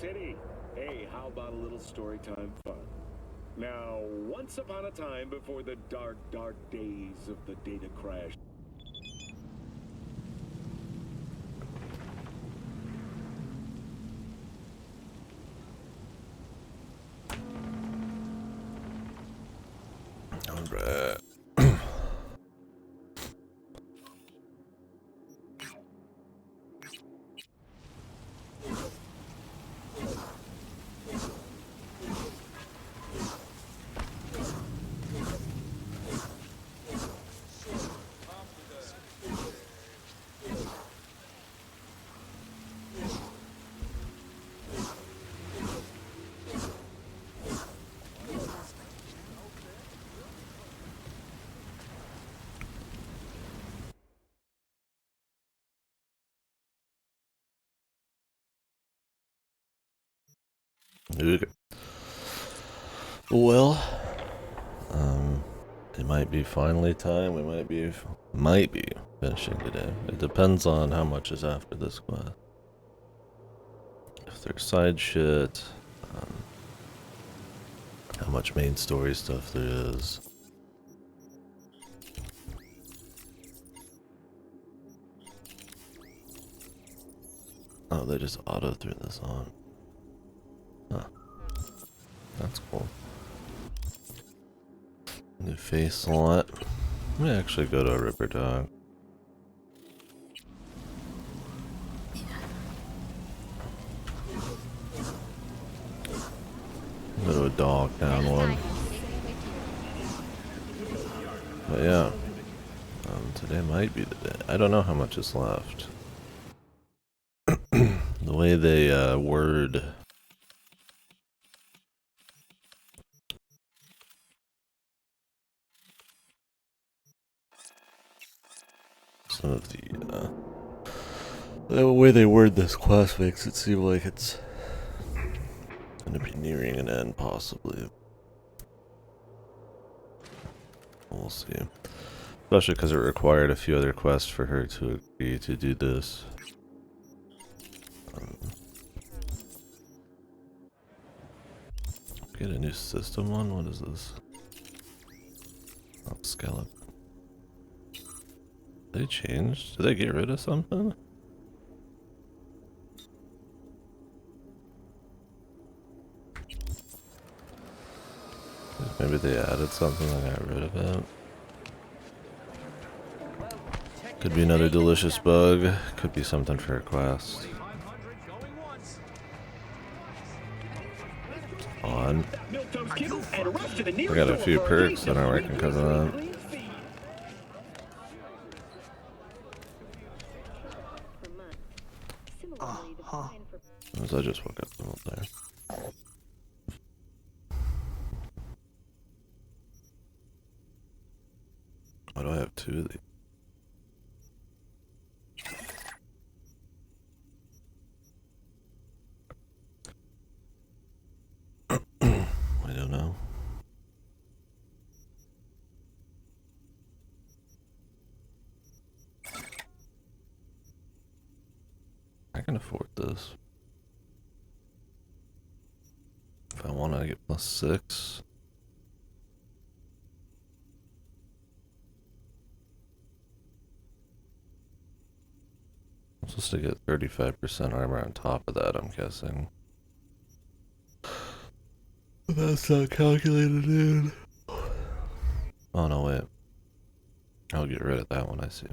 City. Hey, how about a little storytime fun? Now, once upon a time before the dark, dark days of the data crash. Alright. Okay. Well, it might be finally time. We might be finishing today. It depends on how much is after this quest. If there's side shit, how much main story stuff there is. Oh, they just auto threw this on. Huh. That's cool. New face slot. Let me actually go to a Ripper Dog. Go to a dog down one. But yeah. Today might be the day. I don't know how much is left. The way they word some of the way they word this quest makes it seem like it's gonna be nearing an end, possibly. We'll see. Especially because it required a few other quests for her to agree to do this. Get a new system one? What is this? Oh, skeleton. They changed? Did they get rid of something? Maybe they added something and got rid of it. Could be another delicious bug. Could be something for a quest. On. I got a few perks that aren't working because of that. As I just woke up from up there. Why do I have two of these? I don't know. I can afford this. If I want to get +6. I'm supposed to get 35% armor on top of that, I'm guessing. That's not calculated in. Oh no, wait. I'll get rid of that one, I see.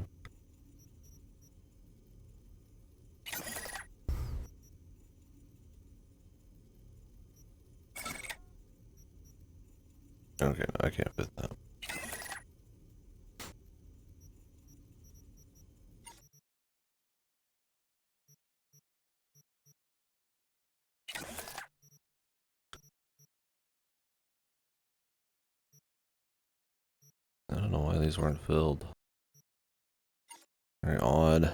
Okay, no, I can't fit that. I don't know why these weren't filled. Very odd.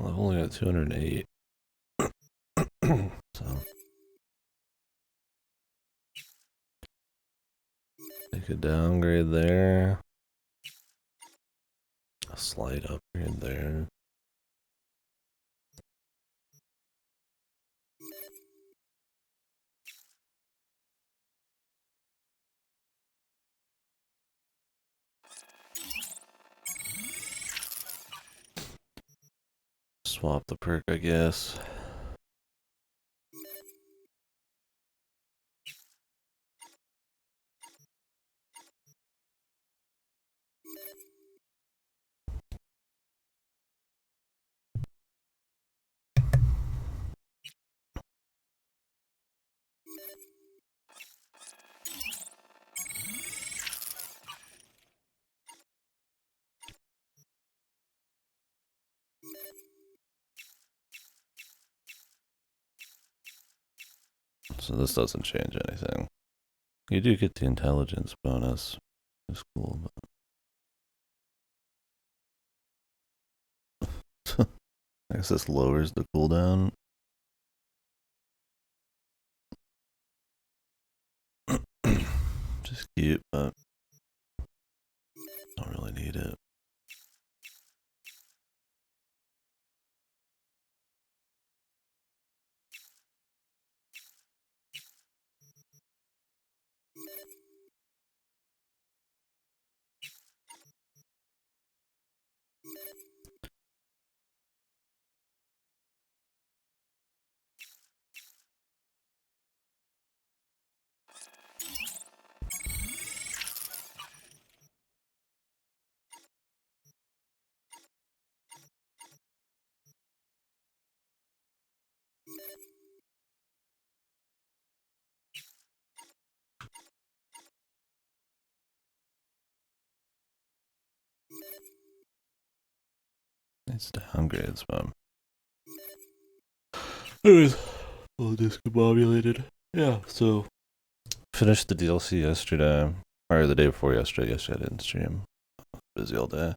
I've only got 208. So take a downgrade there. A slight upgrade there. Swap the perk, I guess. So this doesn't change anything. You do get the intelligence bonus. It's cool, but I guess this lowers the cooldown. Just cute, but don't really need it. It's downgrades, but anyways, all discombobulated. Yeah, so finished the DLC yesterday, or the day before yesterday. Yesterday I didn't stream. Busy all day.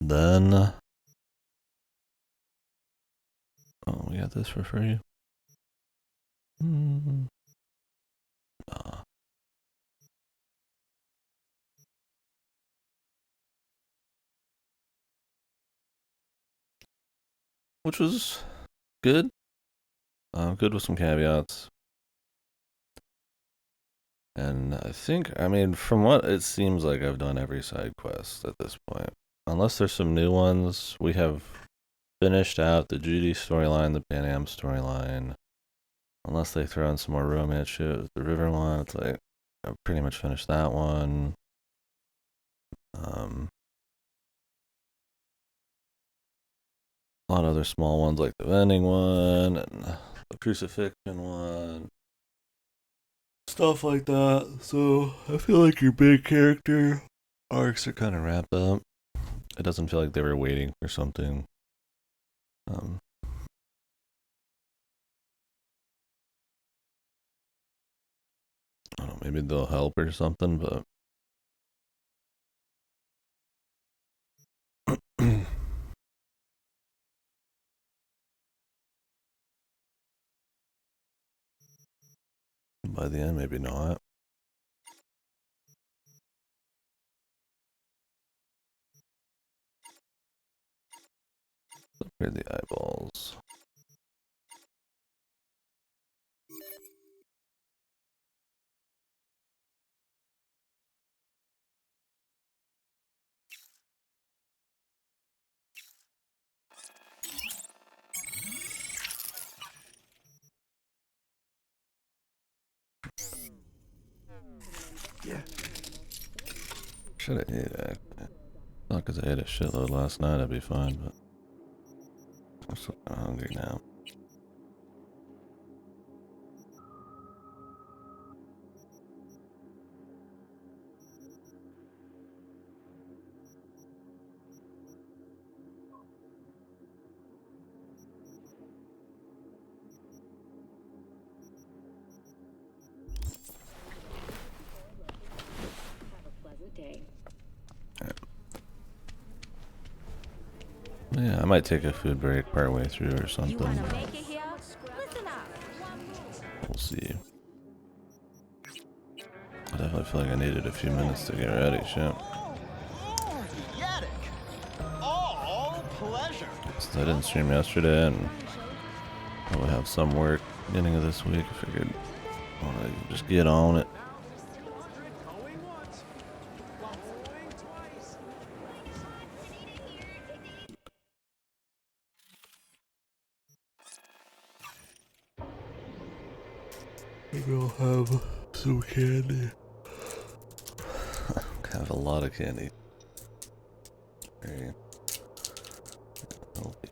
Then oh, we got this for free. Which was good. Good with some caveats. And I mean, from what it seems like, I've done every side quest at this point. Unless there's some new ones, we have finished out the Judy storyline, the Pan Am storyline. Unless they throw in some more romance shit with the River one, it's like, I've pretty much finished that one. A lot of other small ones like the vending one and the crucifixion one. Stuff like that. So I feel like your big character arcs are kind of wrapped up. It doesn't feel like they were waiting for something. I don't know, maybe they'll help or something, but by the end, maybe not. Upgrade the eyeballs. Yeah. Should have ate it. Not because I ate a shitload last night, I'd be fine, but I'm so hungry now. Yeah, I might take a food break partway through or something. You wanna make it here? Listen up. We'll see. I definitely feel like I needed a few minutes to get ready. Shit. All pleasure. Since I didn't stream yesterday and probably have some work beginning of this week, I figured I want to just get on it. Maybe I'll have some candy. Have a lot of candy. Very healthy.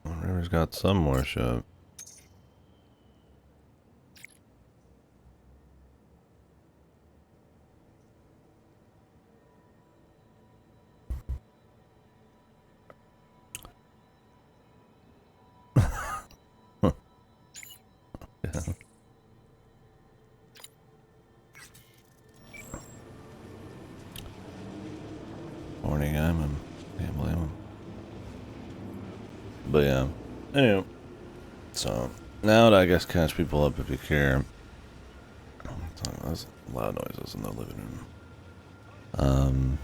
River's got some more shit. Yeah. Morning, can't blame him. But yeah, anyway, so now to I guess catch people up if you care. There's loud noises in the living room.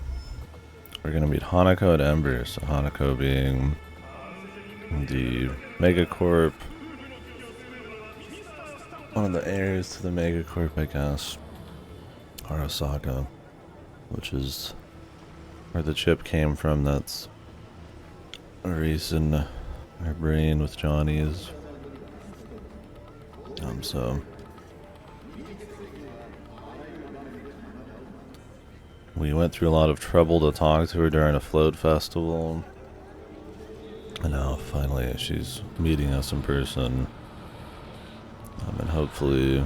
We're gonna meet Hanako at Ember. So Hanako being the Megacorp, one of the heirs to the Megacorp, I guess. Arasaka, which is where the chip came from. That's a reason our brain with Johnny is. So we went through a lot of trouble to talk to her during a float festival. And now finally she's meeting us in person. And hopefully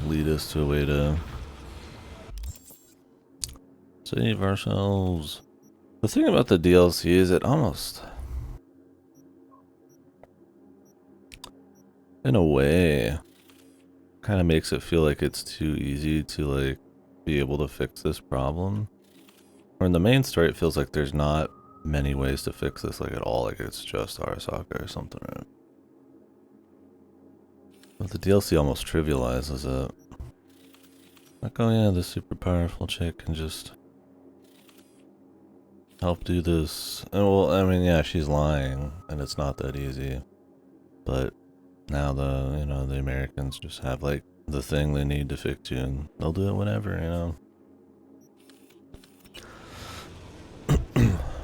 lead us to a way to save ourselves. The thing about the DLC is it almost, in a way, kind of makes it feel like it's too easy to like be able to fix this problem. Or in the main story it feels like there's not many ways to fix this like at all, like it's just Arasaka or something, right? But the DLC almost trivializes it. Like, oh yeah, this super powerful chick can just help do this. And well, I mean, yeah, she's lying, and it's not that easy. But now the Americans just have like the thing they need to fix you, and they'll do it whenever,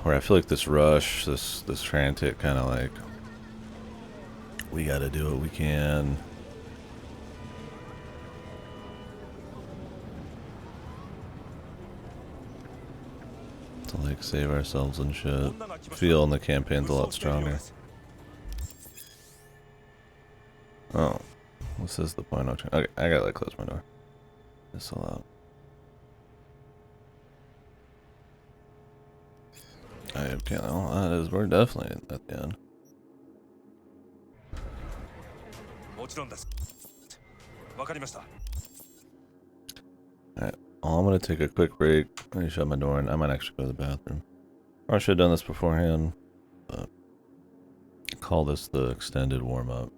Where I feel like this rush, this frantic kind of like, we gotta do what we can. To like save ourselves and shit. Feel in the campaign's a lot stronger. Oh, this is the point. Okay, I gotta like close my door. It's so loud. Okay, well, that is, we're definitely at the end. Alright, I'm gonna take a quick break. Let me shut my door and I might actually go to the bathroom. Or I should have done this beforehand, but call this the extended warm-up.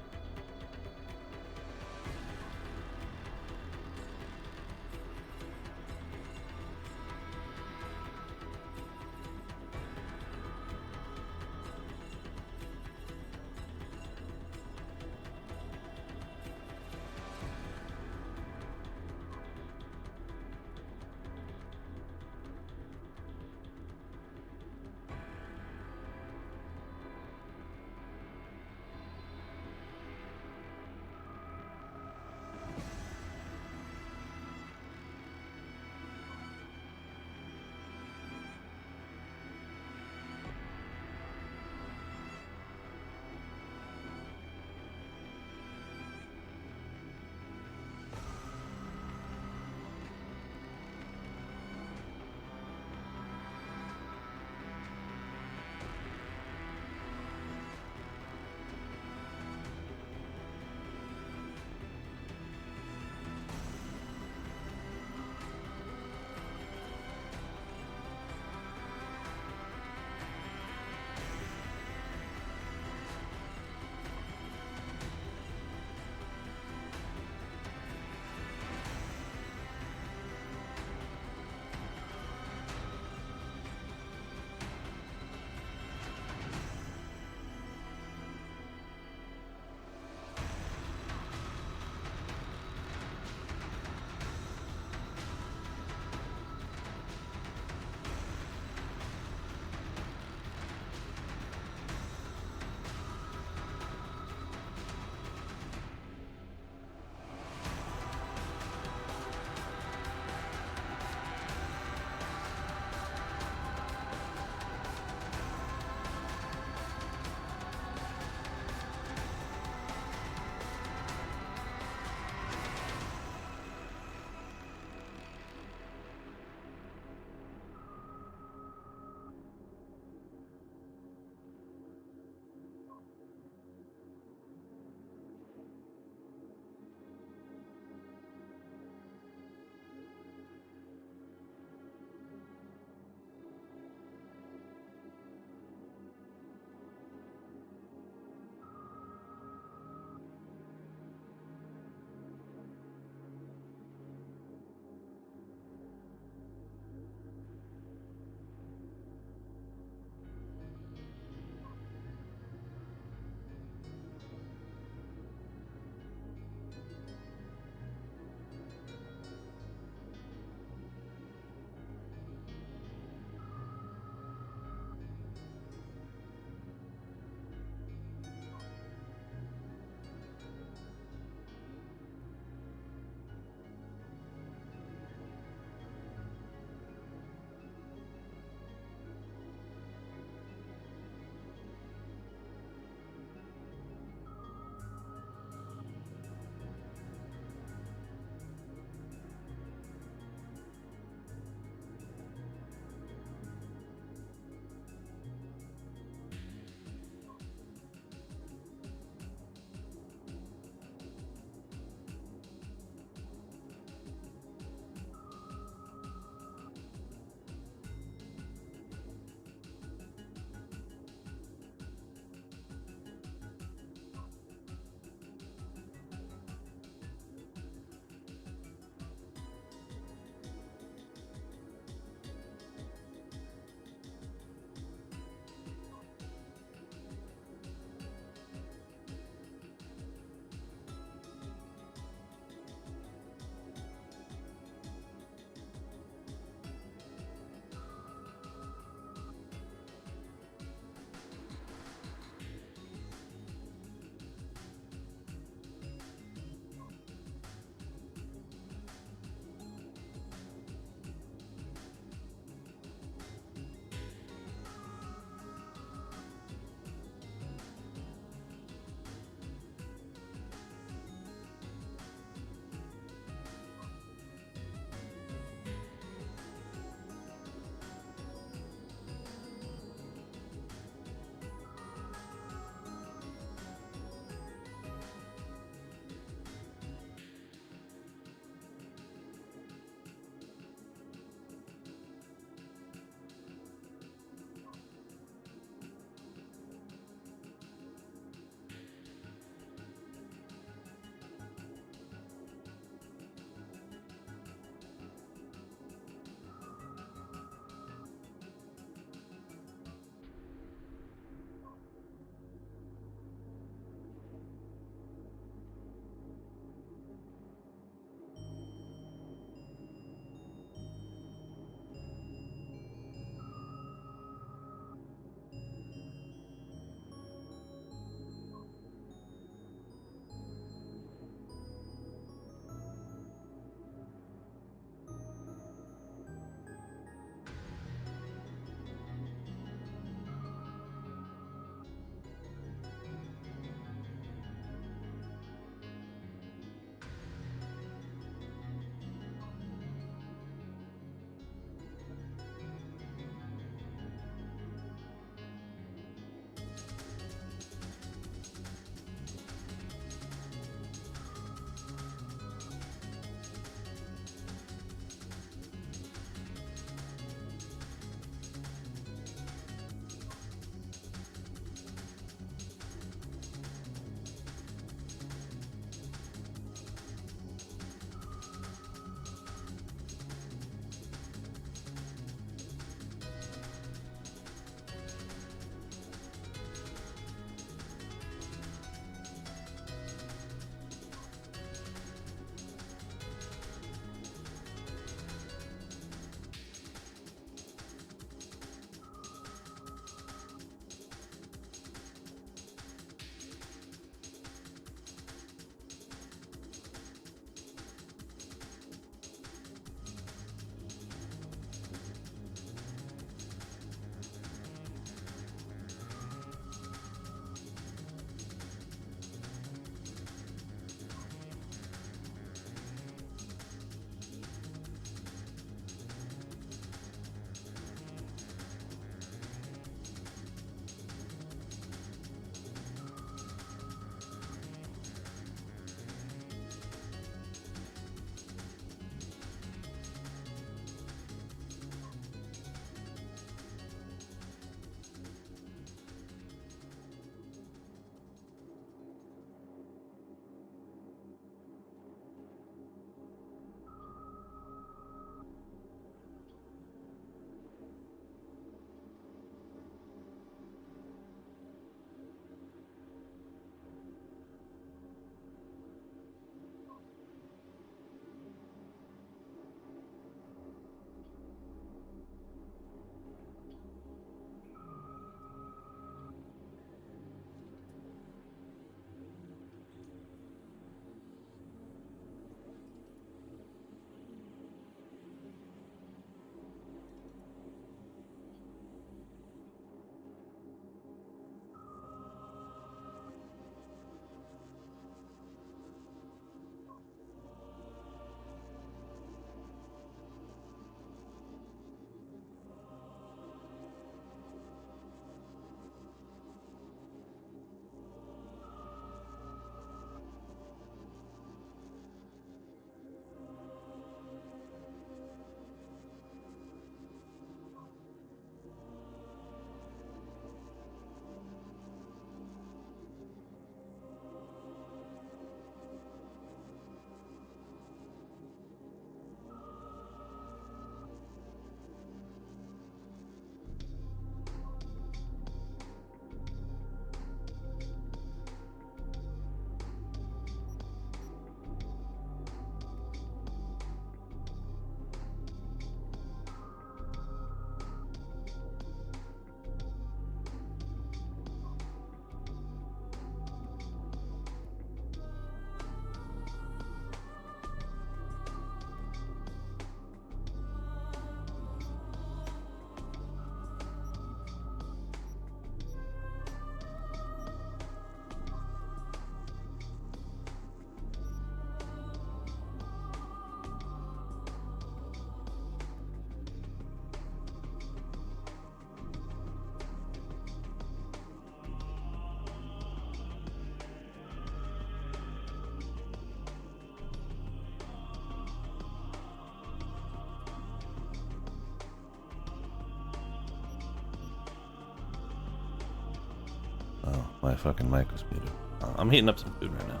My fucking mic was muted. I'm heating up some food right now.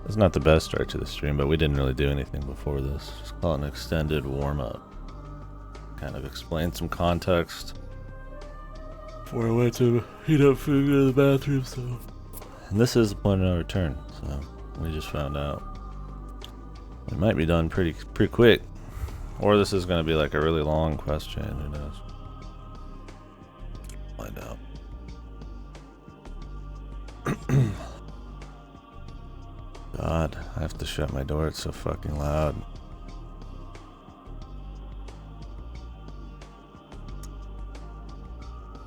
It's not the best start to the stream, but we didn't really do anything before this. Just call it an extended warm-up. Kind of explain some context. Before I went to heat up food, go to the bathroom, so... And this is the point of no return, so we just found out. It might be done pretty quick. Or this is going to be like a really long question, who knows. Find out. God, I have to shut my door, it's so fucking loud.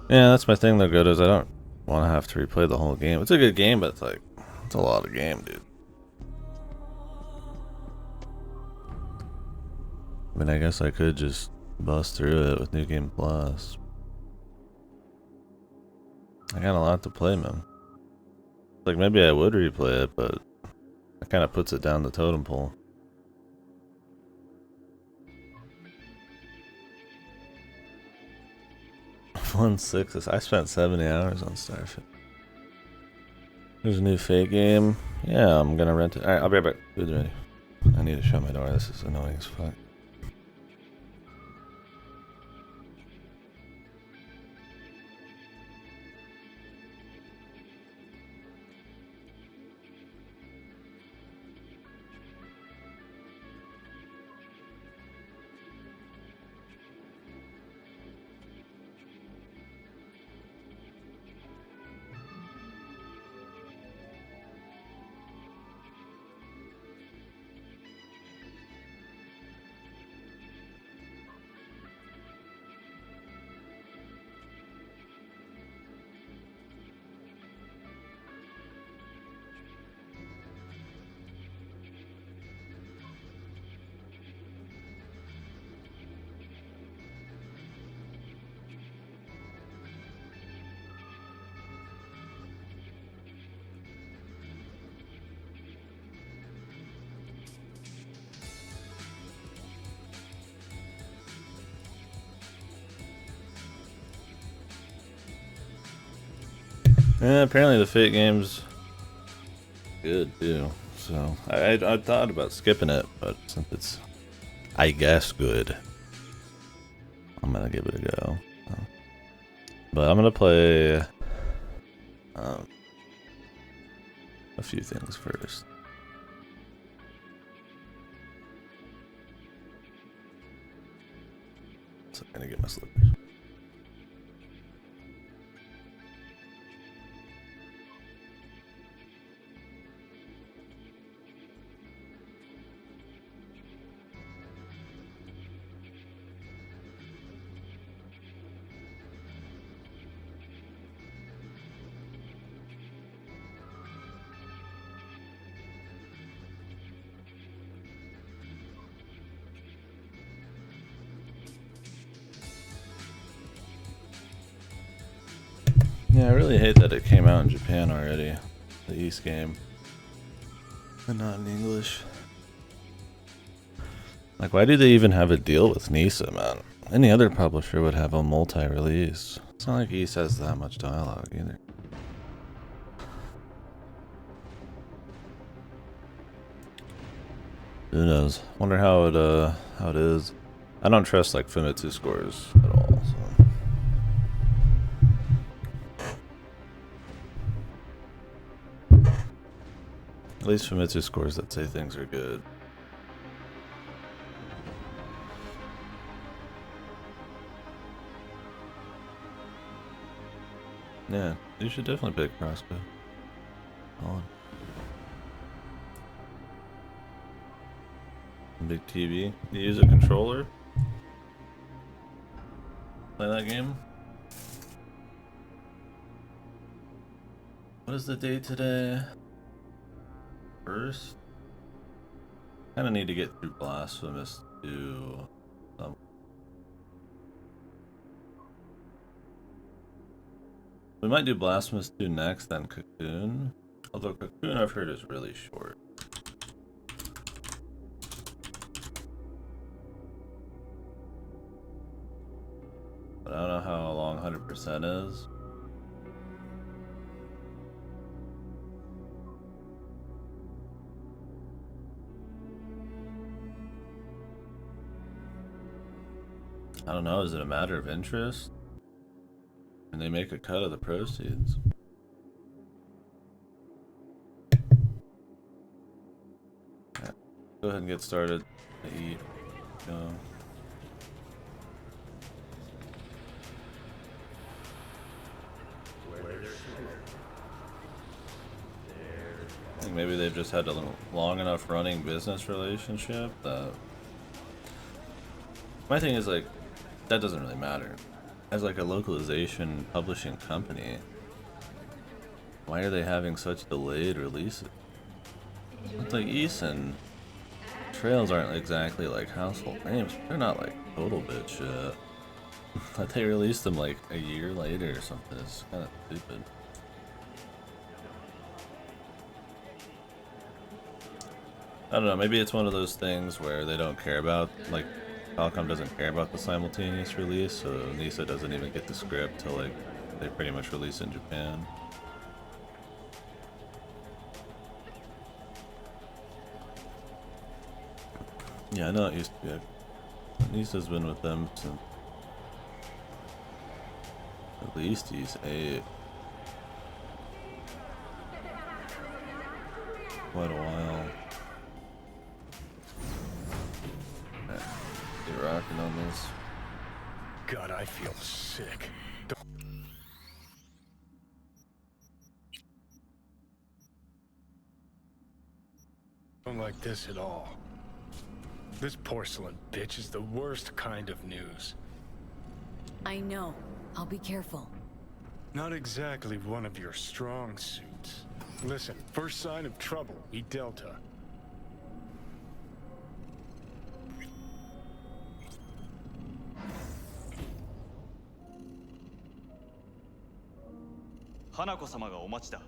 Yeah, that's my thing though, good, is I don't want to have to replay the whole game. It's a good game, but it's like, it's a lot of game, dude. I mean, I guess I could just bust through it with New Game Plus. I got a lot to play, man. Like, maybe I would replay it, but it kind of puts it down the totem pole. I spent 70 hours on Starfield. There's a new Fate game. Yeah, I'm gonna rent it. Alright, I'll be right back. Food's ready. I need to shut my door. This is annoying as fuck. Yeah, apparently the Fate game's good too. So I thought about skipping it, but since it's, I guess, good, I'm gonna give it a go. But I'm gonna play a few things first. So I'm gonna get my slippers. Yeah, I really hate that it came out in Japan already, the East game, and not in English. Like, why do they even have a deal with NISA, man? Any other publisher would have a multi-release. It's not like East has that much dialogue either. Who knows? Wonder how it is. I don't trust like Famitsu scores at all. So. At least Famitsu scores that say things are good. Yeah, you should definitely pick Crossbow. On. Big TV. You use a controller? Play that game? What is the date today? First? Kinda need to get through Blasphemous 2. We might do Blasphemous 2 next, then Cocoon. Although Cocoon I've heard is really short. But I don't know how long 100% is. I don't know, is it a matter of interest? And they make a cut of the proceeds. Yeah. Go ahead and get started. Eat. Go. I think maybe they've just had a long enough running business relationship that... My thing is, like, that doesn't really matter. As like a localization publishing company, why are they having such delayed releases? It's like Ys and Trails aren't exactly like household names. They're not like total bitch shit. But they released them like a year later or something. It's kind of stupid. I don't know, maybe it's one of those things where they don't care about, like, Falcom doesn't care about the simultaneous release, so Nisa doesn't even get the script till, like, they pretty much release in Japan. Yeah, I know it used to be. Nisa's been with them since at least he's 8. Quite a while. Get rocking on this. God, I feel sick. Don't like this at all. This porcelain bitch is the worst kind of news. I know. I'll be careful. Not exactly one of your strong suits. Listen, first sign of trouble, eat Delta. Hanako-samaがお待ちだ。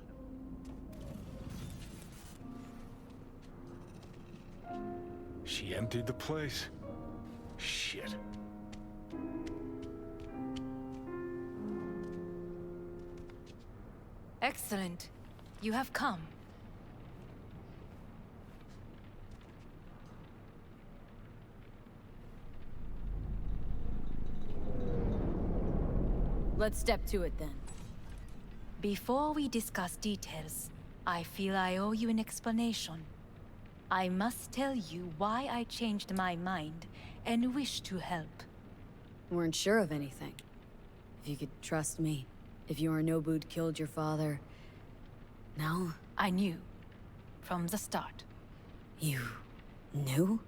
She emptied the place? Shit. Excellent. You have come. Let's step to it then. Before we discuss details, I feel I owe you an explanation. I must tell you why I changed my mind and wish to help. Weren't sure of anything. If you could trust me, if Yorinobu'd killed your father... No? I knew. From the start. You... knew?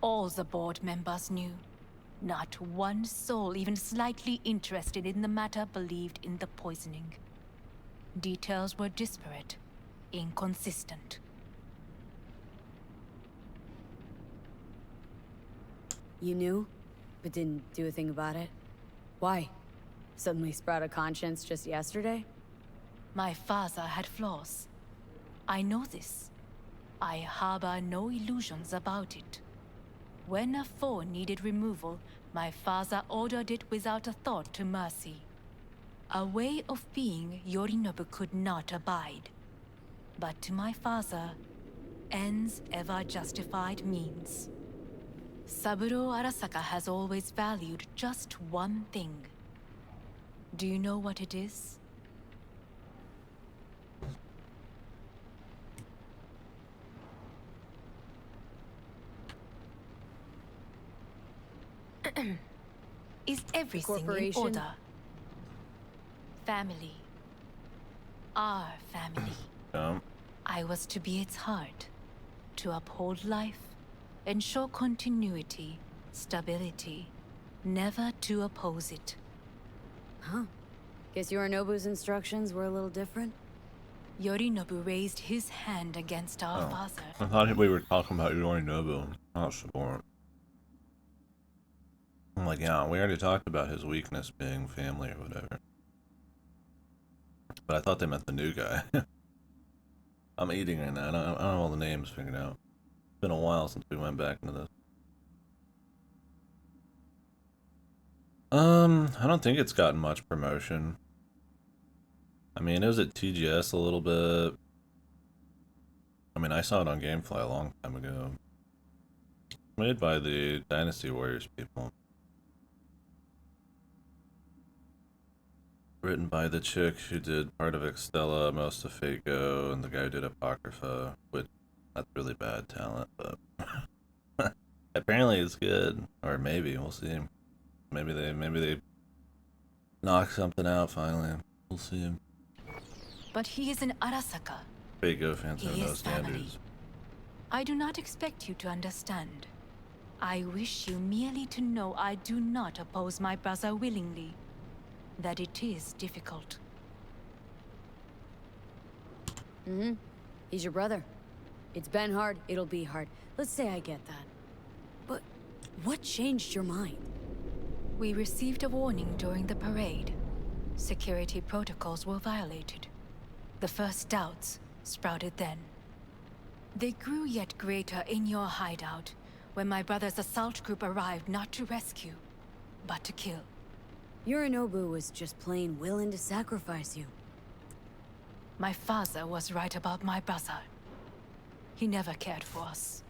All the board members knew. Not one soul even slightly interested in the matter believed in the poisoning. Details were disparate, inconsistent. You knew, but didn't do a thing about it? Why? Suddenly sprout a conscience just yesterday? My father had flaws. I know this. I harbor no illusions about it. When a foe needed removal, my father ordered it without a thought to mercy. A way of being Yorinobu could not abide. But to my father, ends ever justified means. Saburo Arasaka has always valued just one thing. Do you know what it is? Is everything in corporation? order? Family. Our family. I was to be its heart, to uphold life, ensure continuity, stability, never to oppose it. Huh. Guess Yorinobu's instructions were a little different? Yorinobu raised his hand against our I father. thought we were talking about Yorinobu, not support. I'm like, yeah, we already talked about his weakness being family or whatever. But I thought they meant the new guy. I'm eating right now. I don't have all the names figured out. It's been a while since we went back into this. I don't think it's gotten much promotion. I mean, it was at TGS a little bit. I mean, I saw it on Gamefly a long time ago. Made by the Dynasty Warriors people. Written by the chick who did part of Extella, most of Fate Go, and the guy who did Apocrypha, which that's really bad talent, but apparently it's good. Or maybe, we'll see. Maybe they knock something out finally. We'll see. But he is in Arasaka. Fate Go fans have He no is family. standards. I do not expect you to understand. I wish you merely to know I do not oppose my brother willingly. That it is difficult. Mm-hmm. He's your brother. It's been hard, it'll be hard. Let's say I get that. But what changed your mind? We received a warning during the parade. Security protocols were violated. The first doubts sprouted then. They grew yet greater in your hideout when my brother's assault group arrived not to rescue, but to kill. Yorinobu was just plain willing to sacrifice you. My father was right about my brother. He never cared for us.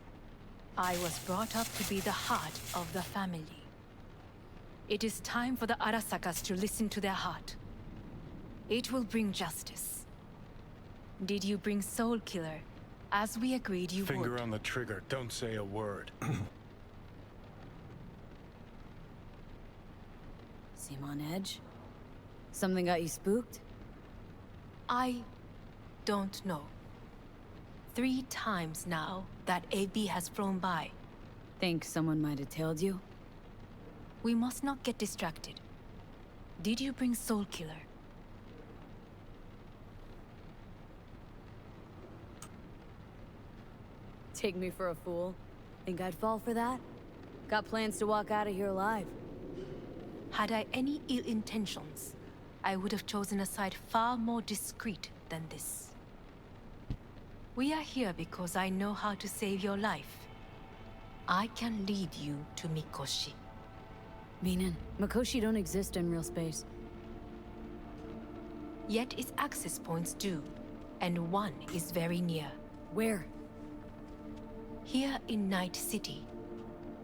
I was brought up to be the heart of the family. It is time for the Arasakas to listen to their heart. It will bring justice. Did you bring Soul Killer, as we agreed you would? Finger on the trigger, don't say a word. Seem on edge? Something got you spooked? I don't know. 3 times now that AB has flown by. Think someone might have tailed you? We must not get distracted. Did you bring Soul Killer? Take me for a fool? Think I'd fall for that? Got plans to walk out of here alive. Had I any ill intentions, I would have chosen a side far more discreet than this. We are here because I know how to save your life. I can lead you to Mikoshi. Meaning, Mikoshi don't exist in real space. Yet its access points do, and one is very near. Where? Here in Night City,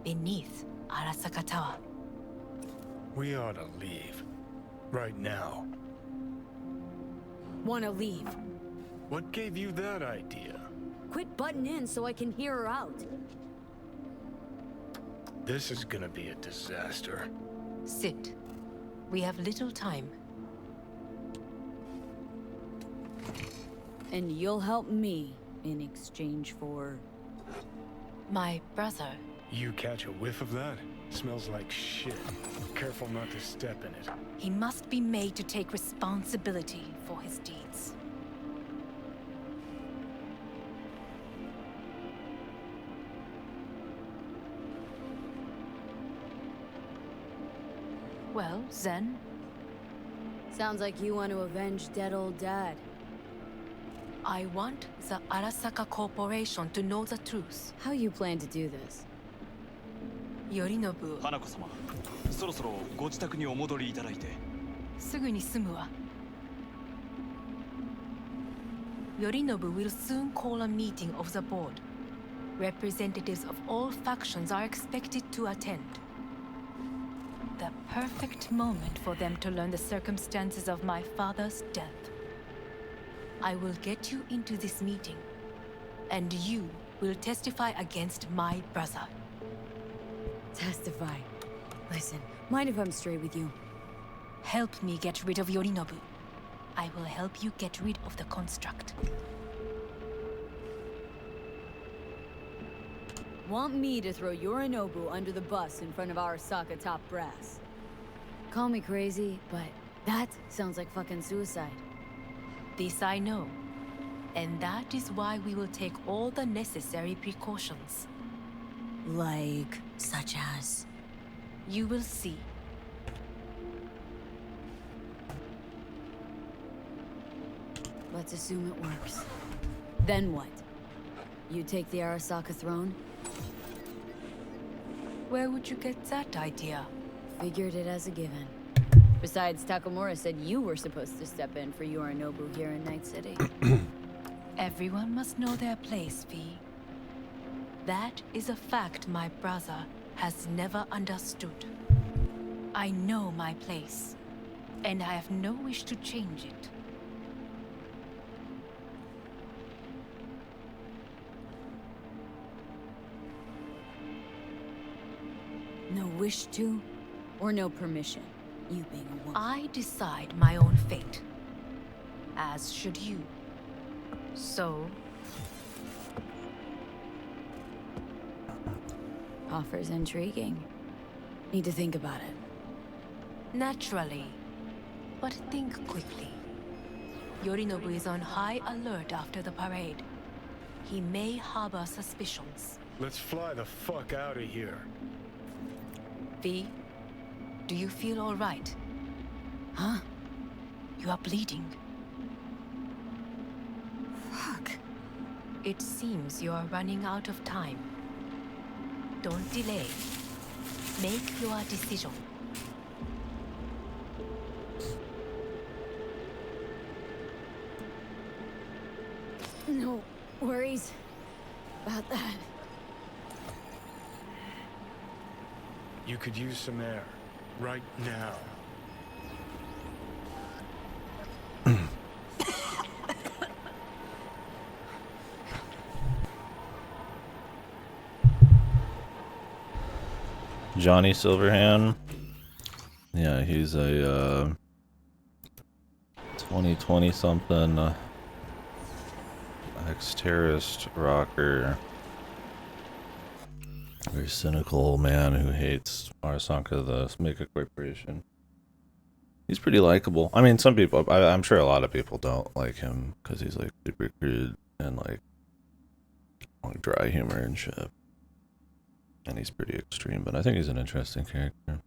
beneath Arasaka Tower. We ought to leave. Right now. Wanna leave? What gave you that idea? Quit butting in so I can hear her out. This is gonna be a disaster. Sit. We have little time. And you'll help me in exchange for... My brother. You catch a whiff of that? Smells like shit. Careful not to step in it. He must be made to take responsibility for his deeds. Well, Zen, Sounds like you want to avenge dead old dad. I want the Arasaka Corporation to know the truth. How you plan to do this? Yorinobu, 花子様、そろそろご自宅にお戻りいただいて。すぐに済むわ。Yorinobu will soon call a meeting of the board. Representatives of all factions are expected to attend. The perfect moment for them to learn the circumstances of my father's death. I will get you into this meeting, and you will testify against my brother. Testify. Listen, mind if I'm straight with you? Help me get rid of Yorinobu. I will help you get rid of the construct. Want me to throw Yorinobu under the bus in front of Arasaka top brass? Call me crazy, but that sounds like fucking suicide. This I know. And that is why we will take all the necessary precautions. Like, such as? You will see. Let's assume it works. Then what? You take the Arasaka throne? Where would you get that idea? Figured it as a given. Besides, Takamura said you were supposed to step in for Yorinobu here in Night City. Everyone must know their place, V. That is a fact my brother has never understood. I know my place, and I have no wish to change it. No wish to, or no permission, you being a woman. I decide my own fate. As should you. So, Offer's intriguing. Need to think about it. naturally. But think quickly. Yorinobu is on high alert after the parade. He may harbor suspicions. Let's fly the fuck out of here. V, do you feel all right? Huh? You are bleeding. Fuck. It seems you are running out of time. Don't delay. Make your decision. No worries about that. You could use some air. Right now. Johnny Silverhand. Yeah, he's a 2020 something ex-terrorist rocker. Very cynical man who hates Arasaka, the Mega Corporation. He's pretty likable. I mean, some people, I'm sure a lot of people don't like him because he's like super crude and like dry humor and shit. And he's pretty extreme, but I think he's an interesting character.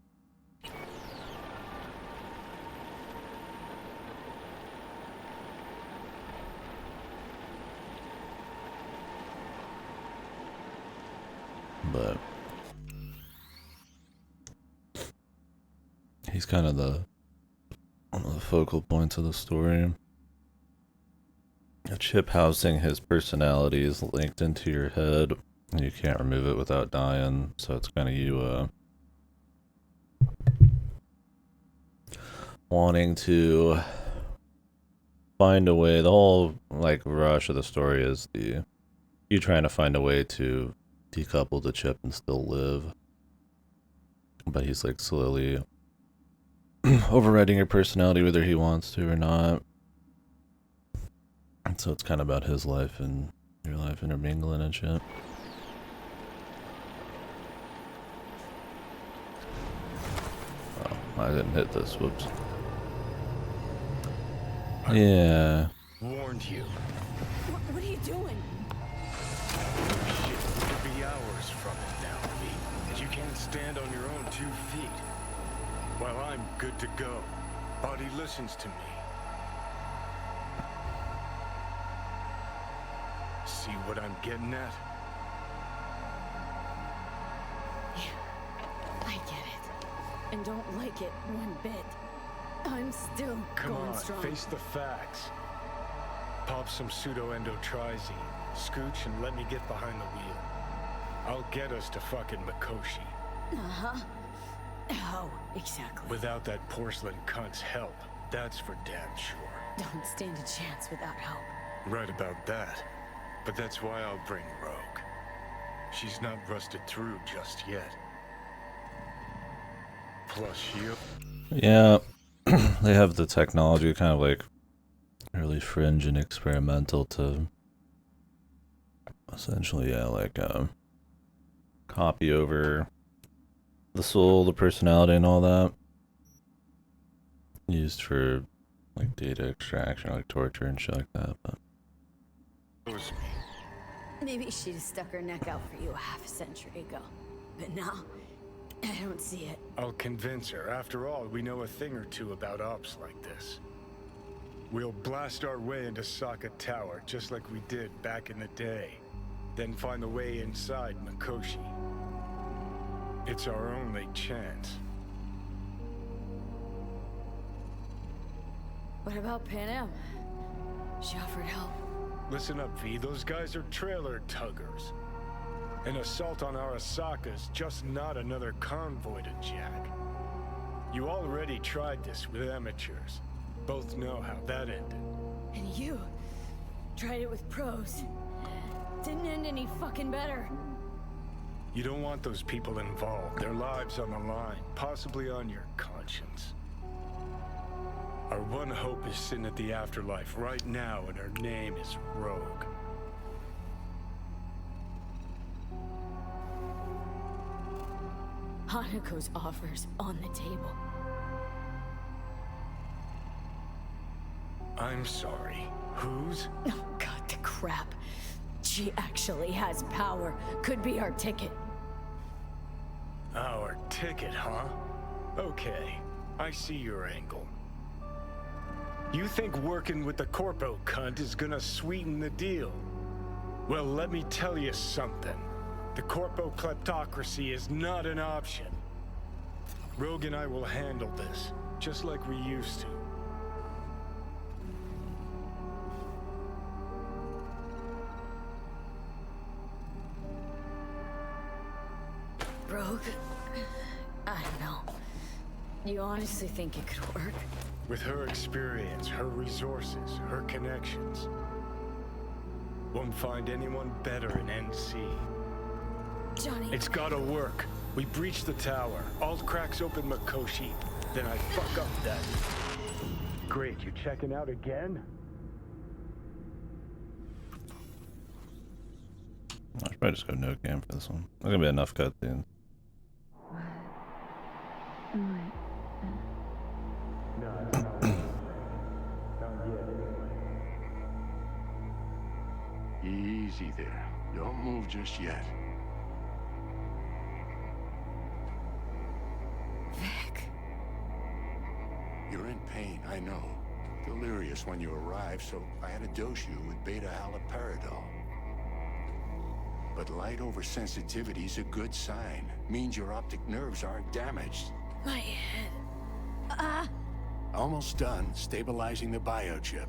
But he's kind of one of the focal points of the story. A chip housing his personality is linked into your head, and you can't remove it without dying. So it's kind of you wanting to find a way. The whole like rush of the story is you trying to find a way to decouple the chip and still live. But he's like slowly overriding your personality whether he wants to or not. And so it's kind of about his life and your life intermingling and shit. Oh, I didn't hit this. Whoops. Yeah. Warned you. What are you doing? Shit, we could be hours from it now, V. And you can't stand on your own 2 feet. Well, I'm good to go. Body listens to me. See what I'm getting at? Yeah, I get it. And don't like it one bit. I'm still Come going on, strong. face the facts. Pop some pseudo-endotrizine, scooch, and let me get behind the wheel. I'll get us to fucking Mikoshi. Uh-huh. How exactly? Without that porcelain cunt's help, that's for damn sure. Don't stand a chance without help. Right about that. But that's why I'll bring Rogue. She's not rusted through just yet. Plus shield. Yeah. They have the technology kind of like really fringe and experimental to essentially, yeah, like copy over the soul, the personality, and all that. Used for like data extraction, like torture and shit like that. But It was Maybe she'd have stuck her neck out for you a half a century ago. But now, I don't see it. I'll convince her. After all, we know a thing or two about ops like this. We'll blast our way into Sokka Tower, just like we did back in the day. Then find the way inside Mikoshi. It's our only chance. What about Pan Am? She offered help. Listen up, V. Those guys are trailer tuggers. An assault on Arasaka is just not another convoy to jack. You already tried this with amateurs. Both know how that ended. And you tried it with pros. Didn't end any fucking better. You don't want those people involved, their lives on the line, possibly on your conscience. Our one hope is sitting at the afterlife right now, and her name is Rogue. Hanako's offers on the table. I'm sorry. Whose? Oh, God, the crap. She actually has power. Could be our ticket. Our ticket, huh? Okay, I see your angle. You think working with the corpo cunt is gonna sweeten the deal? Well, let me tell you something. The corpo kleptocracy is not an option. Rogue and I will handle this, just like we used to. Rogue? I don't know. You honestly think it could work? With her experience, her resources, her connections. Won't find anyone better in NC. Johnny... It's gotta work. We breach the tower. Alt cracks open Mikoshi. Then I fuck up that. Great, you checking out again? I should probably just go no cam for this one. There's gonna be enough cutscenes. No, not yet. Easy there. Don't move just yet. Vic. You're in pain, I know. Delirious when you arrived, so I had to dose you with beta-haloperidol. But light oversensitivity's a good sign. Means your optic nerves aren't damaged. My head. Almost done stabilizing the biochip.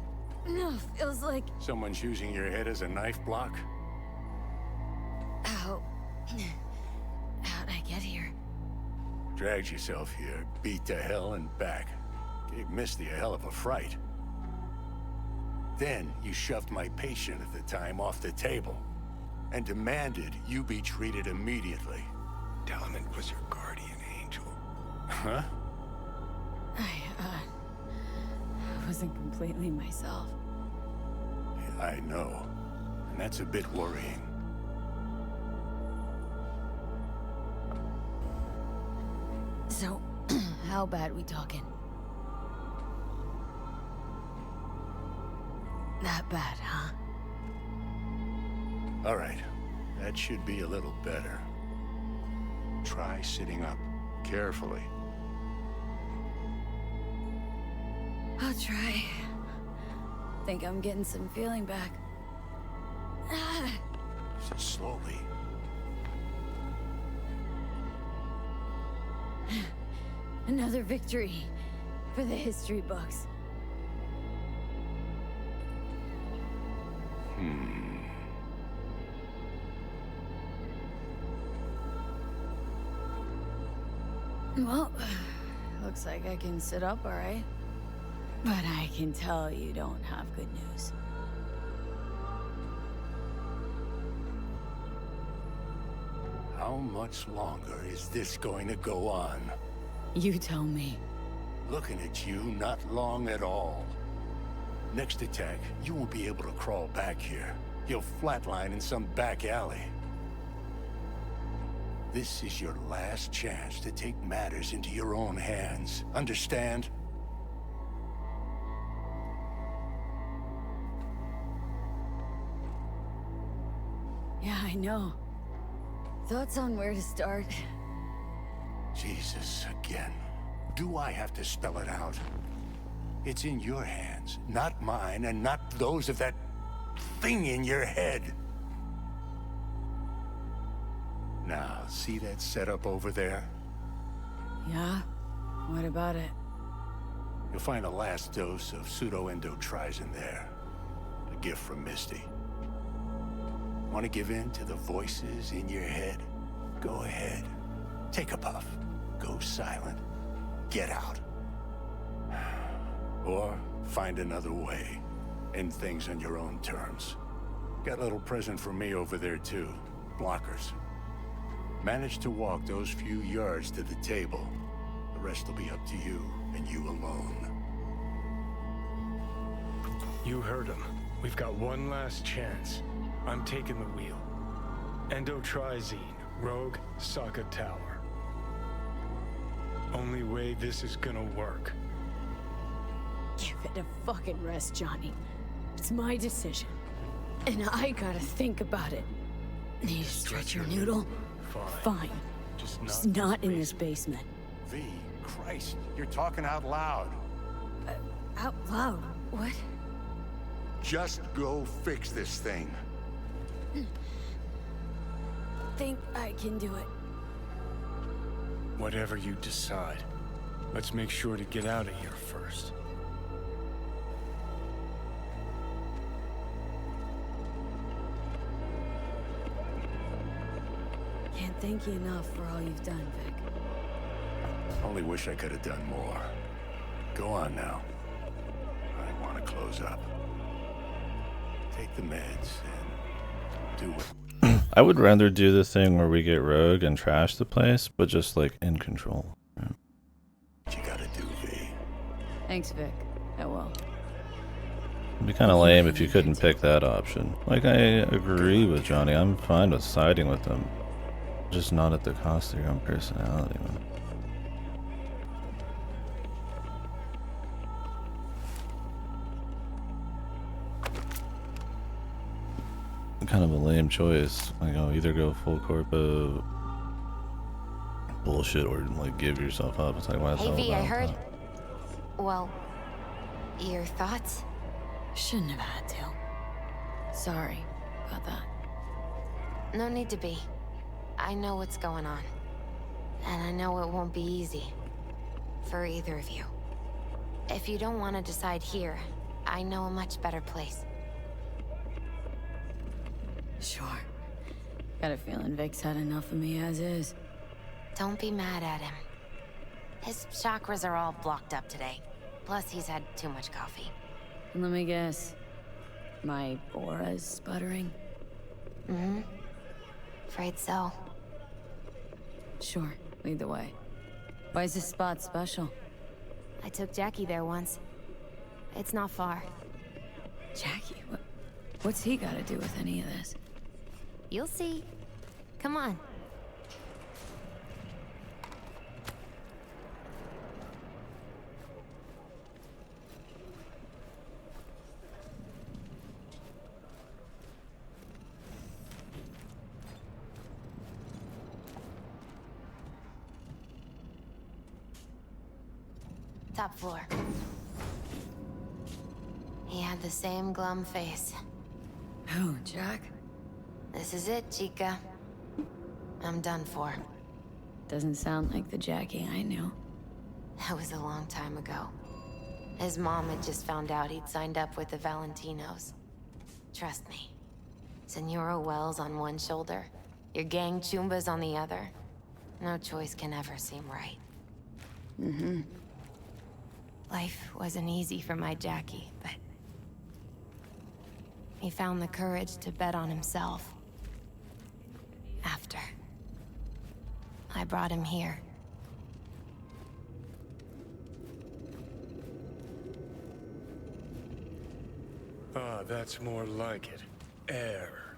No, feels like... Someone's using your head as a knife block? How... How'd I get here? Dragged yourself here, beat to hell and back. Gave Misty a hell of a fright. Then you shoved my patient at the time off the table and demanded you be treated immediately. Tell him it was your guardian angel. Huh? I wasn't completely myself. I know. And that's a bit worrying. So, how bad we talking? That bad, huh? All right. That should be a little better. Try sitting up. Carefully. I'll try. Think I'm getting some feeling back. Slowly. Another victory for the history books. Well, looks like I can sit up all right. But I can tell you don't have good news. How much longer is this going to go on? You tell me. Looking at you, not long at all. Next attack, you won't be able to crawl back here. You'll flatline in some back alley. This is your last chance to take matters into your own hands. Understand? Yeah, I know. Thoughts on where to start? Jesus, again. Do I have to spell it out? It's in your hands, not mine, and not those of that thing in your head. Now, see that setup over there? Yeah? What about it? You'll find a last dose of pseudo-endotrizin there. A gift from Misty. Want to give in to the voices in your head? Go ahead. Take a puff. Go silent. get out. Or find another way. End things on your own terms. Got a little present for me over there too. Blockers. Manage to walk those few yards to the table. The rest will be up to you, and you alone. You heard him. We've got one last chance. I'm taking the wheel. Endotrizine, Rogue, Sokka Tower. Only way this is gonna work. Give it a fucking rest, Johnny. It's my decision. And I gotta think about it. Need to stretch your noodle? Fine. Just not in this basement. V, Christ, you're talking out loud. Out loud? What? Just go fix this thing. Think I can do it. Whatever you decide. Let's make sure to get out of here first. Can't thank you enough for all you've done, Vic. Only wish I could have done more. Go on now. I want to close up. Take the meds and do what... I would rather do the thing where we get rogue and trash the place, but just like in control. Right? you gotta do, V. Thanks, Vic. I will. It'd be kind of lame if you couldn't pick that option. Like, I agree with Johnny. I'm fine with siding with them. Just not at the cost of your own personality, man. Kind of a lame choice. Like, oh, either go full corpo bullshit or like give yourself up. It's like, why the hell? Hey V, I heard. Well, your thoughts? Shouldn't have had to. Sorry about that. No need to be. I know what's going on. And I know it won't be easy. For either of you. If you don't want to decide here, I know a much better place. Sure. Got a feeling Vic's had enough of me as is. Don't be mad at him. His chakras are all blocked up today. Plus, he's had too much coffee. Let me guess. My aura's sputtering? Mm-hmm. Afraid so. Sure. Lead the way. Why is this spot special? I took Jackie there once. It's not far. Jackie? What's he got to do with any of this? You'll see. Come on. Top floor. He had the same glum face. Who, Jack? This is it, Chica. I'm done for. Doesn't sound like the Jackie I knew. That was a long time ago. His mom had just found out he'd signed up with the Valentinos. Trust me. Senora Wells on one shoulder, your gang Chumbas on the other. No choice can ever seem right. Mm-hmm. Life wasn't easy for my Jackie, but... he found the courage to bet on himself. After. I brought him here. Ah, that's more like it. Air.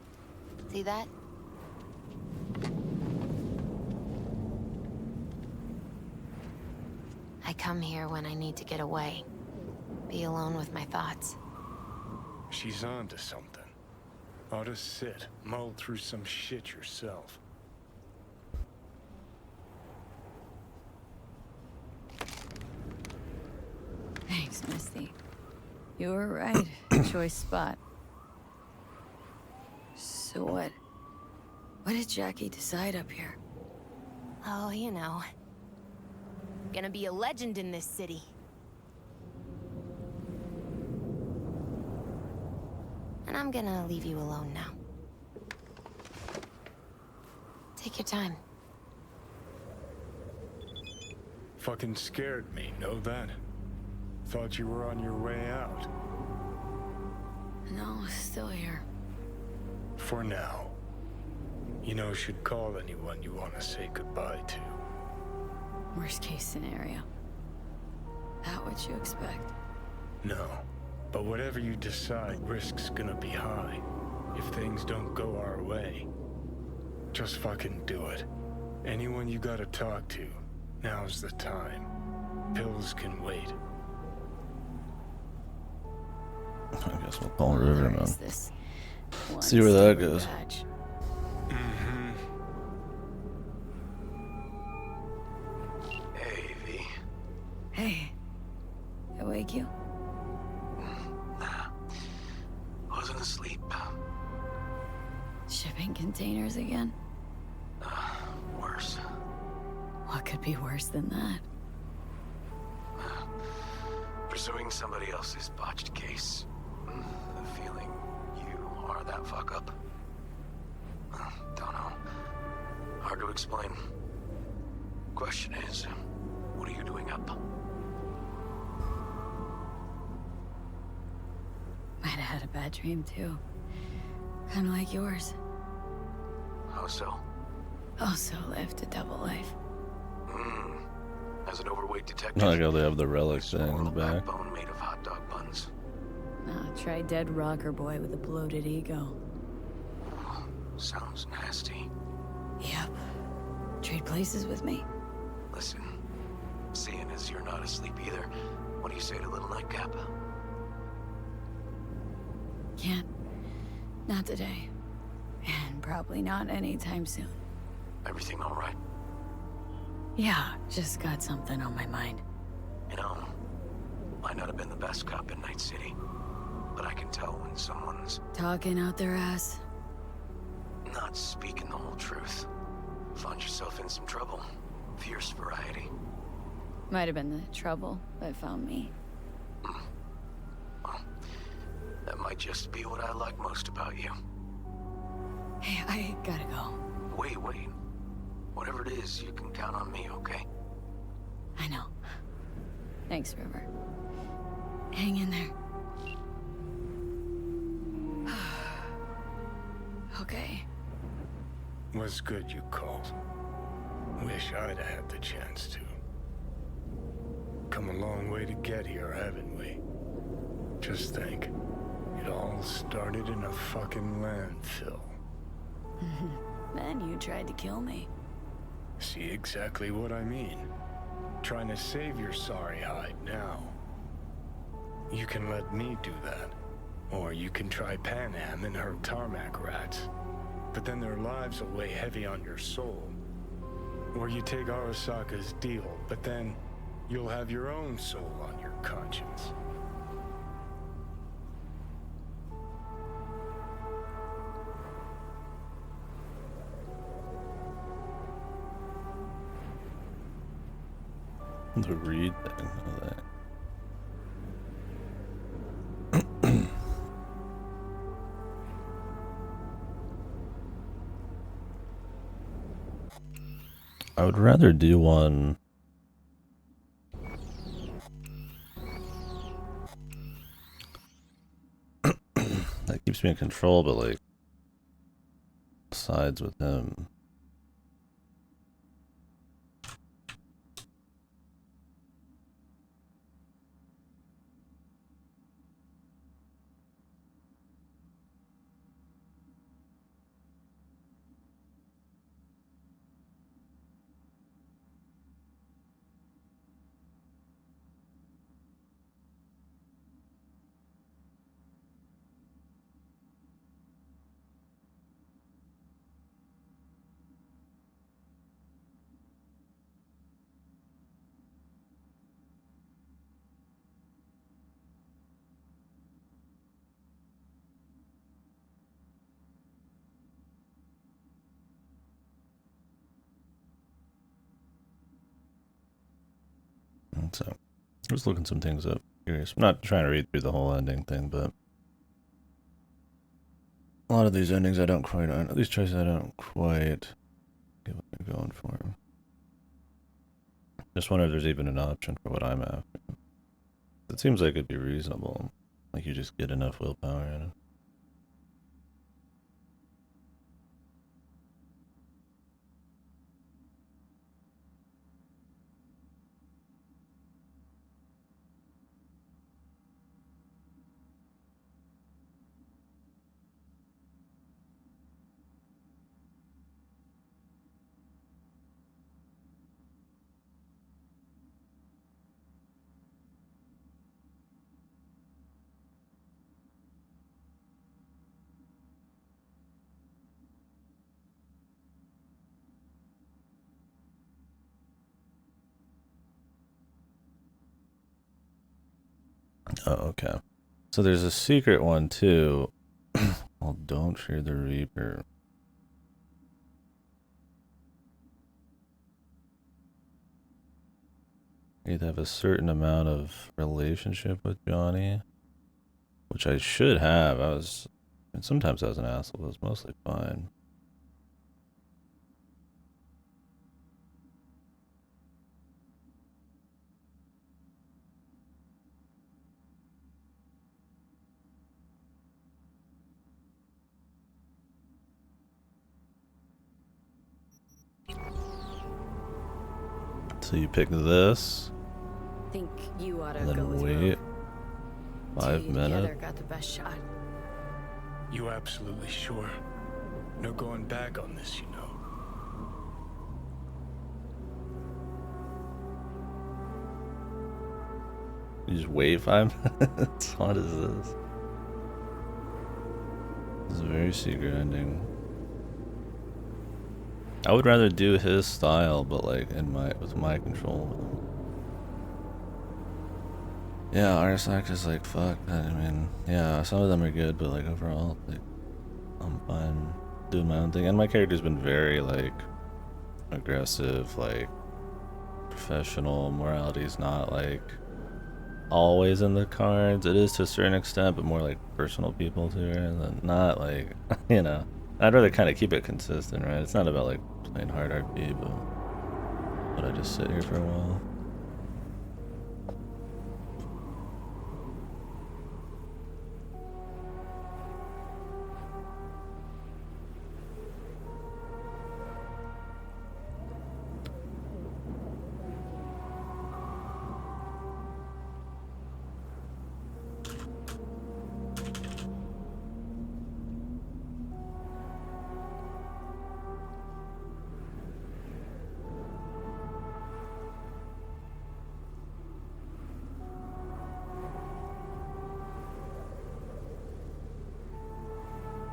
See that? I come here when I need to get away. Be alone with my thoughts. She's on to something. Ought to sit, mull through some shit yourself. Thanks, Misty. You were right. Choice spot. So what? What did Jackie decide up here? Oh, you know. Gonna be a legend in this city. And I'm gonna leave you alone now. Take your time. Fucking scared me, know that? Thought you were on your way out. No, still here. For now. You know, should call anyone you want to say goodbye to. Worst case scenario. That what you expect? No. But whatever you decide, risk's gonna be high. If things don't go our way. Just fucking do it. Anyone you gotta talk to, now's the time. Pills can wait. I guess we'll call River, Where is man. this See where that goes. badge? Hey, V. Hey. I wake you? Nah. Wasn't asleep. Shipping containers again? Worse. What could be worse than that? Pursuing somebody else's botched case. The feeling you are that fuck up. Don't know. Hard to explain. Question is, what are you doing up? Might have had a bad dream too. Kinda like yours. How so? Also lived a double life. As an overweight detective. I like how they have the relic thing in the back. Backbone made of hot dog buns. Try dead rocker boy with a bloated ego. Sounds nasty. Yep. Trade places with me? Listen, seeing as you're not asleep either, what do you say to little nightcap? Can't. Not today. And probably not anytime soon. Everything all right? Yeah, just got something on my mind. You know, might not have been the best cop in Night City, but I can tell when someone's Talking out their ass? not speaking the whole truth. Found yourself in some trouble. Fierce variety. Might have been the trouble that found me. Well, that might just be what I like most about you. Hey, I gotta go. Wait. Whatever it is, you can count on me, okay? I know. Thanks, River. Hang in there. Okay. Was good you called. Wish I'd had the chance to. Come a long way to get here, haven't we? Just think. It all started in a fucking landfill. Then you tried to kill me. See exactly what I mean. Trying to save your sorry hide now. You can let me do that. Or you can try Pan Am and her tarmac rats. But then their lives will weigh heavy on your soul. Or you take Arasaka's deal, but then you'll have your own soul on your conscience. The read thing, all that. I would rather do one that keeps me in control, but like sides with him. So, I was looking some things up. Curious. I'm not trying to read through the whole ending thing, but a lot of these endings I don't quite, these choices I don't quite get what they're going for. Just wonder if there's even an option for what I'm after. It seems like it'd be reasonable. Like you just get enough willpower in it. Oh, okay. So there's a secret one too. Well, don't fear the Reaper. You'd have a certain amount of relationship with Johnny, which I should have. And sometimes I was an asshole, but it was mostly fine. So you pick this, Think you ought to and go then with wait Rogue. 5 Two together minutes. got the best shot. You absolutely sure? No going back on this, you know. You just wait 5 minutes? What is this? This is a very secret ending. I would rather do his style, but like with my control. Yeah, Artisac is like fuck. I mean, yeah, some of them are good, but like overall, like I'm fine doing my own thing. And my character's been very like aggressive, like professional. Morality's not like always in the cards. It is to a certain extent, but more like personal people to her, and not like you know. I'd rather kind of keep it consistent, right? It's not about like playing hard RP, but I just sit here for a while.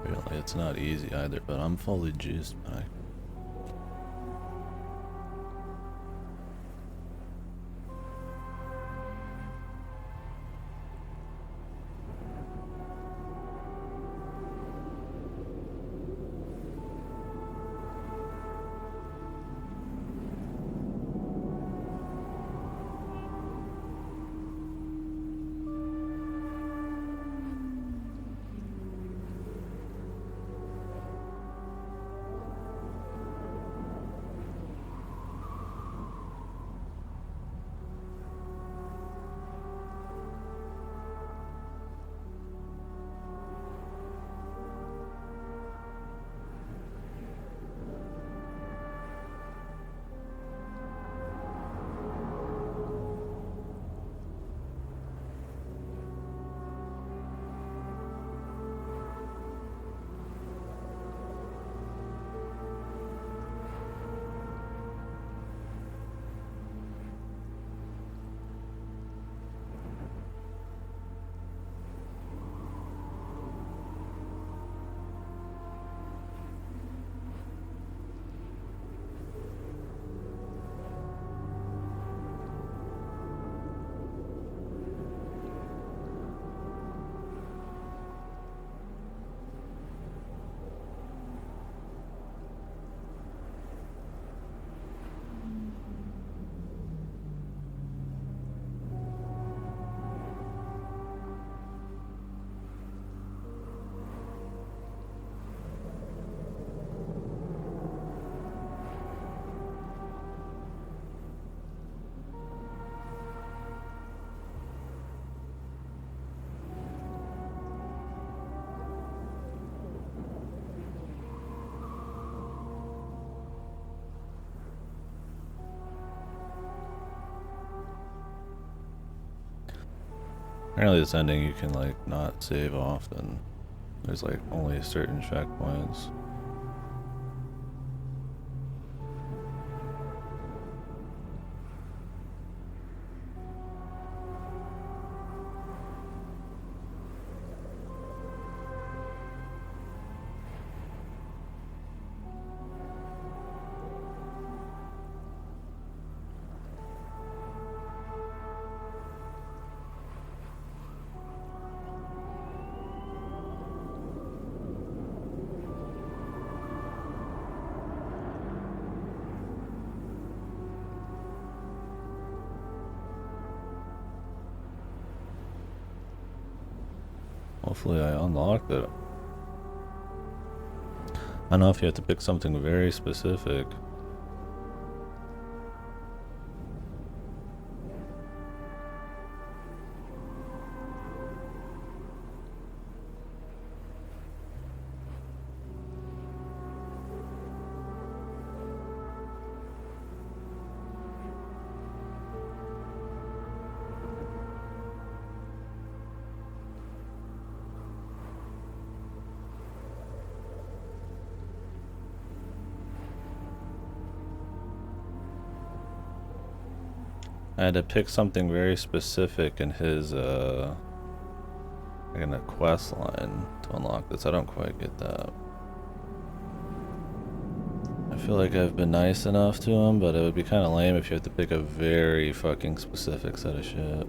Really, it's not easy either, but I'm fully juiced back. Apparently this ending you can like not save often. There's like only certain checkpoints. Hopefully I unlocked it. I don't know if you have to pick something very specific. I had to pick something very specific in his like in a quest line to unlock this. I don't quite get that. I feel like I've been nice enough to him, but it would be kind of lame if you have to pick a very fucking specific set of shit.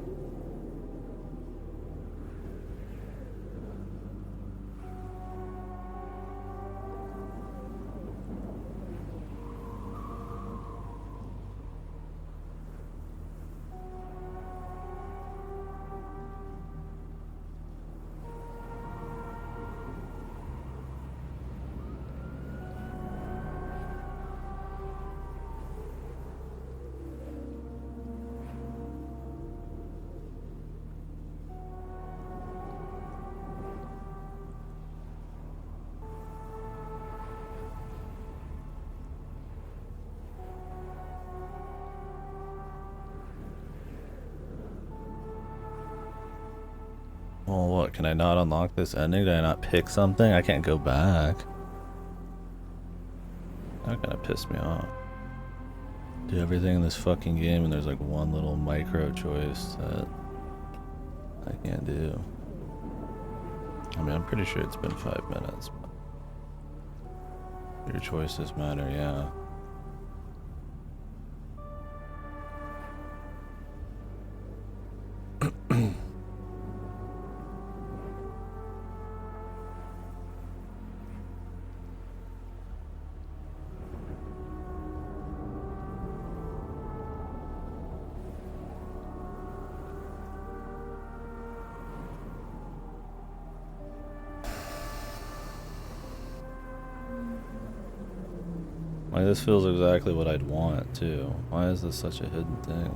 Well, what? Can I not unlock this ending? Did I not pick something? I can't go back. That kind of pissed me off. Do everything in this fucking game and there's like one little micro choice that I can't do. I mean, I'm pretty sure it's been 5 minutes, but your choices matter, yeah. Like, this feels exactly what I'd want, too. Why is this such a hidden thing?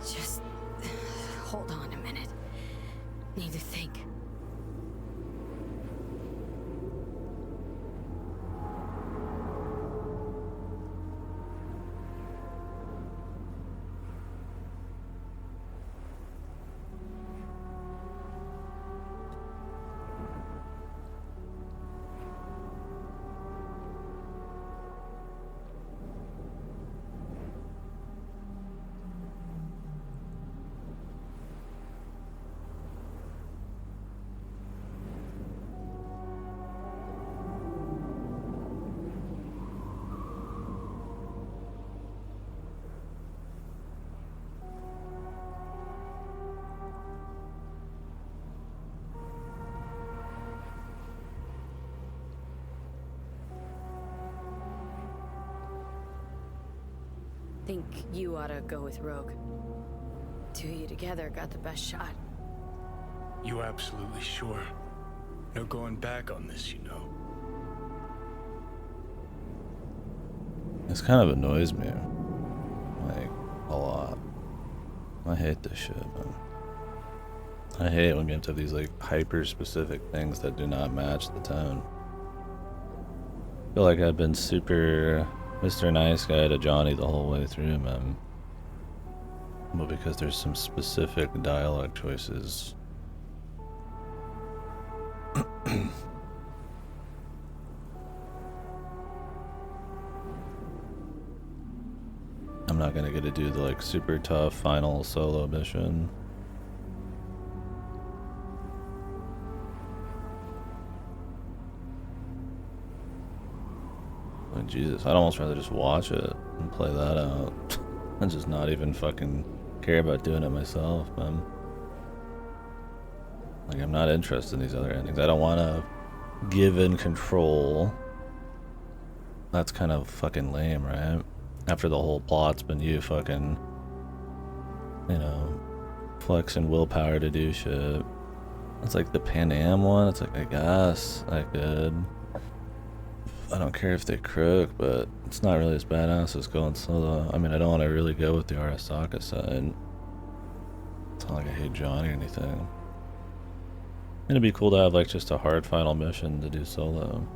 Just hold on a minute. Need to think. Think you ought to go with Rogue. Two of you together got the best shot. You absolutely sure? No going back on this, you know. This kind of annoys me. Like, a lot. I hate this shit, man. I hate when games have these, like, hyper-specific things that do not match the tone. I feel like I've been super Mr. Nice Guy to Johnny the whole way through, man. But because there's some specific dialogue choices. I'm not gonna get to do the like super tough final solo mission. Like Jesus, I'd almost rather just watch it and play that out. And just not even fucking care about doing it myself, man. Like, I'm not interested in these other endings. I don't want to give in control. That's kind of fucking lame, right? After the whole plot's been you fucking, you know, flexing willpower to do shit. It's like the Pan Am one. It's like, I guess I could. I don't care if they crook, but it's not really as badass as going solo. I mean, I don't want to really go with the Arasaka side. It's not like I hate Johnny or anything. It'd be cool to have like just a hard final mission to do solo.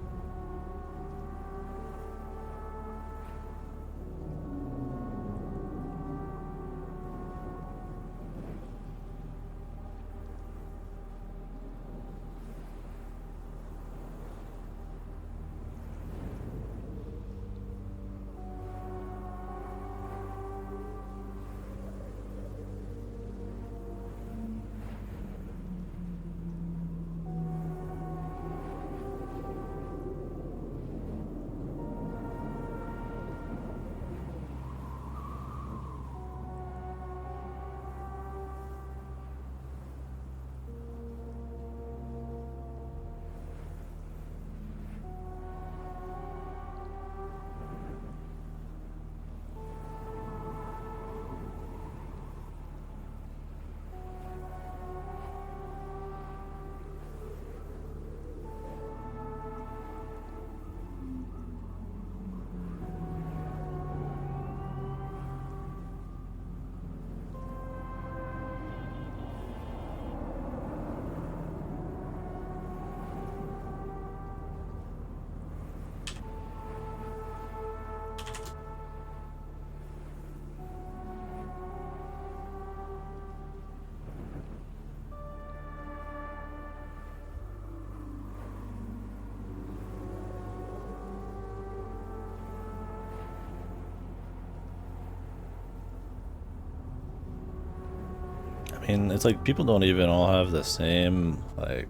I mean, it's like people don't even all have the same, like,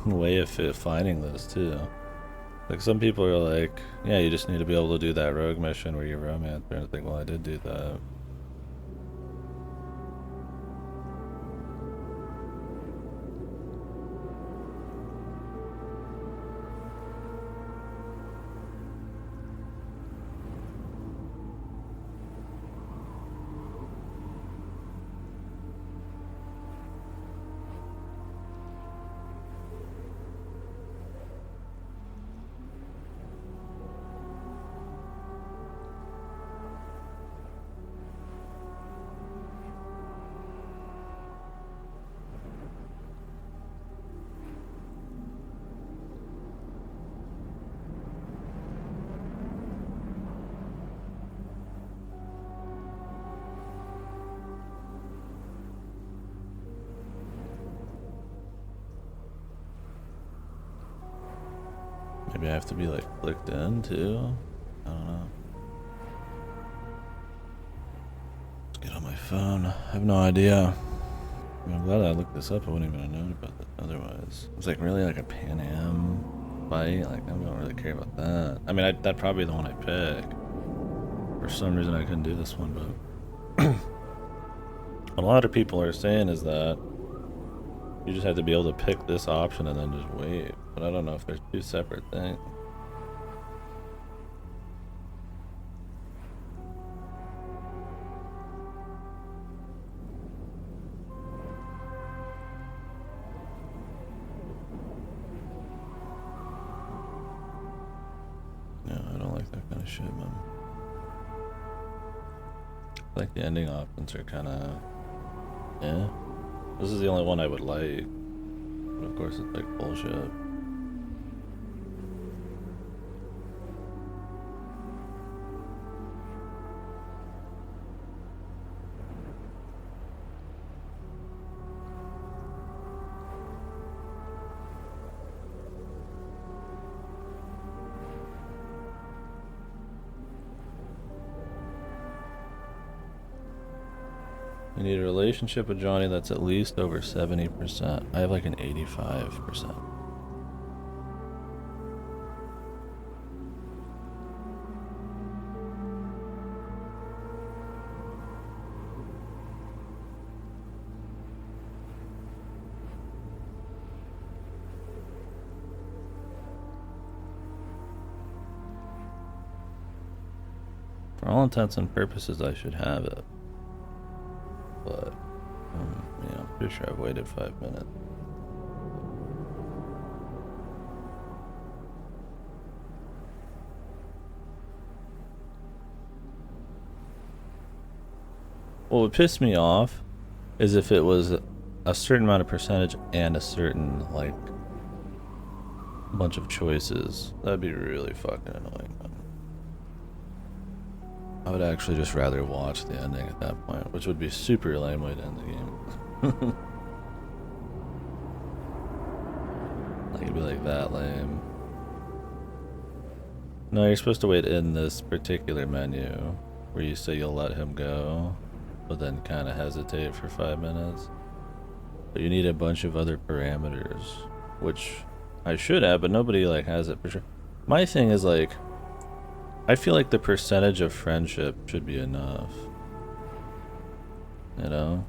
way of finding this, too. Like, some people are like, yeah, you just need to be able to do that rogue mission where you're romance. And I think, well, I did do that. Maybe I have to be like clicked in too. I don't know. Let's get on my phone. I have no idea. I mean, I'm glad I looked this up. I wouldn't even have known about that otherwise. It was like really like a Pan Am fight. Like I don't really care about that. I mean, that'd probably be the one I pick. For some reason, I couldn't do this one, but what a lot of people are saying is that you just have to be able to pick this option and then just wait. But I don't know if there's two separate things. Yeah, I don't like that kind of shit, man. I think the ending options are kind of, yeah. This is the only one I would like. But of course it's like bullshit. You need a relationship with Johnny that's at least over 70%. I have like an 85%. For all intents and purposes, I should have it. But, yeah, I'm pretty sure I've waited 5 minutes. What would piss me off is if it was a certain amount of percentage and a certain, like, bunch of choices. That'd be really fucking annoying. I would actually just rather watch the ending at that point, which would be super lame way to end the game. Like, it'd be like that lame. No, you're supposed to wait in this particular menu where you say you'll let him go, but then kind of hesitate for 5 minutes. But you need a bunch of other parameters, which I should have, but nobody like has it for sure. My thing is like, I feel like the percentage of friendship should be enough. You know?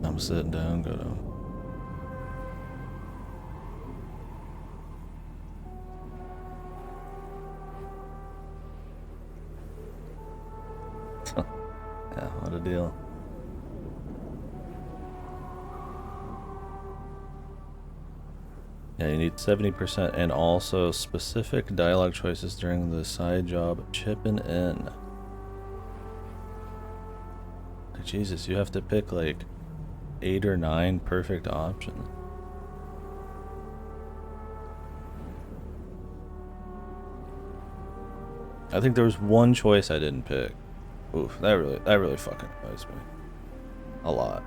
I'm sitting down, go to. Yeah, what a deal. Yeah, you need 70% and also specific dialogue choices during the side job chipping in. Jesus, you have to pick like 8 or 9 perfect options. I think there was one choice I didn't pick. Oof, that really fucking annoys me. A lot.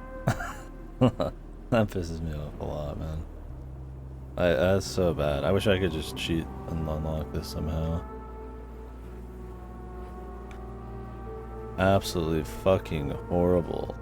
That pisses me off a lot, man. That's so bad. I wish I could just cheat and unlock this somehow. Absolutely fucking horrible.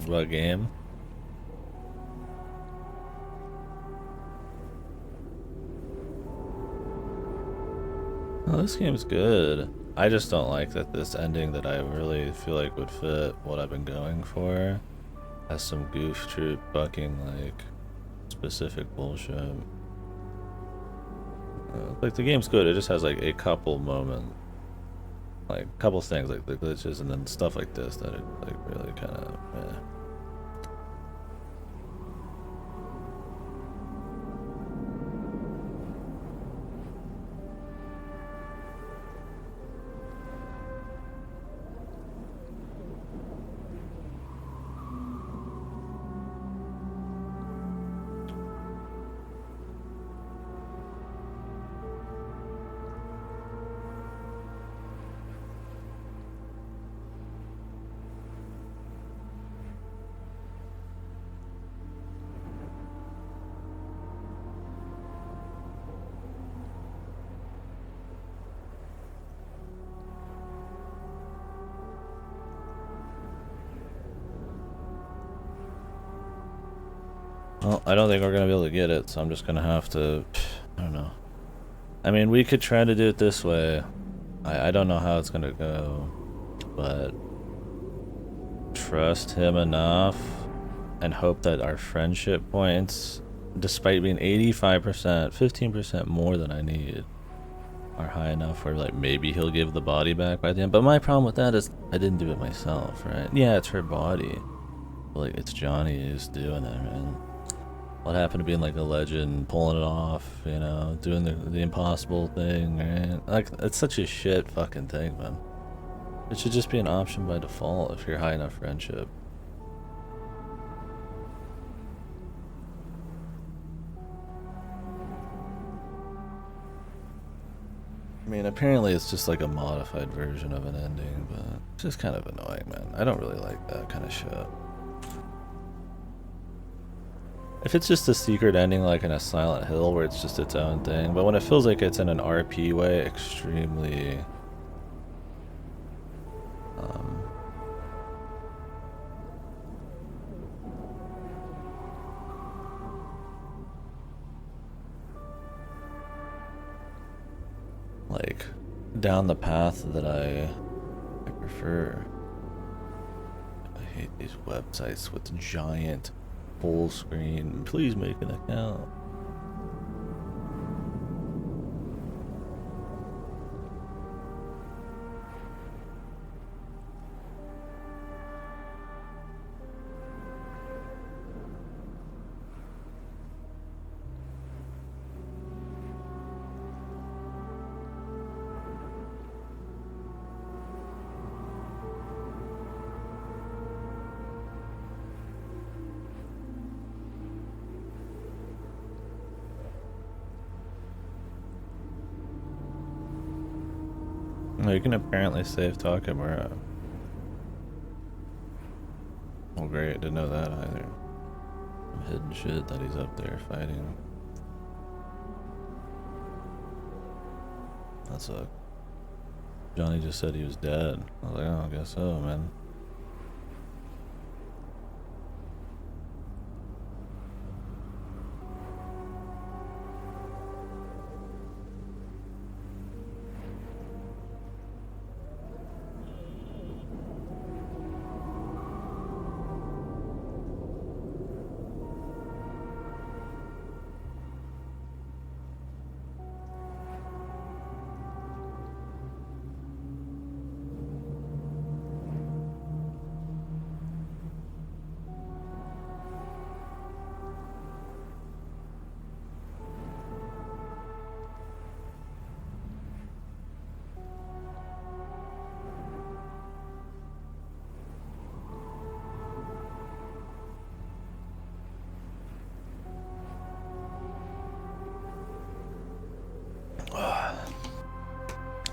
What game? Oh, this game's good. I just don't like that this ending that I really feel like would fit what I've been going for has some goof troop fucking like specific bullshit. Like the game's good, it just has like a couple moments, like a couple things like the glitches and then stuff like this that are like really kind of Well, I don't think we're gonna be able to get it, so I'm just gonna have to... I don't know. I mean, we could try to do it this way. I don't know how it's gonna go, but... trust him enough and hope that our friendship points, despite being 85%, 15% more than I need, are high enough where like maybe he'll give the body back by the end. But my problem with that is I didn't do it myself, right? Yeah, it's her body, but like it's Johnny who's doing it, man. What happened to being like a legend, pulling it off, you know, doing the impossible thing, right? Like it's such a shit fucking thing, man. It should just be an option by default if you're high enough friendship. I mean, apparently it's just like a modified version of an ending, but it's just kind of annoying, man. I don't really like that kind of shit. If it's just a secret ending like in a Silent Hill where it's just its own thing, but when it feels like it's in an RP way, extremely... like down the path that I prefer. I hate these websites with giant full screen. Please make an account. No, you can apparently save Takemura. Oh great, didn't know that either. Some hidden shit that he's up there fighting. That sucked. Johnny just said he was dead. I was like, oh, I guess so, man.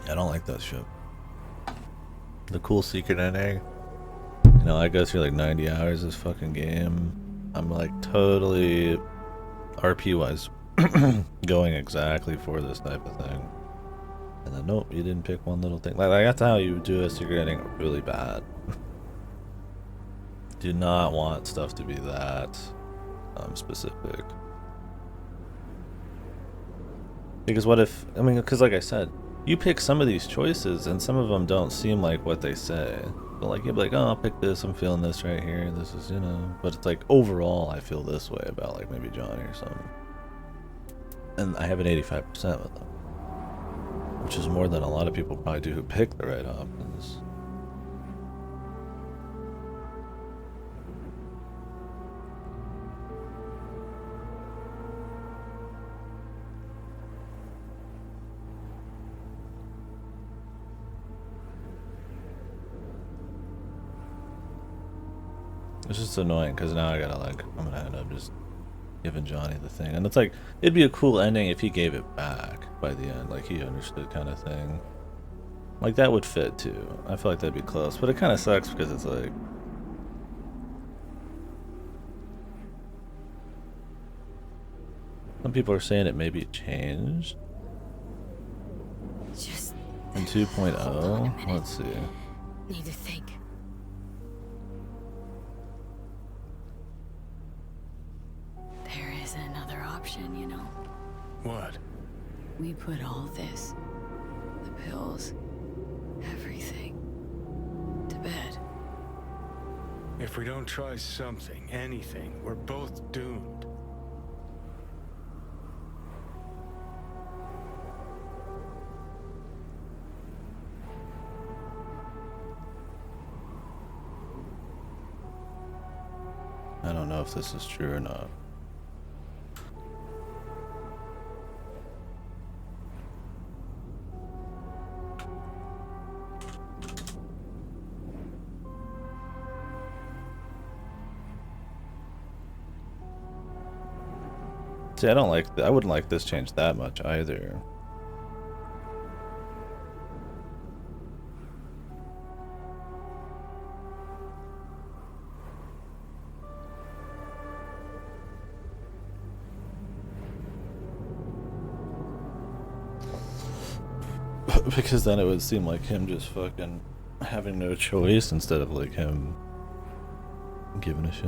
I don't like that shit. The cool secret ending. You know, I go through like 90 hours of this fucking game. I'm like totally RP wise going exactly for this type of thing. And then nope, you didn't pick one little thing. Like that's how you do a secret ending really bad. Do not want stuff to be that specific. Because what if, I mean, because like I said, you pick some of these choices and some of them don't seem like what they say. But like, you'll be like, oh, I'll pick this, I'm feeling this right here, this is, you know. But it's like, overall, I feel this way about like maybe Johnny or something. And I have an 85% with them. Which is more than a lot of people probably do who pick the right options. It's just annoying because now I gotta like, I'm gonna end up just giving Johnny the thing. And it's like, it'd be a cool ending if he gave it back by the end, like he understood kind of thing. Like that would fit too. I feel like that'd be close, but it kind of sucks because it's like, some people are saying it maybe changed. Just in 2.0. Let's see. Need to think. What? We put all this, the pills, everything, to bed. If we don't try something, anything, we're both doomed. I don't know if this is true or not. See, I wouldn't like this change that much either. Because then it would seem like him just fucking having no choice instead of like him giving a shit.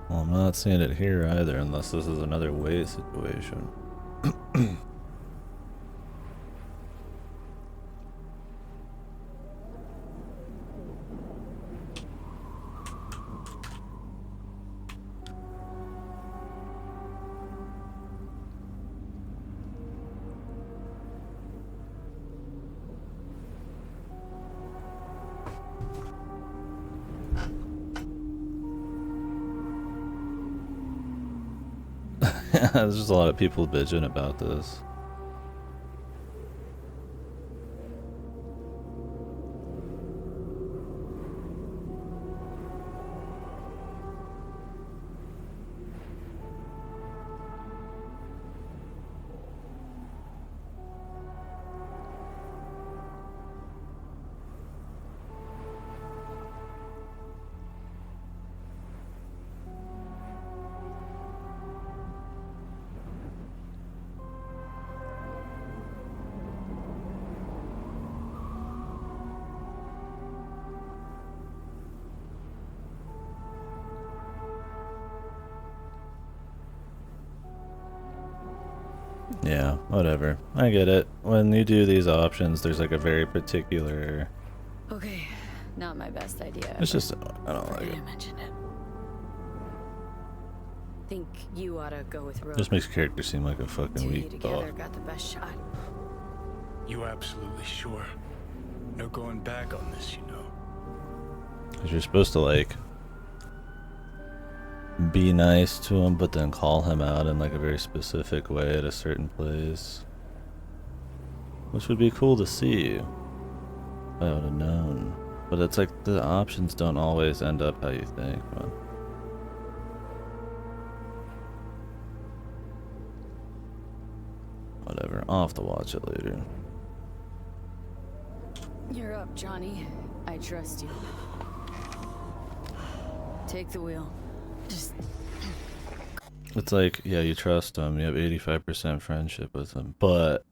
Well, I'm not seeing it here either, unless this is another way situation. There's just a lot of people bitching about this. Yeah, whatever. I get it. When you do these options, there's like a very particular... Okay, not my best idea. It's just, I don't like it. I mentioned it. Think you ought to go with Rogue. Just makes character seem like a fucking Two of you weak together dog. got the best shot. You absolutely sure? No going back on this, you know. Because you're supposed to like be nice to him, but then call him out in like a very specific way at a certain place. Which would be cool to see. If I would have known. But it's like the options don't always end up how you think, man. Whatever, I'll have to watch it later. You're up, Johnny. I trust you. Take the wheel. Just... It's like, yeah, you trust him, you have 85% friendship with him, but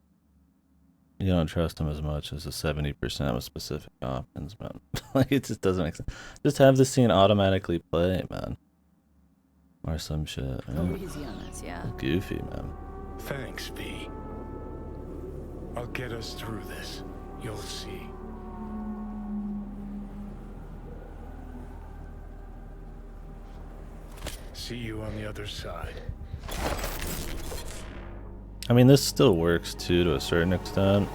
you don't trust him as much as the 70% with specific options, man. Like, it just doesn't make sense. Just have the scene automatically play, man. Or some shit. Go easy on us, yeah? Goofy, man. Thanks, V. I'll get us through this. You'll see. See you on the other side. I mean, this still works too to a certain extent.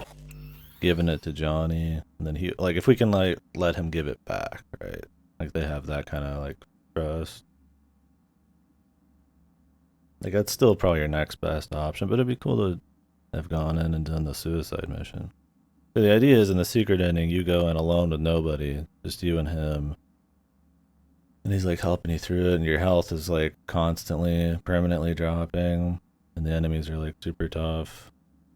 Giving it to Johnny, and then he, like, if we can like let him give it back, right? Like they have that kind of like trust. Like that's still probably your next best option, but it'd be cool to have gone in and done the suicide mission. So the idea is in the secret ending, you go in alone with nobody, just you and him. And he's like helping you through it, and your health is like constantly, permanently dropping, and the enemies are like super tough,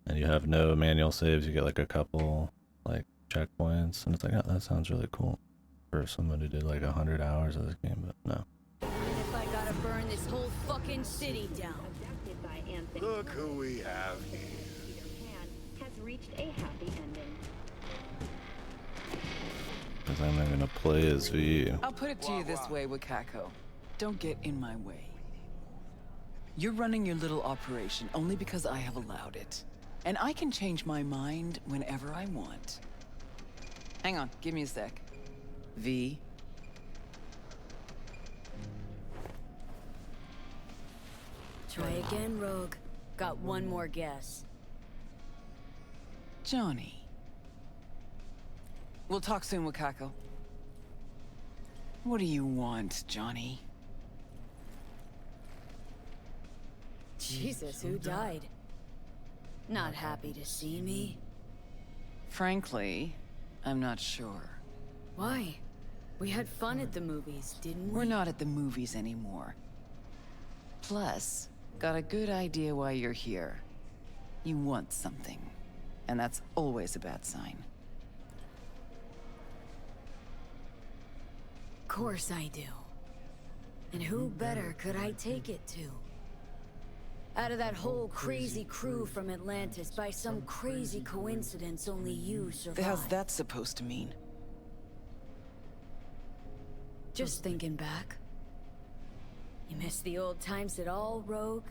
and you have no manual saves. You get like a couple like checkpoints, and it's like, oh, that sounds really cool for someone who did like 100 hours of this game, but no. If I gotta burn this whole fucking city down. Look who we have here. Has reached a happy ending. Because I'm not gonna play as V. I'll put it to you this way, Wakako. Don't get in my way. You're running your little operation only because I have allowed it. And I can change my mind whenever I want. Hang on, give me a sec. V. Try again, Rogue. Got one more guess. Johnny. We'll talk soon, Wakako. What do you want, Johnny? Jesus, who died? Not happy to see me? Frankly, I'm not sure. Why? We had fun at the movies, didn't we? We're not at the movies anymore. Plus, got a good idea why you're here. You want something. And that's always a bad sign. Of course I do. And who better could I take it to? Out of that whole crazy crew from Atlantis, by some crazy coincidence, only you survived. How's that supposed to mean? Just thinking back. You miss the old times at all, Rogue?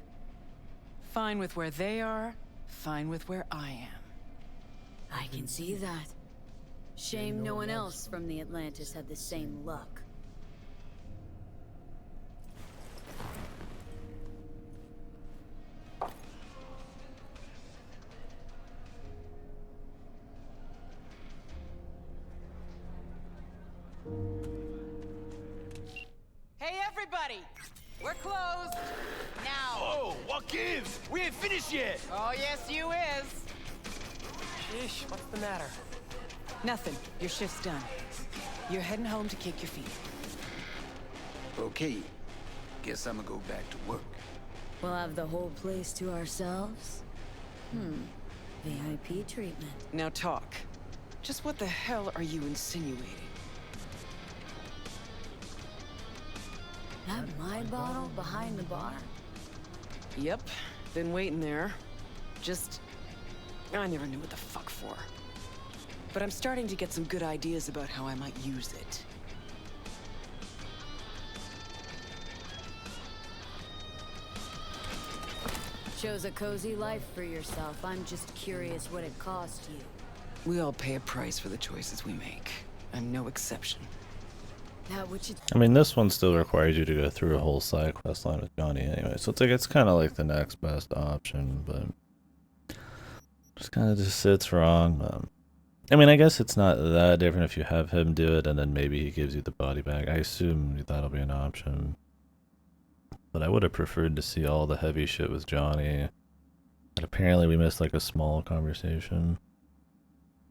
Fine with where they are, fine with where I am. I can see that. Shame no one else from the Atlantis had the same luck. Hey, everybody! We're closed! Now! Oh, what gives? We ain't finished yet! Oh, yes, you is! Sheesh, what's the matter? Nothing. Your shift's done. You're heading home to kick your feet. Okay. Guess I'm gonna go back to work. We'll have the whole place to ourselves? VIP treatment. Now talk. Just what the hell are you insinuating? That my bottle behind the bar? Yep. Been waiting there. I never knew what the fuck for. But I'm starting to get some good ideas about how I might use it. Chose a cozy life for yourself. I'm just curious what it cost you. We all pay a price for the choices we make. I'm no exception. That which it... I mean, this one still requires you to go through a whole side quest line with Johnny anyway, so it's kind of like the next best option, but just kind of just sits wrong. I mean, I guess it's not that different if you have him do it and then maybe he gives you the body bag. I assume that'll be an option. But I would have preferred to see all the heavy shit with Johnny. But apparently we missed like a small conversation.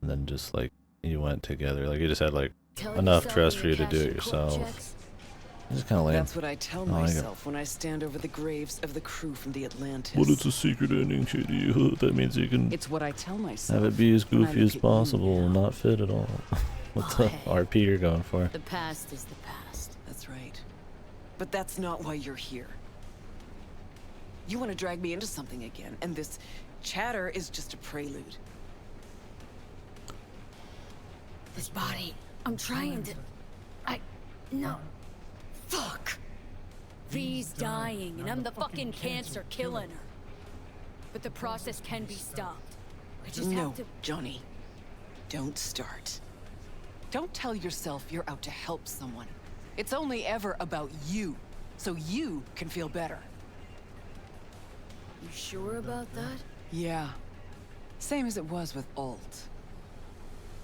And then just like you went together. Like you just had like enough trust for you to do it yourself. It's just kind of lame. That's what I tell myself when I stand over the graves of the crew from the Atlantis. But it's a secret ending, KD. That means you can It's what I tell myself. have it be as goofy as possible, not fit at all. What's the RP you're going for? The past is the past. That's right. But that's not why you're here. You want to drag me into something again, and this chatter is just a prelude. This body, I'm trying to... No. Fuck. V's dying, and I'm the fucking cancer killing her. But the process can be stopped. I just have to... Johnny. Don't start. Don't tell yourself you're out to help someone. It's only ever about you, so you can feel better. You sure about that? Yeah. Same as it was with Alt.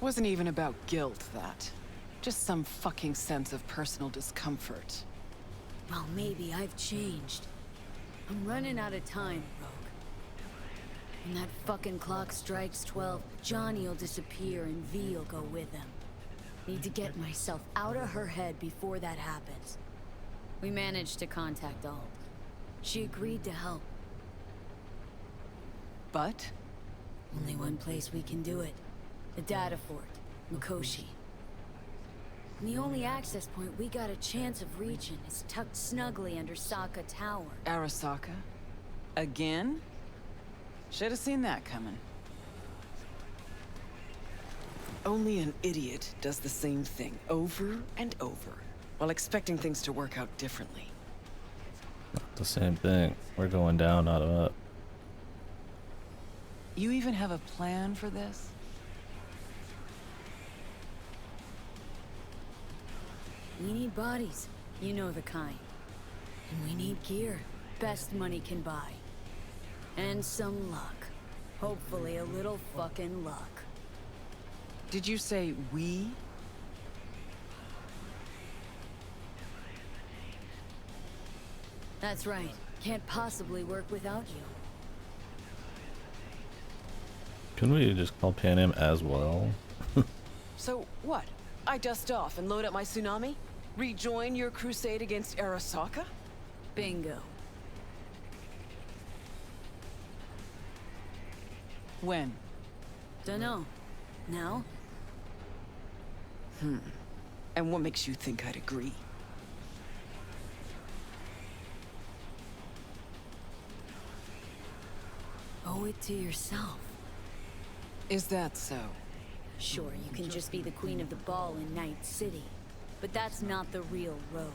Wasn't even about guilt, that. Just some fucking sense of personal discomfort. Well, maybe I've changed. I'm running out of time, Rogue. When that fucking clock strikes 12, Johnny'll disappear and V'll go with him. Need to get myself out of her head before that happens. We managed to contact Alt. She agreed to help. But? Only one place we can do it. The data fort, Mikoshi. And the only access point we got a chance of reaching is tucked snugly under Sokka Tower. Arasaka? Again? Should have seen that coming. Only an idiot does the same thing over and over, while expecting things to work out differently. The same thing. We're going down, not up. You even have a plan for this? We need bodies. You know the kind. And we need gear. Best money can buy. And some luck. Hopefully a little fucking luck. Did you say we? That's right. Can't possibly work without you. Can we just call Pan Am as well? So what? I dust off and load up my tsunami? Rejoin your crusade against Arasaka? Bingo. When? Dunno. Now? And what makes you think I'd agree? Owe it to yourself. Is that so? Sure, you can just be the queen of the ball in Night City. But that's not the real rogue.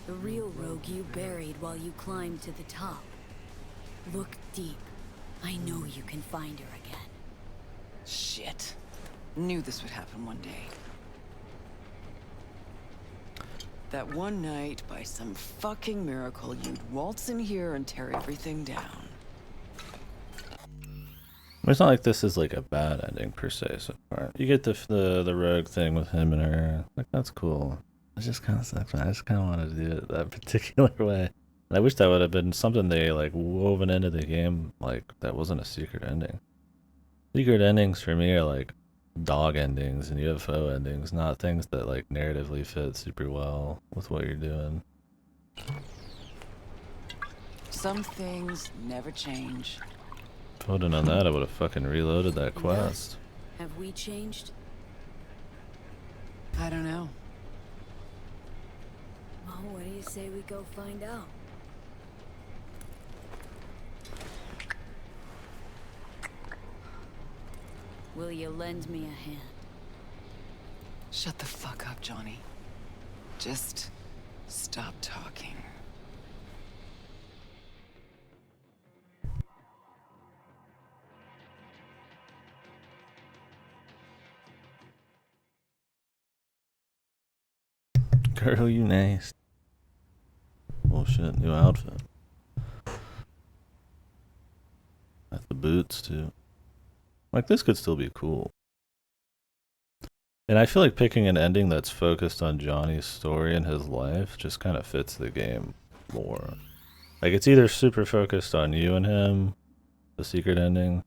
The real rogue you buried while you climbed to the top. Look deep. I know you can find her again. Shit. Knew this would happen one day. That one night, by some fucking miracle, you'd waltz in here and tear everything down. It's not like this is like a bad ending per se so far. You get the rogue thing with him and her. Like, that's cool. It just kind of sucks, man. I just kind of wanted to do it that particular way. And I wish that would have been something they like woven into the game, like that wasn't a secret ending. Secret endings for me are like dog endings and UFO endings, not things that like narratively fit super well with what you're doing. Some things never change. If I would have known that, I would have fucking reloaded that quest. Have we changed? I don't know. Well, what do you say we go find out? Will you lend me a hand? Shut the fuck up, Johnny. Just stop talking. Girl, you nice. Oh shit, new outfit. Got the boots too. Like, this could still be cool. And I feel like picking an ending that's focused on Johnny's story and his life just kind of fits the game more. Like, it's either super focused on you and him, the secret ending,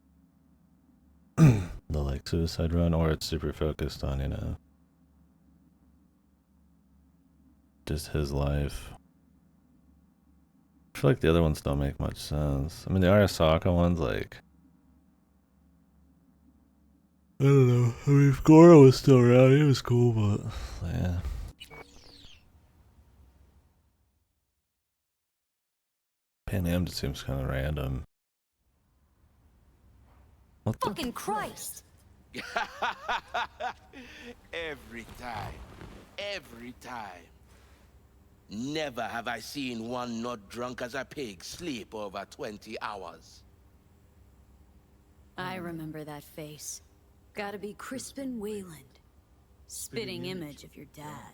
the like suicide run, or it's super focused on, you know, just his life. I feel like the other ones don't make much sense. I mean, the Arasaka one's like, I don't know. I mean, if Goro was still around, he was cool, but yeah. Pan Am just seems kind of random. What the Fucking Christ! Every time. Every time. Never have I seen one not drunk as a pig sleep over 20 hours. I remember that face. Gotta be Crispin Wayland. Spitting image of your dad.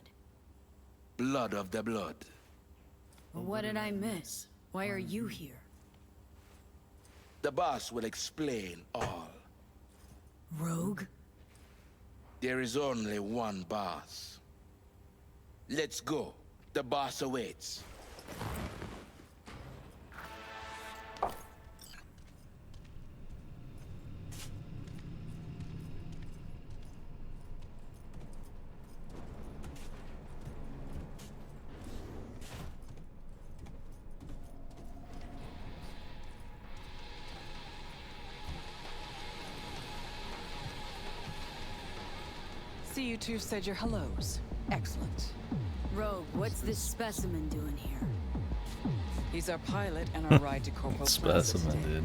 Blood of the blood. Well, what did I miss? Why are you here? The boss will explain all. Rogue? There is only one boss. Let's go. The boss awaits. see you two said your hellos. Excellent. Rogue, what's this specimen doing here? He's our pilot and our ride to Corpo Plaza Specimen, today. dude.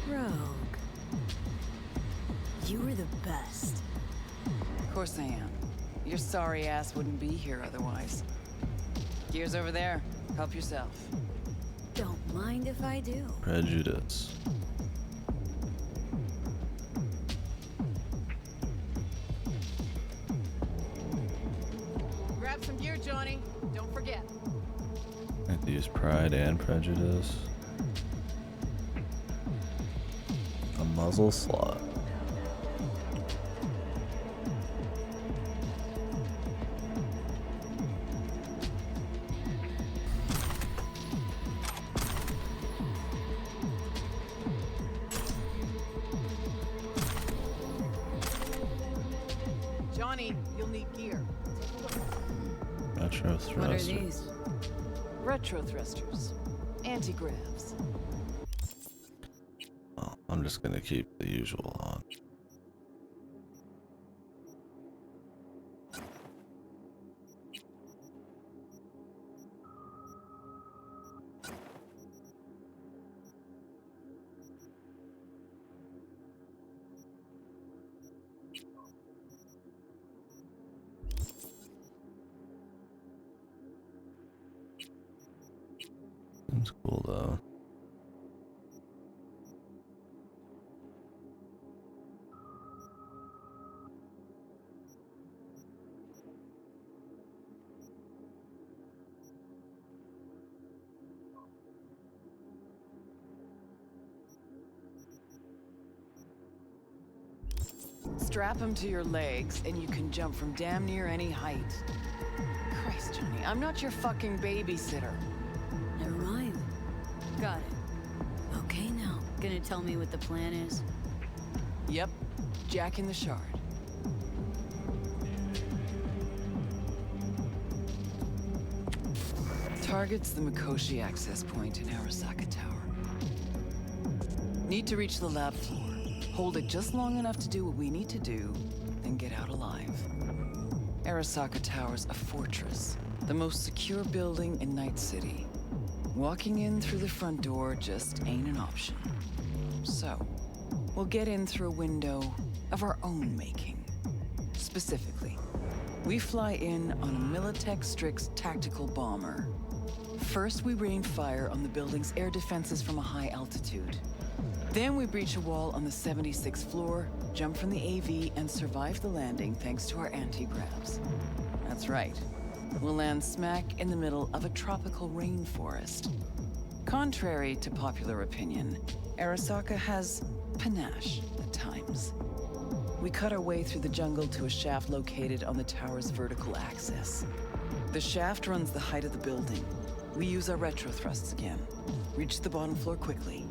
Rogue. You were the best. Of course I am. Your sorry ass wouldn't be here otherwise. Gear's over there. Help yourself. Don't mind if I do. Prejudice. Grab some gear, Johnny. Don't forget. I have to use pride and prejudice. A muzzle slot. Johnny, you'll need gear. Retro What are thruster. these? Retro thrusters. Anti-gravs. Well, I'm just gonna keep the usual on. Seems cool though. Strap them to your legs and you can jump from damn near any height. Christ, Johnny, I'm not your fucking babysitter. Never mind. Got it. Okay now. Gonna tell me what the plan is? Yep. Jack in the Shard. Targets the Mikoshi access point in Arasaka Tower. Need to reach the lab floor. Hold it just long enough to do what we need to do, then get out alive. Arasaka Tower's a fortress, the most secure building in Night City. Walking in through the front door just ain't an option. So, we'll get in through a window of our own making. Specifically, we fly in on a Militech Strix tactical bomber. First, we rain fire on the building's air defenses from a high altitude. Then we breach a wall on the 76th floor, jump from the AV, and survive the landing thanks to our anti-gravs. That's right. We'll land smack in the middle of a tropical rainforest. Contrary to popular opinion, Arasaka has panache at times. We cut our way through the jungle to a shaft located on the tower's vertical axis. The shaft runs the height of the building. We use our retro thrusts again. Reach the bottom floor quickly.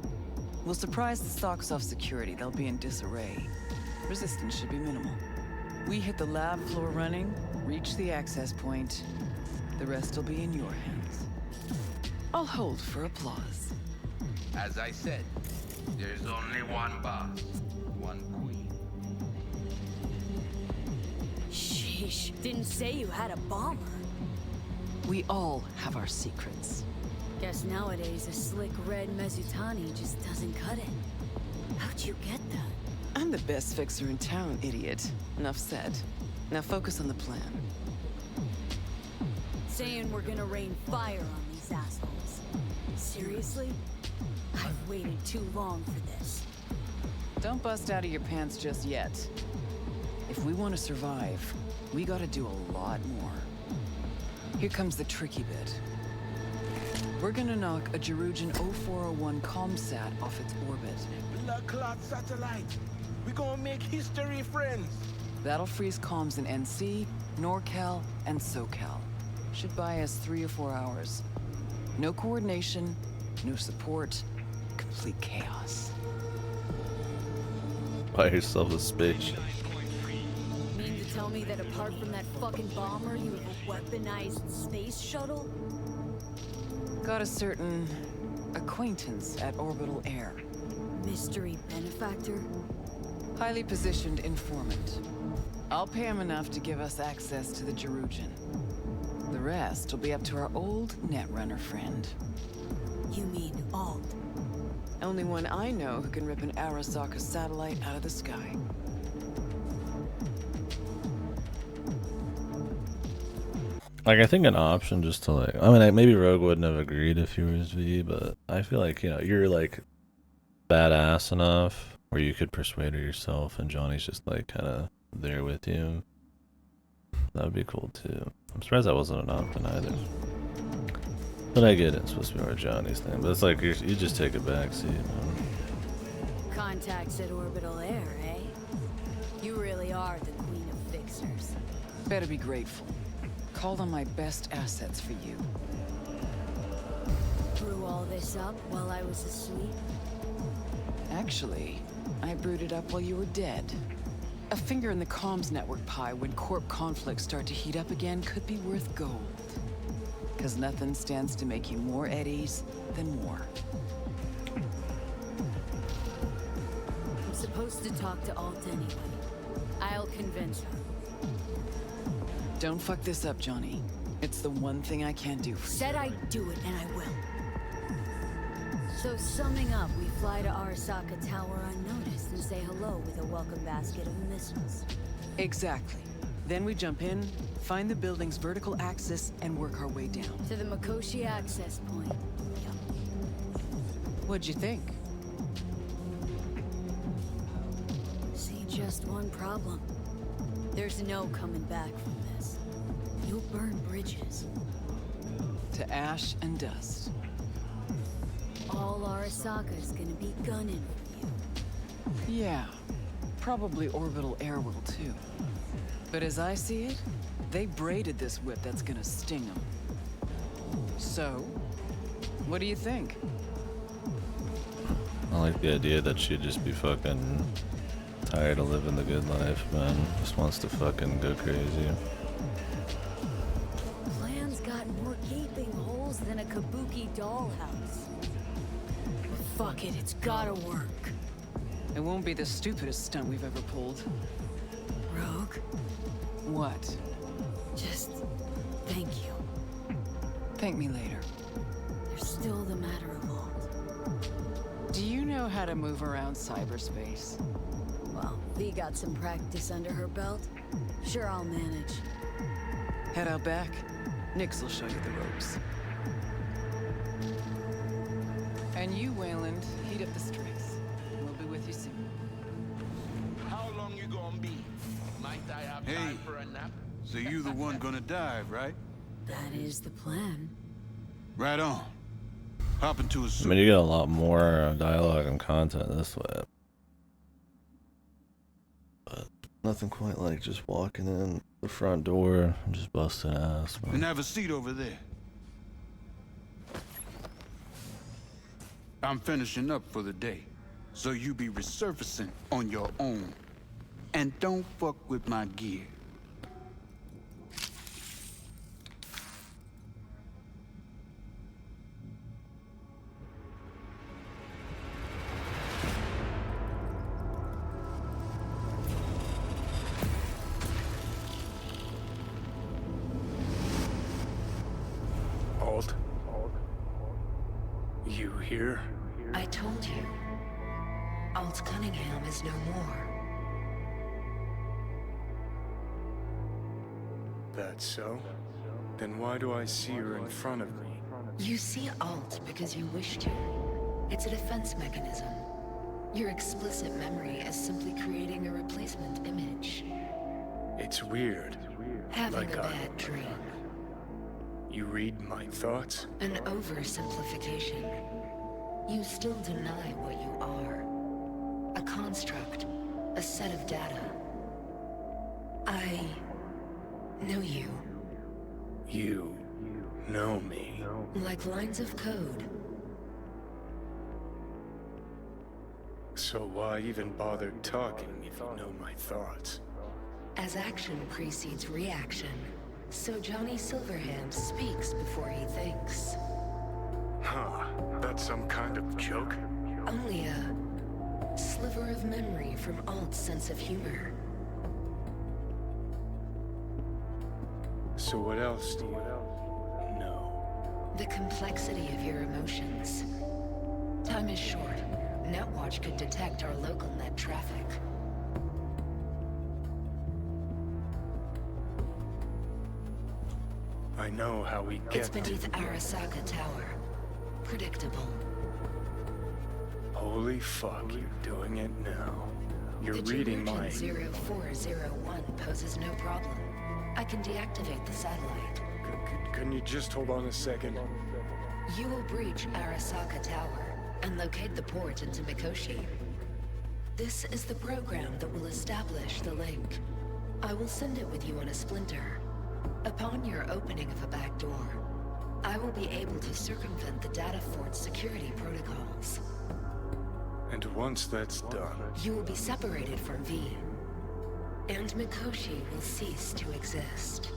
We'll surprise the stocks off security. They'll be in disarray. Resistance should be minimal. We hit the lab floor running, reach the access point. The rest will be in your hands. I'll hold for applause. As I said, there's only one boss, one queen. Sheesh. Didn't say you had a bomber. We all have our secrets. Guess nowadays a slick red Mezutani just doesn't cut it. How'd you get that? I'm the best fixer in town, idiot. Enough said. Now focus on the plan. Saying we're gonna rain fire on these assholes. Seriously? I've waited too long for this. Don't bust out of your pants just yet. If we want to survive, we gotta do a lot more. Here comes the tricky bit. We're gonna knock a Jerugian 0401 comsat off its orbit. Blood clot satellite. We gonna make history, friends. That'll freeze comms in NC, NorCal, and SoCal. Should buy us 3 or 4 hours. No coordination, no support, complete chaos. Buy yourself a space. Mean to tell me that apart from that fucking bomber, you have a weaponized space shuttle? Got a certain acquaintance at Orbital Air. Mystery benefactor? Highly positioned informant. I'll pay him enough to give us access to the Jerujan. The rest will be up to our old netrunner friend. You mean Alt? Only one I know who can rip an Arasaka satellite out of the sky. Like, I think an option just to, like, I mean, maybe Rogue wouldn't have agreed if he was V, but I feel like, you know, you're, like, badass enough where you could persuade her yourself, and Johnny's just, like, kind of there with you. That would be cool, too. I'm surprised that wasn't an opt-in either. But I get it, it's supposed to be more Johnny's thing, but it's like, you just take it back, see, man. Contacts at Orbital Air, eh? You really are the queen of fixers. Better be grateful. Called on my best assets for you. Brew all this up while I was asleep? Actually, I brewed it up while you were dead. A finger in the comms network pie when corp conflicts start to heat up again could be worth gold. Cause nothing stands to make you more eddies than war. I'm supposed to talk to Alt anyway. I'll convince her. Don't fuck this up, Johnny. It's the one thing I can't do for you. Said I'd do it, and I will. So summing up, we fly to Arasaka Tower unnoticed and say hello with a welcome basket of missiles. Exactly. Then we jump in, find the building's vertical axis, and work our way down. To the Mikoshi access point. Yep. What'd you think? See, just one problem. There's no coming back from this. You'll burn bridges. To ash and dust. All Arasaka's gonna be gunning for you. Yeah. Probably Orbital Air will too. But as I see it, they braided this whip that's gonna sting them. So, what do you think? I like the idea that she'd just be fucking tired of living the good life, man. Just wants to fucking go crazy. Plan's got more gaping holes than a kabuki dollhouse. But fuck it, it's gotta work. It won't be the stupidest stunt we've ever pulled. Rogue? What? Just thank you. Thank me later. There's still the matter of Alt. Do you know how to move around cyberspace? Well, V got some practice under her belt. Sure, I'll manage. Head out back. Nix will show you the ropes. And you, Wayland, heat up the strings. We'll be with you soon. How long you gonna be? Might I have time for a nap? So you the one gonna dive, right? That is the plan. Right on. Hop into a suit. I mean, you get a lot more dialogue and content this way. But nothing quite like just walking in the front door and just busting ass, man. And have a seat over there. I'm finishing up for the day, so you be resurfacing on your own. And don't fuck with my gear. Alt? You here? I told you. Alt Cunningham is no more. That's so? Then why do I see her in front of me? You see Alt because you wish to. It's a defense mechanism. Your explicit memory is simply creating a replacement image. It's weird. Having Like a bad dream. You read my thoughts? An oversimplification. You still deny what you are. A construct. A set of data. I know you. You know me. Like lines of code. So why even bother talking if you know my thoughts? As action precedes reaction, so Johnny Silverhand speaks before he thinks. Huh, that's some kind of joke? Only a sliver sliver of memory from Alt's sense of humor. So what else do you know? The complexity of your emotions. Time is short. Netwatch could detect our local net traffic. I know how we get It's beneath Arasaka Tower. Predictable. Holy fuck, you're doing it now. You're The reading my... 0401 poses no problem. I can deactivate the satellite. Can you just hold on a second? You will breach Arasaka Tower and locate the port into Mikoshi. This is the program that will establish the link. I will send it with you on a splinter. Upon your opening of a back door, I will be able to circumvent the data fort's security protocols. And once that's done... You will be separated from V, and Mikoshi will cease to exist.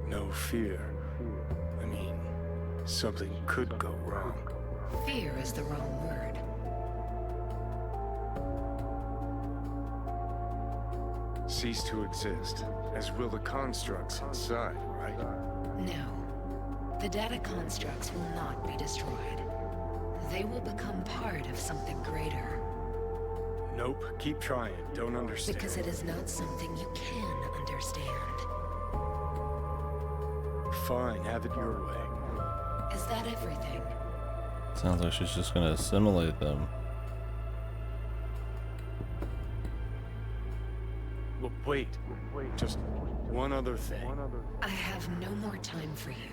No fear. I mean, something could go wrong. Fear is the wrong word. Cease to exist, as will the constructs inside, right? No. The data constructs will not be destroyed. They will become part of something greater. Nope, keep trying. Don't understand. Because it is not something you can understand. Fine, have it your way. Is that everything? Sounds like she's just gonna assimilate them. Well, wait. Just one other thing. I have no more time for you.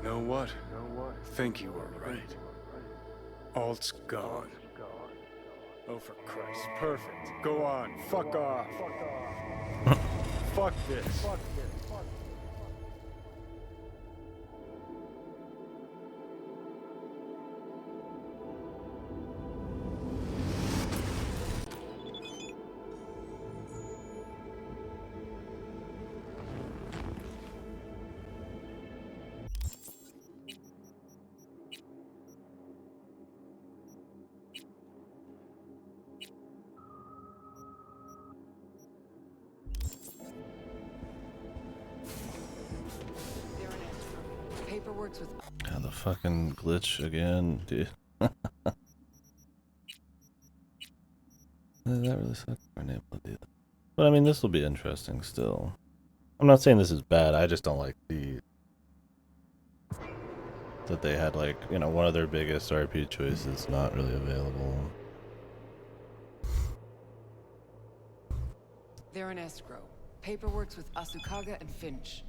Know what? Think you were right. Alt's gone. Oh, for Christ. Perfect. Go on. Fuck off. Fuck this. Paperwork's with... God, the fucking glitch again, dude. That really sucks. Unable to do that. But I mean, this will be interesting still. I'm not saying this is bad. I just don't like that they had, like, you know, one of their biggest RP choices not really available. They're in escrow. Paperwork's with Asukaga and Finch.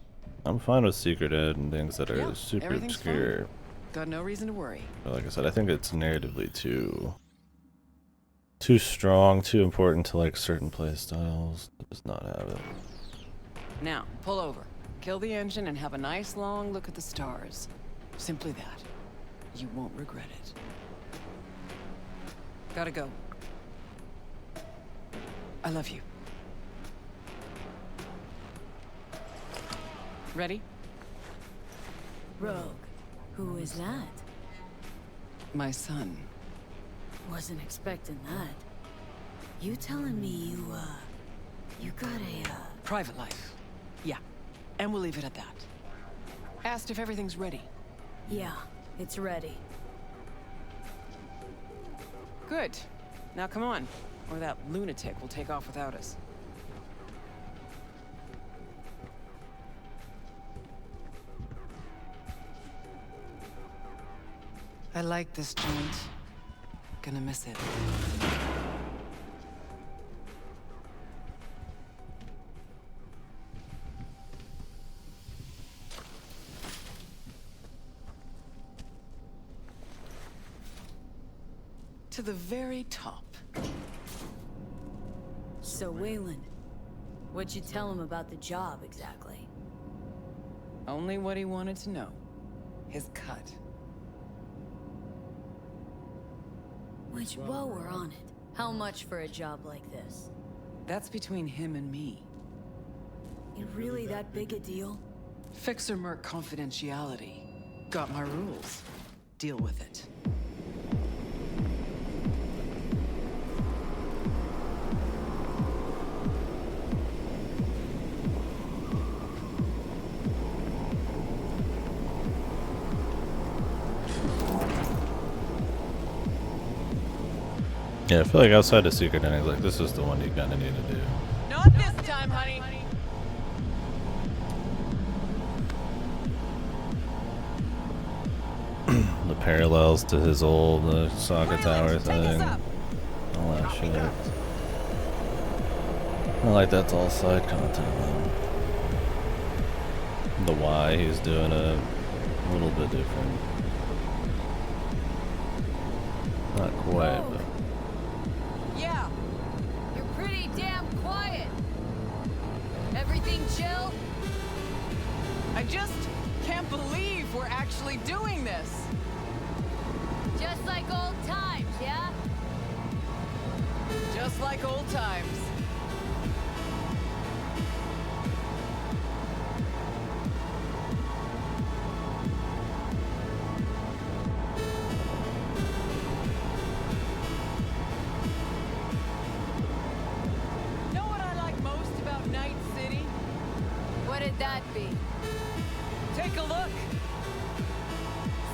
I'm fine with secret endings that are super obscure. Fine. Got no reason to worry. But like I said, I think it's narratively too strong, too important to like certain play styles. To just not have it. Now, pull over. Kill the engine and have a nice long look at the stars. Simply that. You won't regret it. Gotta go. I love you. Ready? Rogue. Who is that? My son. Wasn't expecting that. You telling me you got a, Private life. Yeah. And we'll leave it at that. Asked if everything's ready. Yeah, it's ready. Good. Now come on, or that lunatic will take off without us. I like this joint. Gonna miss it. To the very top. So, Wayland, what'd you tell him about the job, exactly? Only what he wanted to know. His cut. Which, while we're on it, how much for a job like this? That's between him and me. It really that big a deal? Fixer Merc confidentiality. Got my rules. Deal with it. Yeah, I feel like outside of secret endings, like this is the one you kind of need to do. Not this time, honey. The parallels to his old Sokka Tower thing, all that shit. I like that's all side content. The why he's doing a little bit different. Not quite, but. Yeah. You're pretty damn quiet. Everything chill? I just can't believe we're actually doing this. Just like old times, yeah? Just like old times. Know what I like most about Night City? What'd that be? Take a look.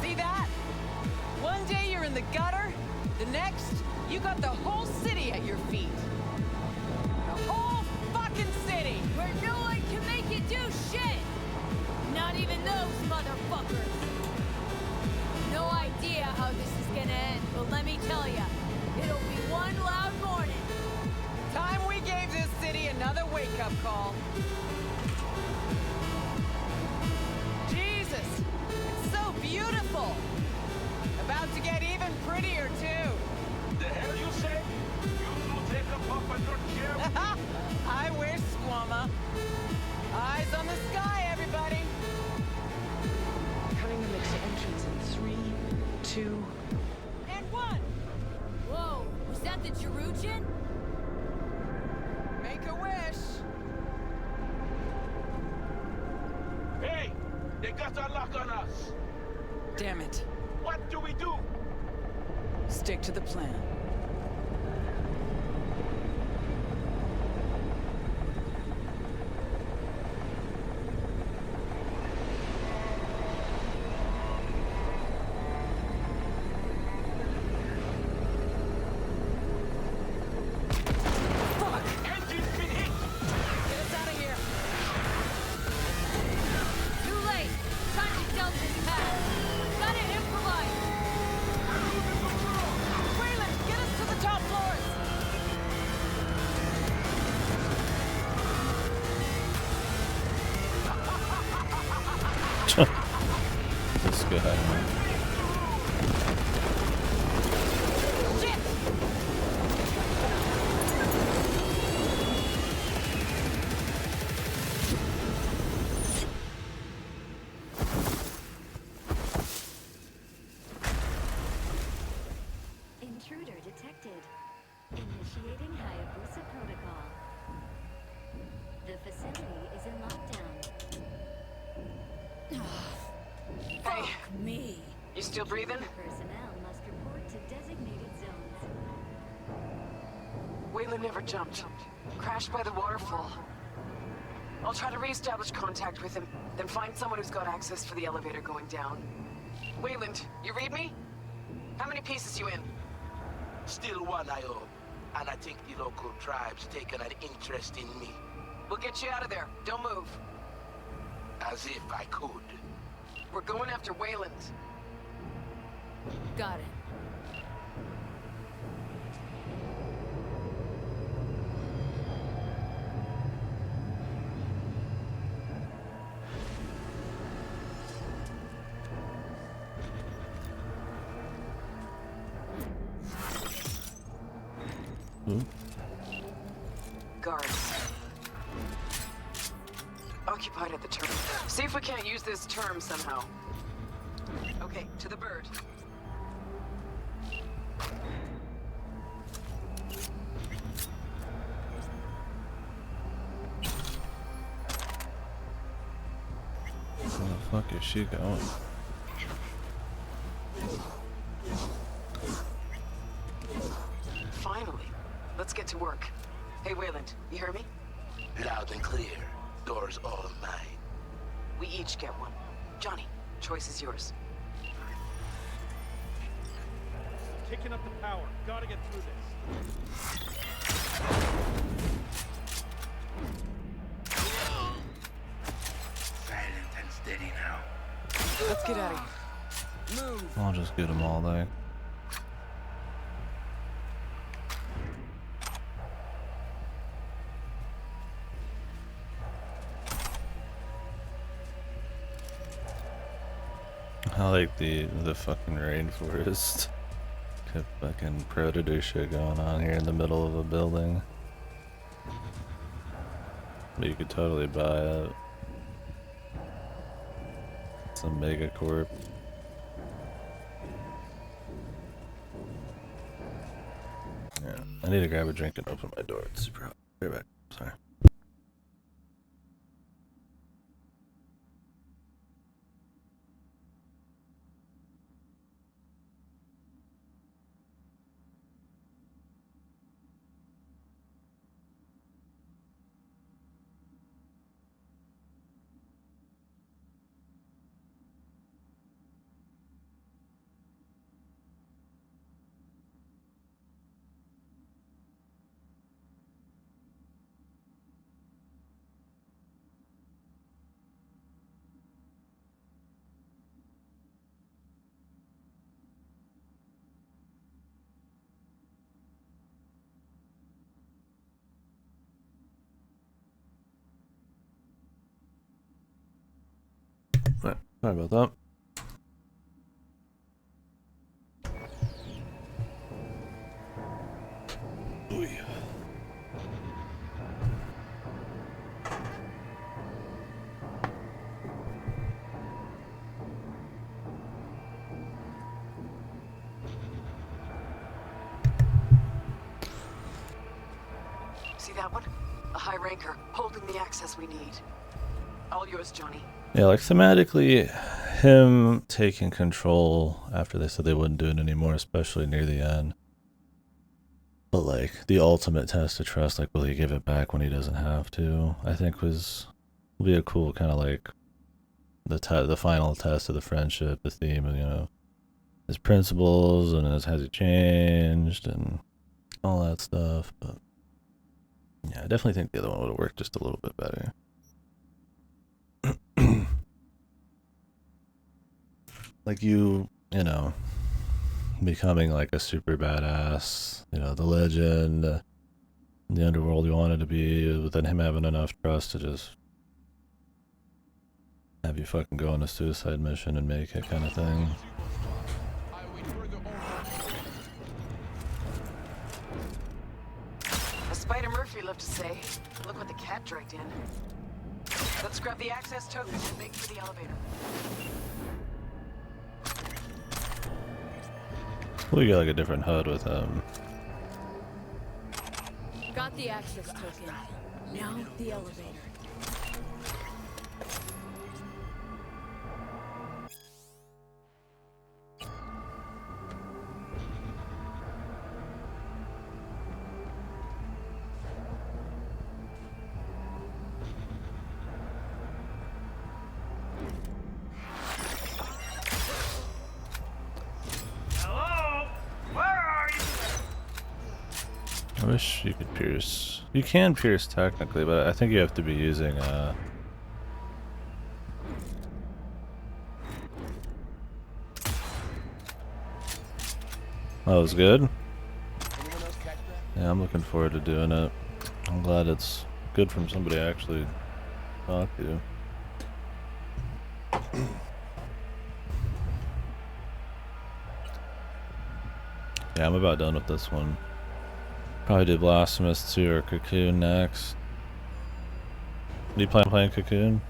See that? One day you're in the gutter, the next, you got the whole city at your feet. The whole fucking city! Where no one can make you do shit! Not even those motherfuckers! No idea how this is gonna end, but let me tell ya, it'll be one loud morning. Time we gave this city another wake-up call. Jesus, it's so beautiful! About to get even prettier, too. The hell you say? You two take a puff on your chair? I wish, Squama. Eyes on the sky, everybody. Cutting the mixer entrance in 3, 2, and 1. Whoa, was that the Jerugian? Make a wish. Hey, they got a lock on us. Damn it. What do we do? Stick to the plan. Too late! Time to dump this path! Gotta improvise! Wayland, get us to the top floors! This guy, man. Intruder detected. Initiating Hayabusa protocol. The facility is in lockdown. Hey, Me. you still breathing? Personnel must report to designated zones. Wayland never jumped. Crashed by the waterfall. I'll try to re-establish contact with him, then find someone who's got access for the elevator going down. Wayland, you read me? How many pieces you in? Still one, I hope. And I think the local tribe's taken an interest in me. We'll get you out of there. Don't move. As if I could. We're going after Wayland. Got it. Guards. Occupied at the term. See if we can't use this term somehow. Okay, to the bird. fuck is she going? Finally. Let's get to work. Hey, Wayland, you hear me? Loud and clear. Doors all mine. We each get one. Johnny, choice is yours. Kicking up the power. Gotta get through this. Silent and steady now. Let's get out of here. Move. I'll just get them all there. I like the fucking rainforest. Got fucking predator shit going on here in the middle of a building. But you could totally buy it. Some megacorp. Yeah, I need to grab a drink and open my door. It's super hot. Be right back. Sorry. Right. Sorry about that. Ooh. See that one? A high ranker, holding the access we need. All yours, Johnny. Yeah, like thematically, him taking control after they said they wouldn't do it anymore, especially near the end. But like the ultimate test of trust, like will he give it back when he doesn't have to? I think will be a cool kind of like the final test of the friendship, the theme of, you know, his principles and has he changed and all that stuff. But yeah, I definitely think the other one would have worked just a little bit better. Like you know, becoming like a super badass, you know, the legend, the underworld you wanted to be, but then him having enough trust to just have you fucking go on a suicide mission and make it kind of thing. As Spider Murphy loved to say, look what the cat dragged in. Let's grab the access token and make for the elevator. We got like a different HUD with him. Got the access token. Now the elevator. I wish you could pierce. You can pierce technically, but I think you have to be using that was good. Yeah, I'm looking forward to doing it. I'm glad it's good from somebody I actually talk to. Yeah, I'm about done with this one. Probably do Blasphemous 2 or Cocoon next. Do you plan on playing Cocoon?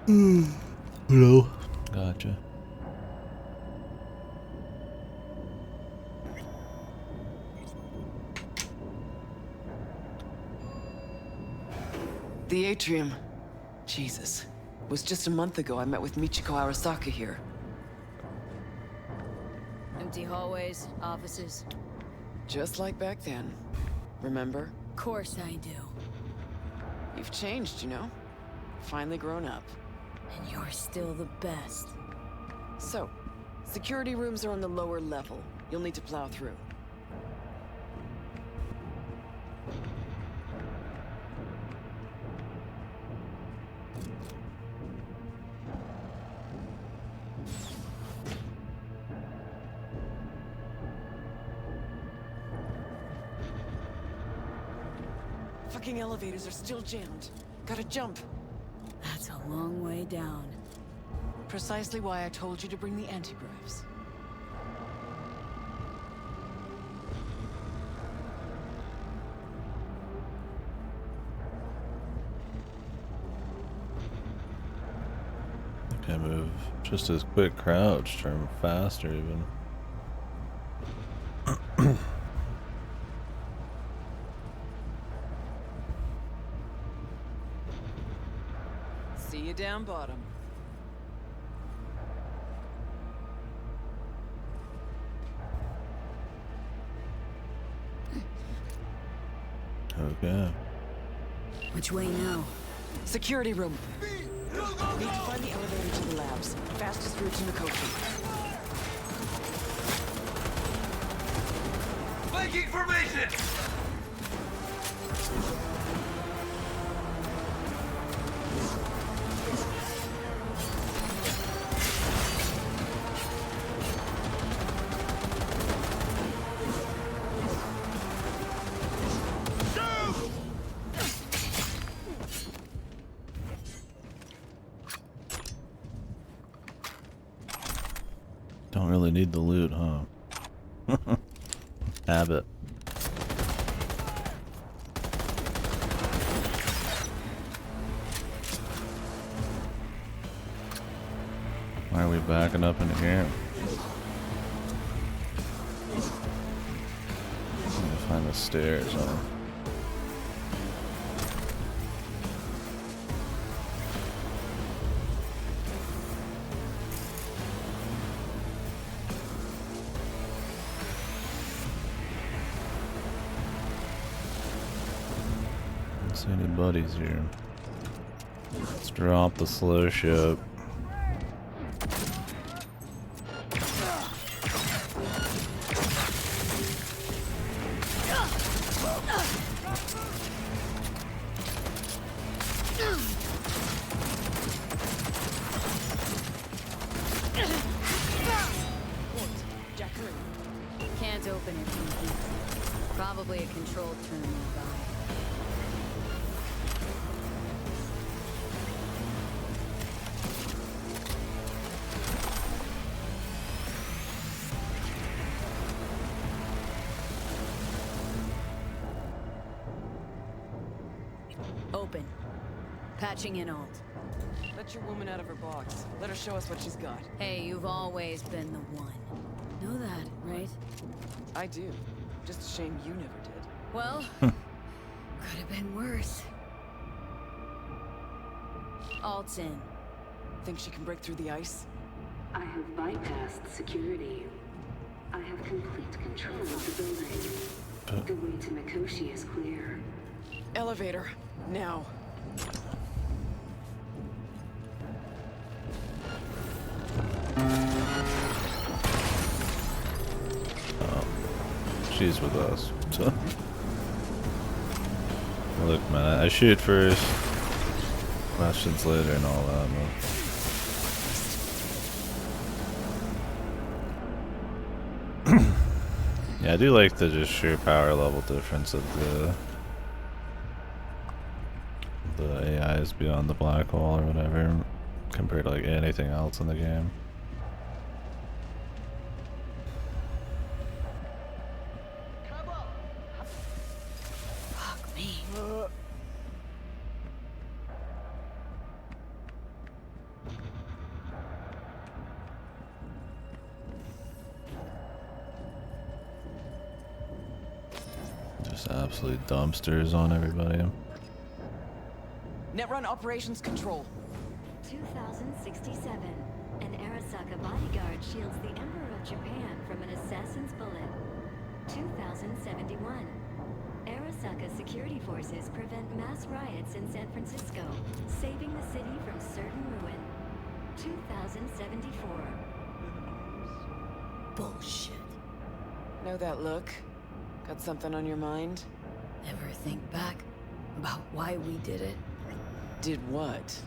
No. Gotcha. The atrium. Jesus. It was just a month ago I met with Michiko Arasaka here. Empty hallways, offices. Just like back then. Remember? Of course I do. You've changed, you know? Finally grown up. And you're still the best. So, security rooms are on the lower level. You'll need to plow through. Fucking elevators are still jammed. Gotta jump. That's a long way down. Precisely why I told you to bring the antigravs. I can move just as quick crouched or faster even. See you down bottom. Okay. Which way now? Security room. Need to find the elevator to the labs. Fastest route to Mikoshi. Flanking formation! Don't really need the loot, huh? Habit. Why are we backing up in here? Need to find the stairs, huh? Don't see any buddies here. Let's drop the slow ship. Can't open it from here. Probably a controlled turn nearby. Open. Patching in alt. Let your woman out of her box. Let her show us what she's got. Hey, you've always been the one. Know that, right? I do. Just a shame you never did. Well, could have been worse. Alt's in. Think she can break through the ice? I have bypassed security. I have complete control of the building. The way to Mikoshi is clear. Elevator. Now. She's with us. So. Look, man, I shoot first, questions later, and all that. But yeah, I do like the just sheer power level difference of the AIs beyond the black hole or whatever, compared to like anything else in the game. Just absolute dumpsters on everybody. Netrun Operations Control. 2067. An Arasaka bodyguard shields the Emperor of Japan from an assassin's bullet. 2071. Arasaka security forces prevent mass riots in San Francisco, saving the city from certain ruin. 2074. Bullshit. Know that look? Got something on your mind? Ever think back about why we did it? Did what?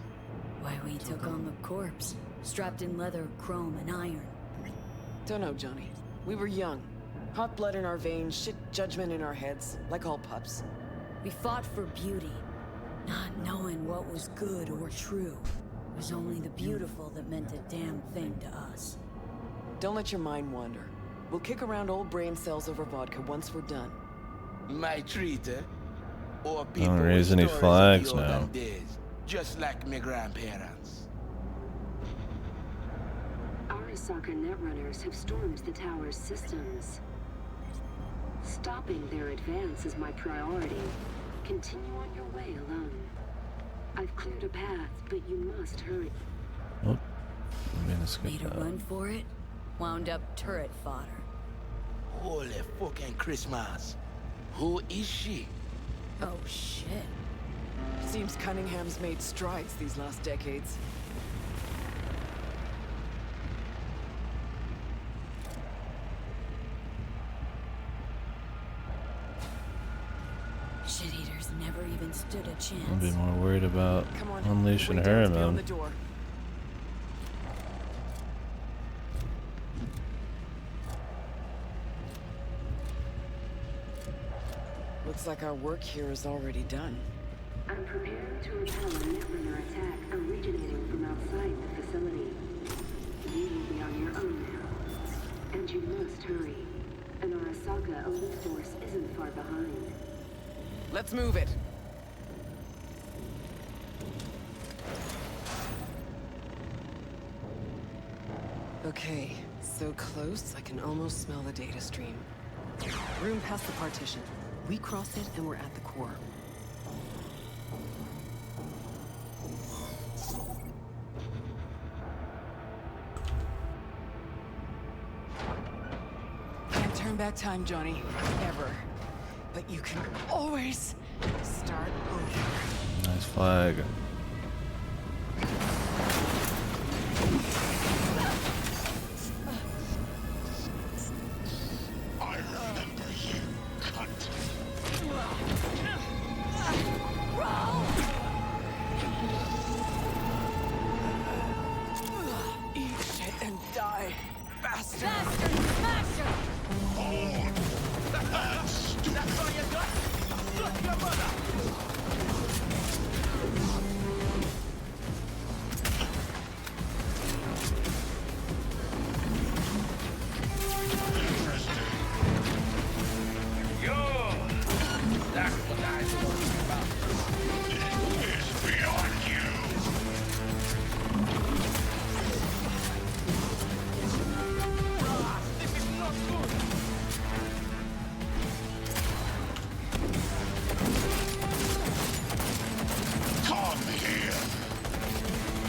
Why we took on the corpse, strapped in leather, chrome, and iron. Don't know, Johnny. We were young. Hot blood in our veins, shit judgment in our heads, like all pups. We fought for beauty, not knowing what was good or true. It was only the beautiful that meant a damn thing to us. Don't let your mind wander. We'll kick around old brain cells over vodka once we're done. My treat, eh? Or people Don't raise with any stories of flags the olden now. days, just like my grandparents. Arasaka netrunners have stormed the tower's systems. Stopping their advance is my priority. Continue on your way alone. I've cleared a path, but you must hurry. Oh, I'm gonna skip Made a that. run for it, wound up turret fodder. Holy fucking Christmas. Who is she? Oh shit. Seems Cunningham's made strides these last decades. Shit-eaters never even stood a chance. I'll be more worried about Come on, unleashing way her, down beyond man. the door. Looks like our work here is already done. I'm preparing to repel a netrunner attack originating from outside the facility. You will be on your own now. And you must hurry. An Arasaka elite force isn't far behind. Let's move it. Okay, so close I can almost smell the data stream. Room past the partition. We cross it and we're at the core. Can't turn back time, Johnny. Ever. But you can always start over. Nice flag. I remember you, cunt. Eat shit and die. Faster. Bastard smasher! That's all you got? Fuck your mother! Yo! That's what I was talking about. It is beyond you. This is not good! Come here.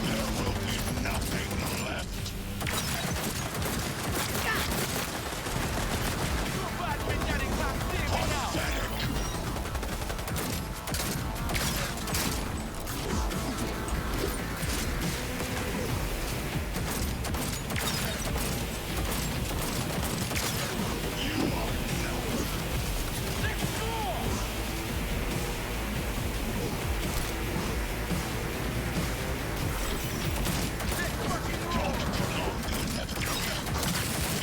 There will be nothing left. Pathetic.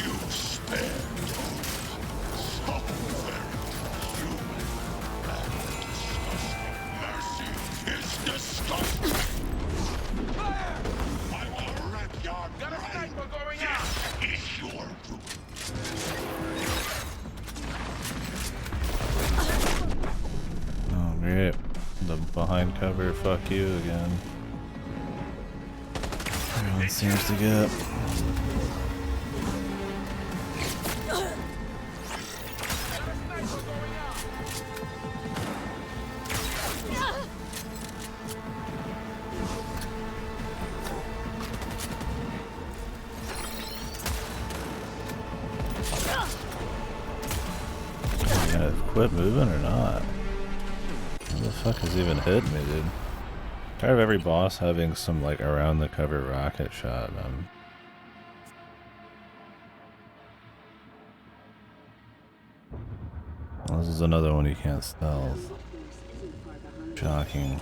You spared so very human and disgusting. Mercy is disgusting. Fire! I will rip your Got a brain. sniper going out! This is your ruin. Oh, great. The behind cover, fuck you again. Everyone seems to get. Got a sniper going out! I quit moving or not? What the fuck is even hitting me, dude? Tired of every boss having some like around the cover rocket shot, man. Well, this is another one you can't stealth. Shocking.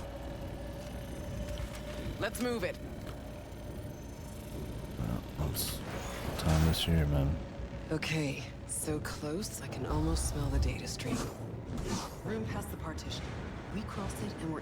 Let's move it. Well, it's time this year, man. Okay, so close I can almost smell the data stream. Room past the partition. We cross it and we're...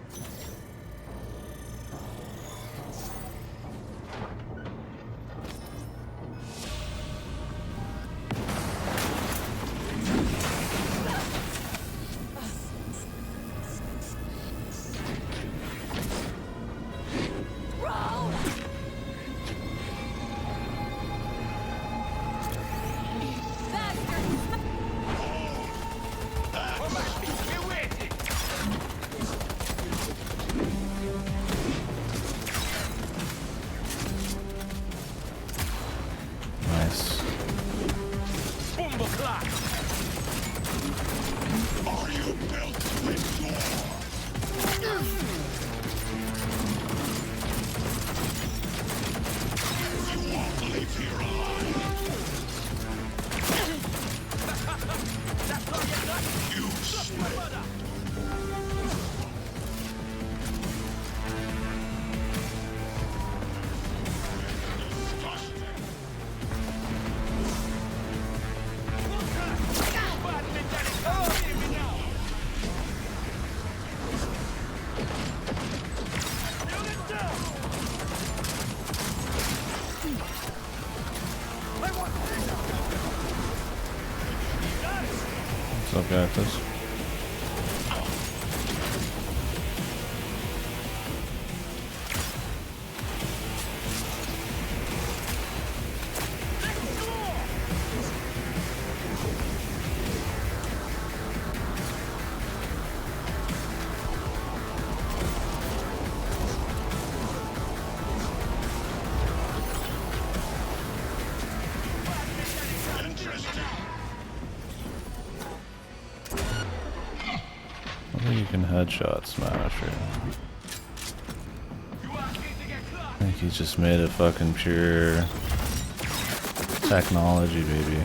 What's up, Cactus? Headshot smasher. I think he just made it fucking pure technology, baby.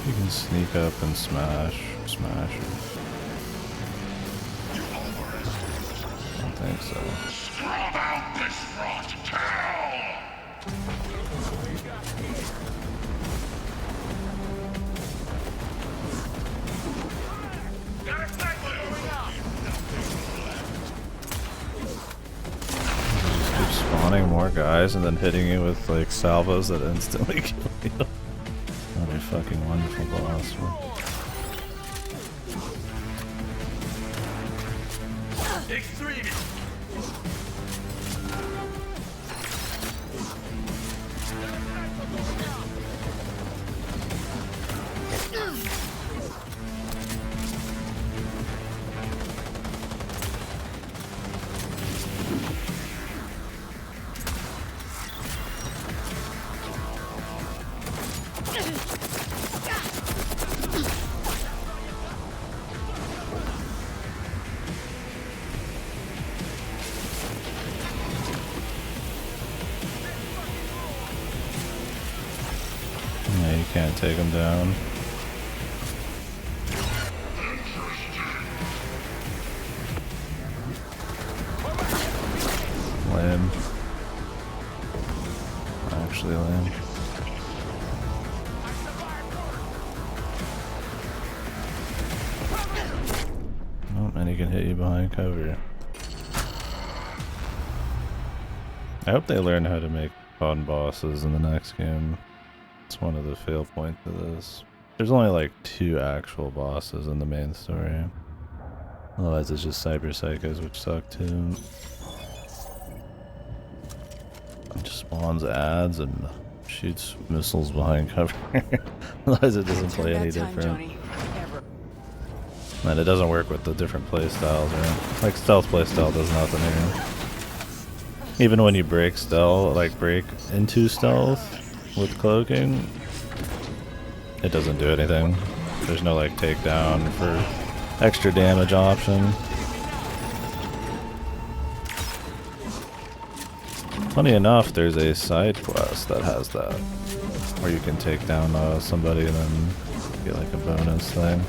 You can sneak up and smash it. I don't think so. Scrub out this rot tail! Just keep spawning more guys and then hitting you with like salvos that instantly kill you. What a fucking wonderful boss, man. can't take him down. Lame. Actually lame. Oh, and he can hit you behind cover. I hope they learn how to make fun bosses in the next game. It's one of the fail points of this. There's only like 2 actual bosses in the main story. Otherwise it's just cyber psychos, which suck too. It just spawns ads and shoots missiles behind cover. Otherwise it doesn't play any different. And it doesn't work with the different playstyles, right? Like stealth playstyle does nothing here. Even when you break stealth, like break into stealth with cloaking, it doesn't do anything. There's no like takedown for extra damage option. Funny enough, there's a side quest that has that, where you can take down somebody and then get like a bonus thing.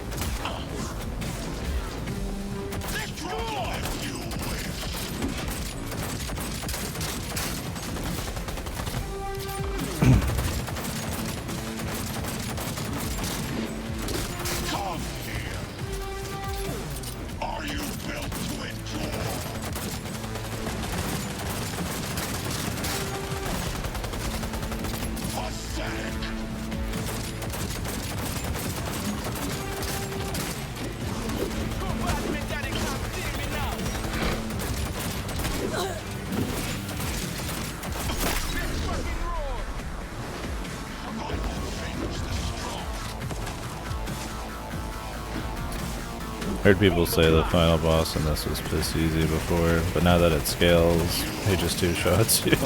Heard people say the final boss in this was piss easy before, but now that it scales, he just 2-shots you. Guess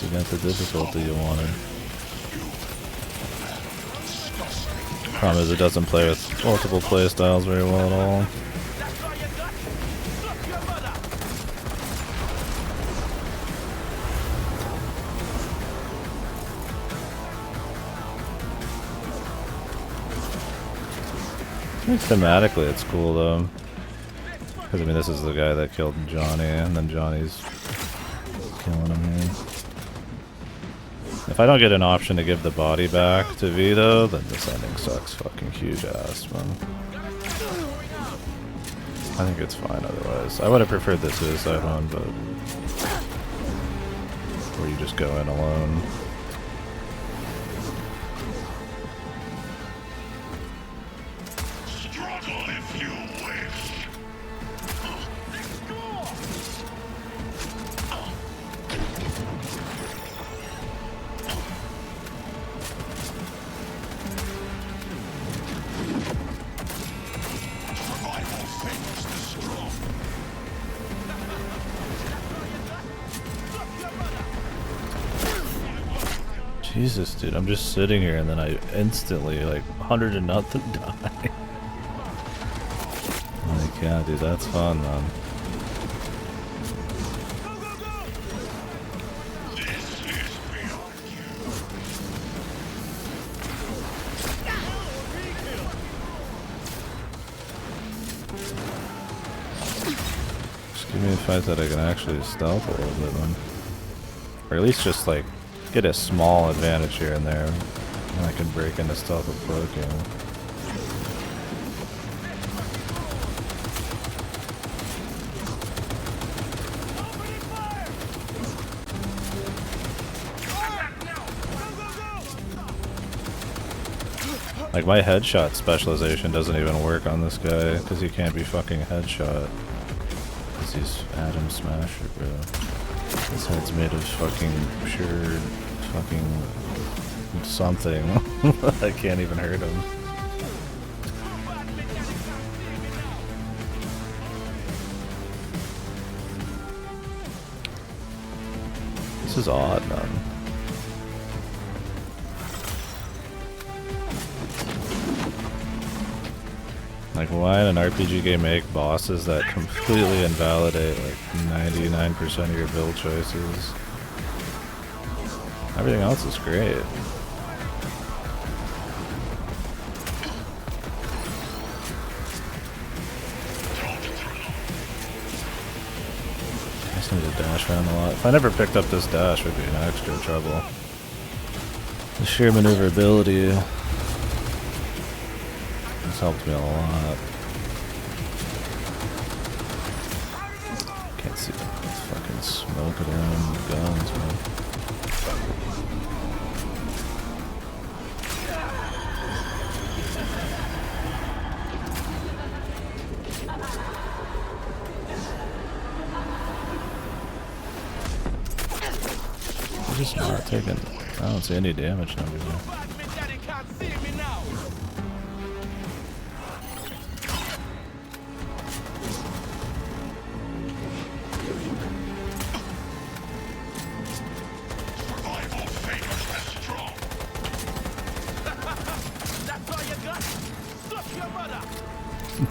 you got the difficulty you wanted. Problem is it doesn't play with multiple playstyles very well at all. I think thematically it's cool though, because I mean this is the guy that killed Johnny, and then Johnny's killing him here. If I don't get an option to give the body back to V though, then this ending sucks fucking huge ass, man. I think it's fine otherwise. I would have preferred the suicide one, but where you just go in alone. Jesus, dude, I'm just sitting here and then I instantly, like, 100 to nothing die. Like, yeah, dude, that's fun, man. Just give me a fight that I can actually stealth a little bit, man. Or at least just, like, get a small advantage here and there, and I can break into stealth with cloaking. Like my headshot specialization doesn't even work on this guy because he can't be fucking headshot. Because he's Atom Smasher, bro. His head's made of fucking pure fucking something. I can't even hurt him. This is odd, man. Like, why in an RPG game make bosses that completely invalidate like 99% of your build choices? Everything else is great. just need to dash around a lot. If I never picked up this dash, we'd be in extra trouble. The sheer maneuverability has helped me a lot. Can't see this fucking smoke around the guns, man. I'm just not taking. I don't see any damage numbers there.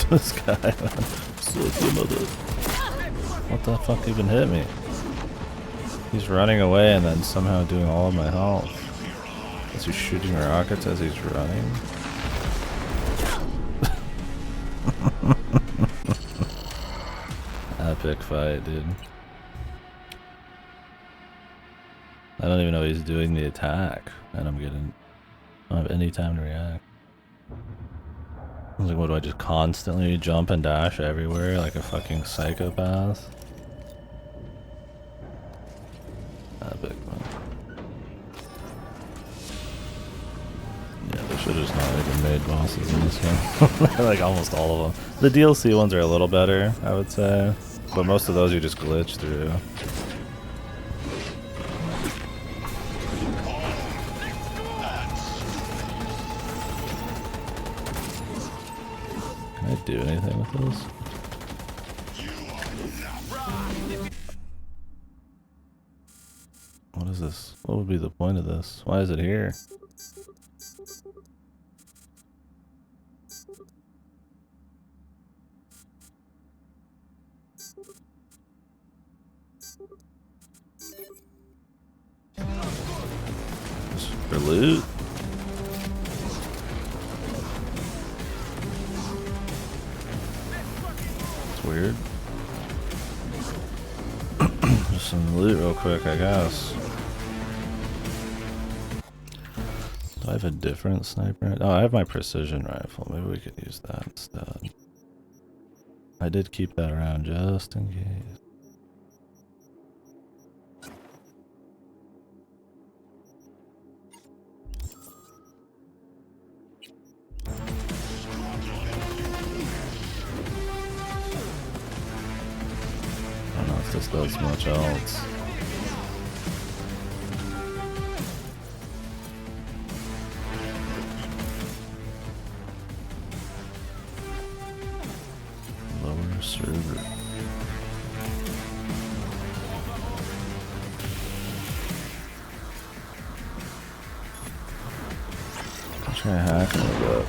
This guy, what the fuck even hit me? He's running away and then somehow doing all of my health. Is he shooting rockets as he's running? Epic fight, dude. I don't even know he's doing the attack, and I don't have any time to react. I was like, what do I just constantly jump and dash everywhere like a fucking psychopath? Epic, man. Yeah, they should have just not even made bosses in this game. Like almost all of them. The DLC ones are a little better, I would say, but most of those you just glitch through. Can I do anything with this? What is this? What would be the point of this? Why is it here? Just for loot? It's weird. Just some loot real quick, I guess. Do I have a different sniper? Oh, I have my precision rifle. Maybe we could use that instead. I did keep that around just in case. I don't know if this does much else. Lower server. I'll try hacking it up.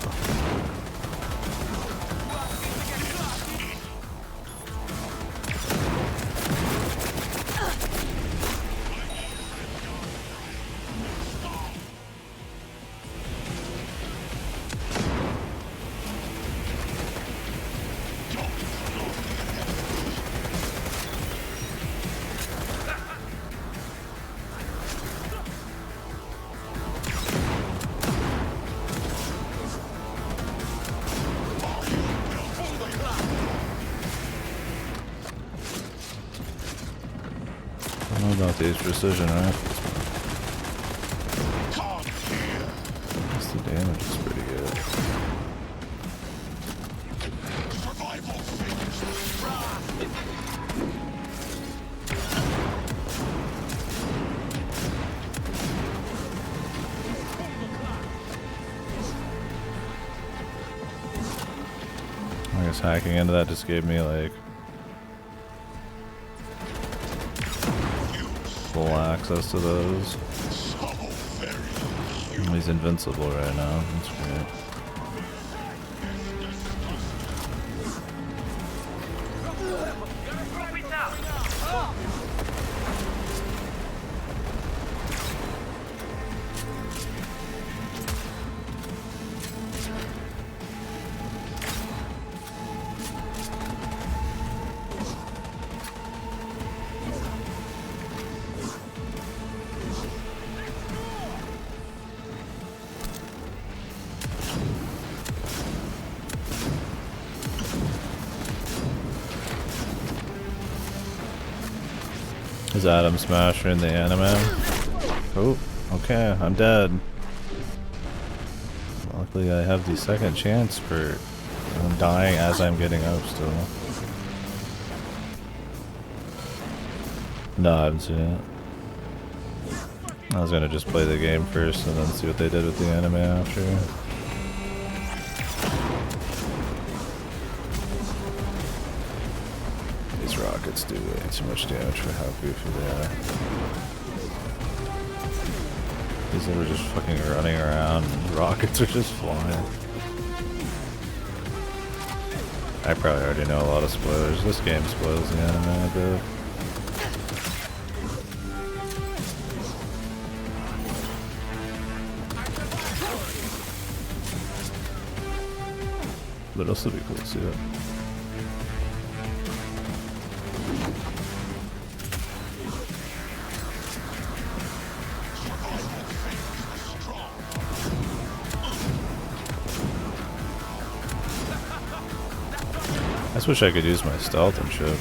I don't know about these precision rifles. I guess the damage is pretty good. I guess hacking into that just gave me like full access to those. He's invincible right now. That's great. Is Adam Smasher in the anime? Oh, okay, I'm dead. Luckily I have the second chance for dying as I'm getting up still. No, I haven't seen it. I was gonna just play the game first and then see what they did with the anime after. These rockets do way too much damage for how goofy they are. These are just fucking running around and rockets are just flying. I probably already know a lot of spoilers. This game spoils the anime a bit. But it'll still be cool to see it. I just wish I could use my stealth and shit.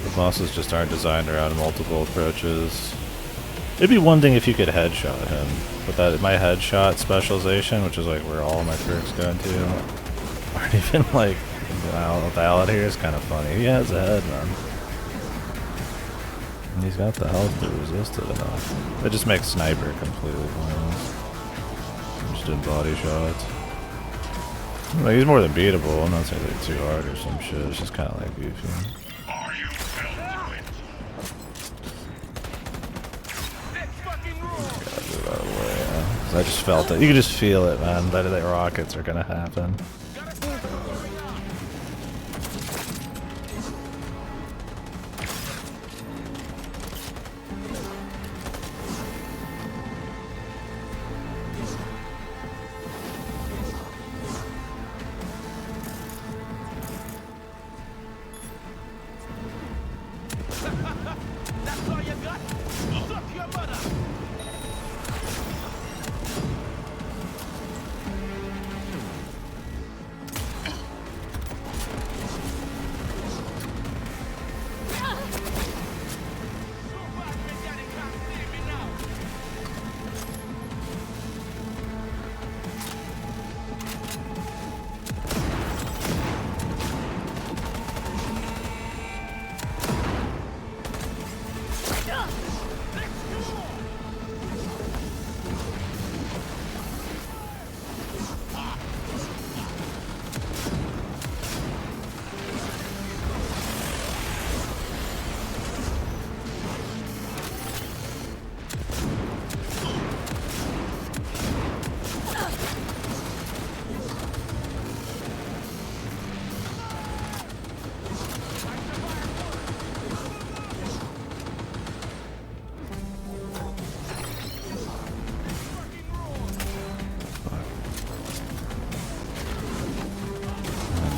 The bosses just aren't designed around multiple approaches. It'd be one thing if you could headshot him, but that my headshot specialization, which is like where all my perks go into, aren't even like valid here, is kind of funny. He has a head, man. And he's got the health to resist it enough. It just makes sniper completely pointless. I'm just doing body shots. Like, he's more than beatable. I'm not saying like too hard or some shit. It's just kind of like goofy. Gotta move out of the way, yeah. 'Cause I just felt it. You can just feel it, man. That the rockets are gonna happen.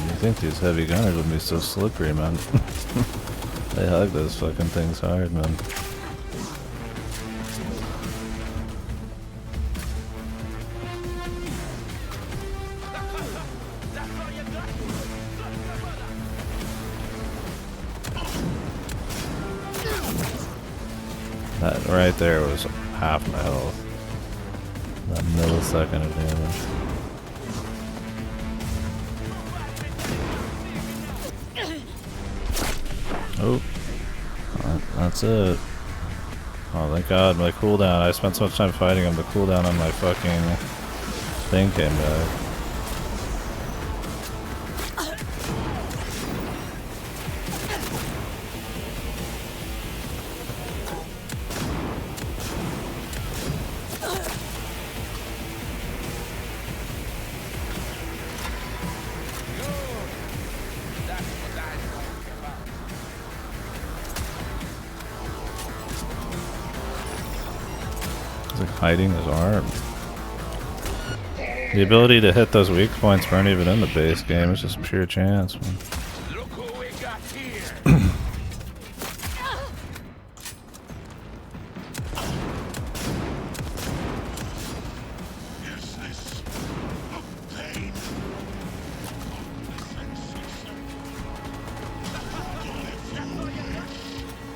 I think these heavy gunners would be so slippery, man. They hug those fucking things hard, man. That right there was half my health. That millisecond of damage. Oh, that's it. Oh, thank God, my cooldown. I spent so much time fighting him, the cooldown on my fucking thing came back. Hiding his arm. The ability to hit those weak points weren't even in the base game, it's just pure chance, man. Look who we got here. Is this a pain?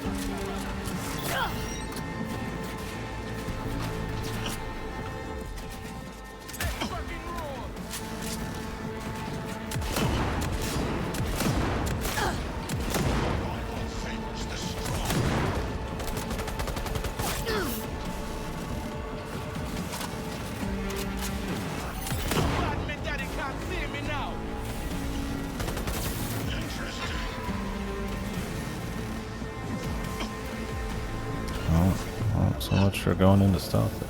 If you wish. So much for going in to stop it.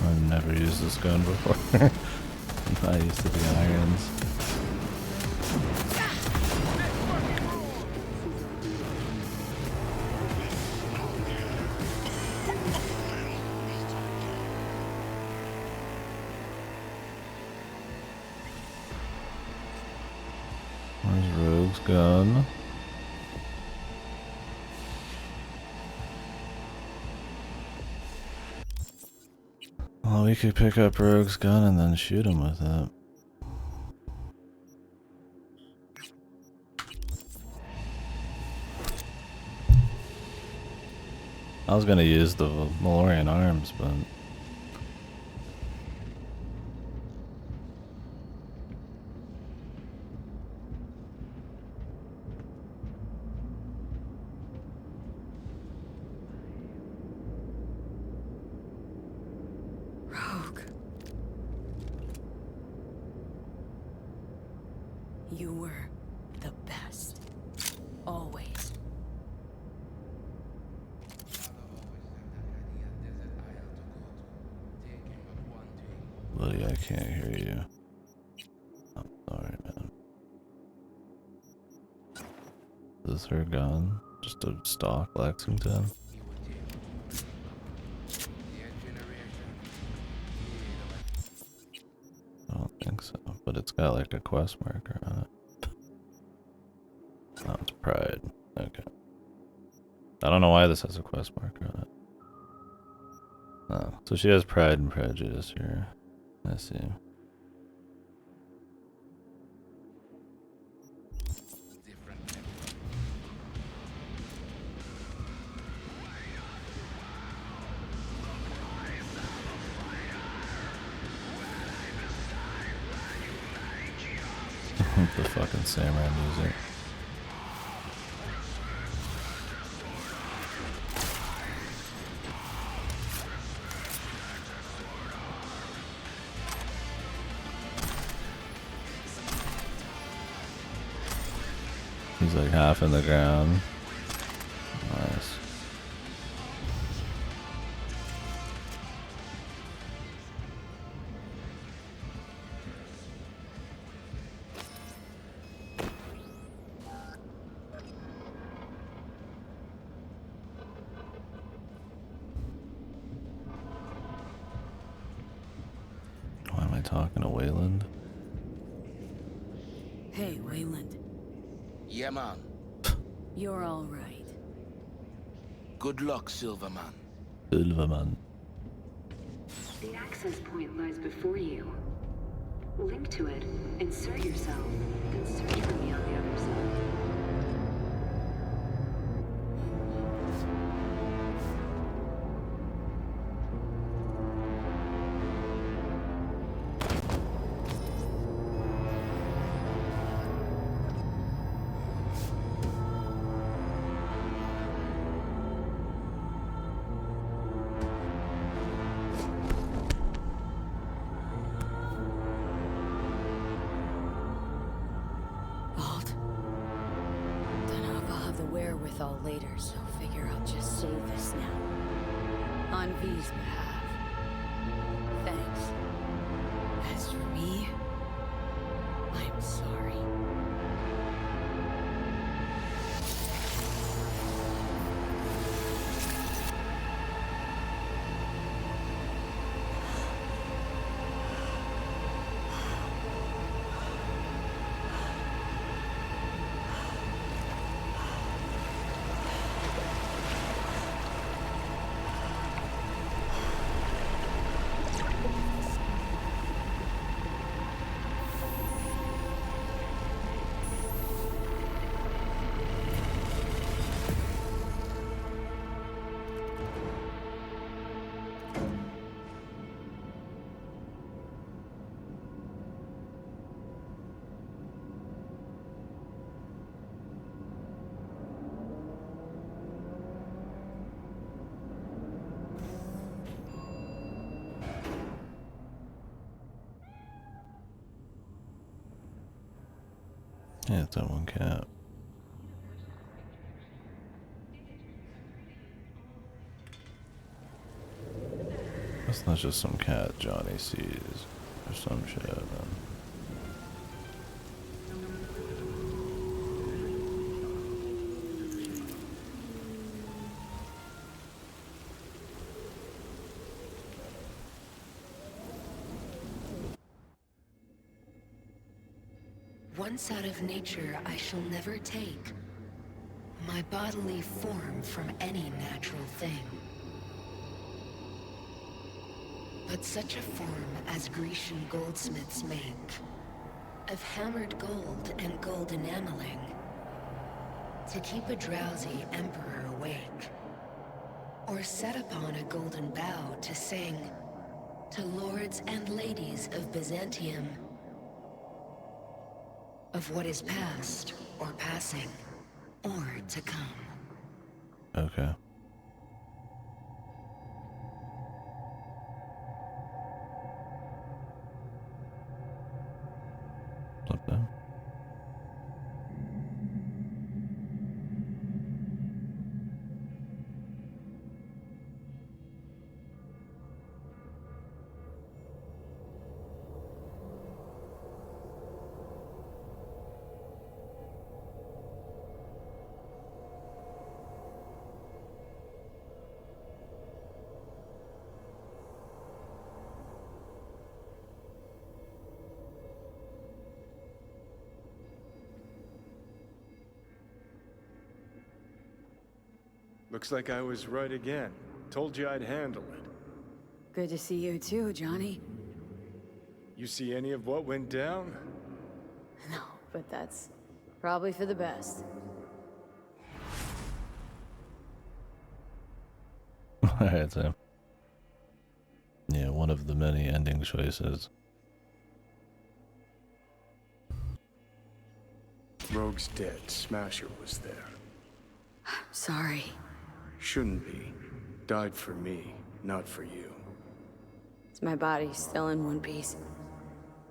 I've never used this gun before. I'm not used to the irons. Where's Rogue's gun? Well, we could pick up Rogue's gun and then shoot him with it. I was gonna use the Malorian arms, but... Rogue. You were the best. Always. Buddy, I can't hear you. I'm sorry, man. Is this her gun? Just a stock Lexington? I don't think so, but it's got like a quest marker on it. Oh, it's Pride. Okay. I don't know why this has a quest marker on it. Oh, so she has Pride and Prejudice here. I see. The fucking samurai music. He's like half in the ground. Nice. Why am I talking to Wayland? Hey, Wayland. Yeah, man. You're all right. Good luck, Silverman. Silverman. The access point lies before you. Link to it, insert yourself, then search for me on the other side. Wherewithal later, so figure I'll just say this now. On V's behalf. Thanks. As for me, I'm sorry. Yeah, it's that one cat. That's not just some cat Johnny sees or some shit. Once out of nature, I shall never take my bodily form from any natural thing. But such a form as Grecian goldsmiths make, of hammered gold and gold enameling, to keep a drowsy emperor awake, or set upon a golden bough to sing to lords and ladies of Byzantium of what is past or passing or to come. Okay. Flip that. Looks like I was right again. Told you I'd handle it. Good to see you too, Johnny. You see any of what went down? No, but that's probably for the best. Alright, so. Yeah, one of the many ending choices. Rogue's dead. Smasher was there. Sorry. Shouldn't be. Died for me, not for you. Is my body still in one piece?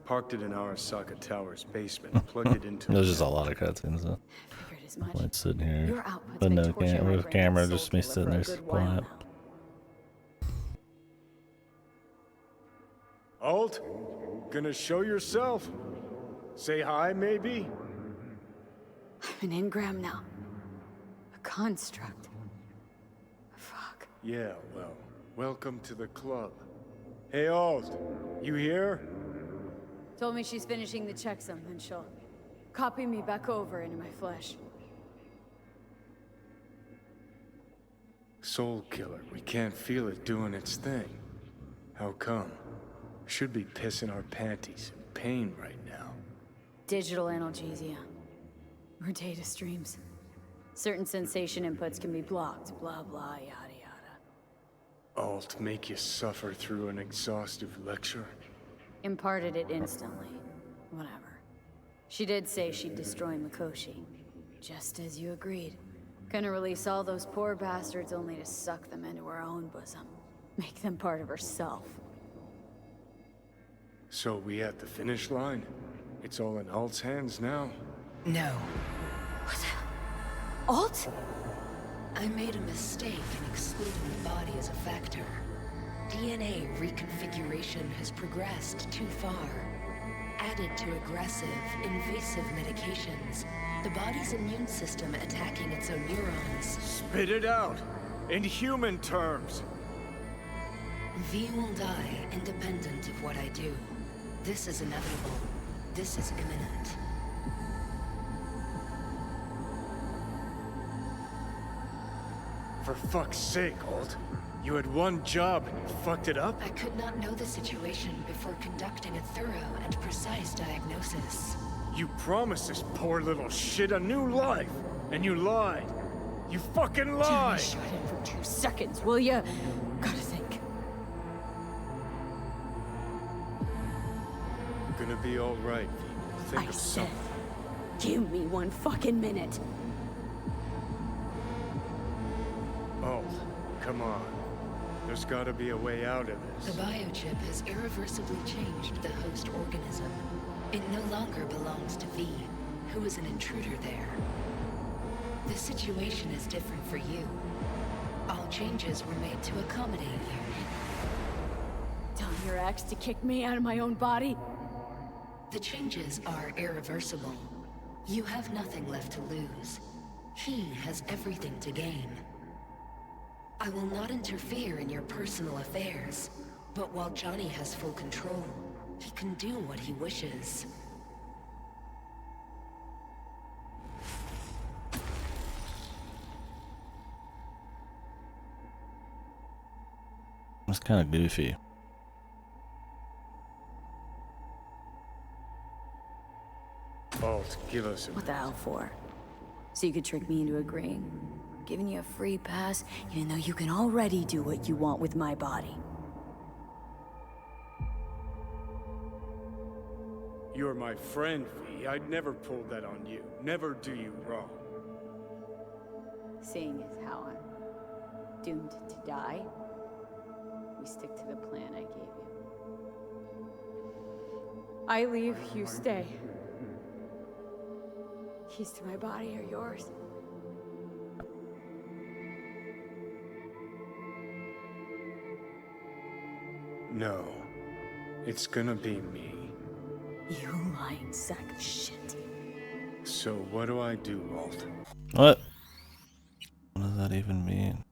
Parked it in Arasaka Tower's basement. Plugged it into... There's just a lot of cutscenes though. Figured as much. Like sitting here, Your outputs but may no torture my with brain camera, and just soul me killer sitting for a there good while quiet. now. Alt? Gonna show yourself? Say hi, maybe? I'm an engram now. A construct. Fuck. Yeah, well, welcome to the club. Hey, Alt, you here? Told me she's finishing the checksum, then she'll copy me back over into my flesh. Soul killer, we can't feel it doing its thing. How come? Should be pissing our panties in pain right now. Digital analgesia. Or data streams. Certain sensation inputs can be blocked, blah blah, yada yada. Alt make you suffer through an exhaustive lecture? Imparted it instantly. Whatever. She did say she'd destroy Mikoshi. Just as you agreed. Gonna release all those poor bastards only to suck them into her own bosom. Make them part of herself. So we at the finish line? It's all in Alt's hands now? No. What? Alt? I made a mistake in excluding the body as a factor. DNA reconfiguration has progressed too far. Added to aggressive, invasive medications, the body's immune system attacking its own neurons. Spit it out! In human terms! V will die independent of what I do. This is inevitable. This is imminent. For fuck's sake, Alt. You had one job and you fucked it up? I could not know the situation before conducting a thorough and precise diagnosis. You promised this poor little shit a new life, and you lied. You fucking lied! Shut it for 2 seconds, will ya? Gotta think. Gonna be all right, V. Think I of said, something. give me 1 fucking minute. Oh, come on. There's gotta be a way out of The this. biochip has irreversibly changed the host organism. It no longer belongs to V, who is an intruder there. The situation is different for you. All changes were made to accommodate you. Telling your ex to kick me out of my own body? The changes are irreversible. You have nothing left to lose. He has everything to gain. I will not interfere in your personal affairs, but while Johnny has full control, he can do what he wishes. It's kind of goofy. Alt, give us What the hell for? So you could trick me into agreeing? Giving you a free pass, even though you can already do what you want with my body. You're my friend, V. I'd never pull that on you. Never do you wrong. Seeing as how I'm doomed to die, we stick to the plan I gave you. I leave, you stay. Keys to my body are yours. No. It's gonna be me. You lying sack of shit. So what do I do, Alt? What? What does that even mean?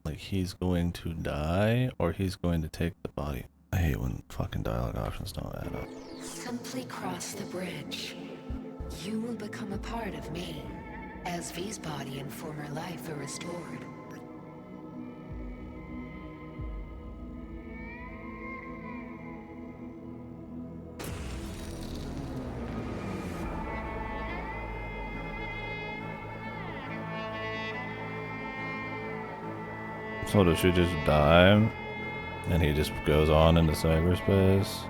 Like he's going to die, or he's going to take the body? I hate when fucking dialogue options don't add up. Simply cross the bridge. You will become a part of me, as V's body and former life are restored. So does she just die, and he just goes on into cyberspace?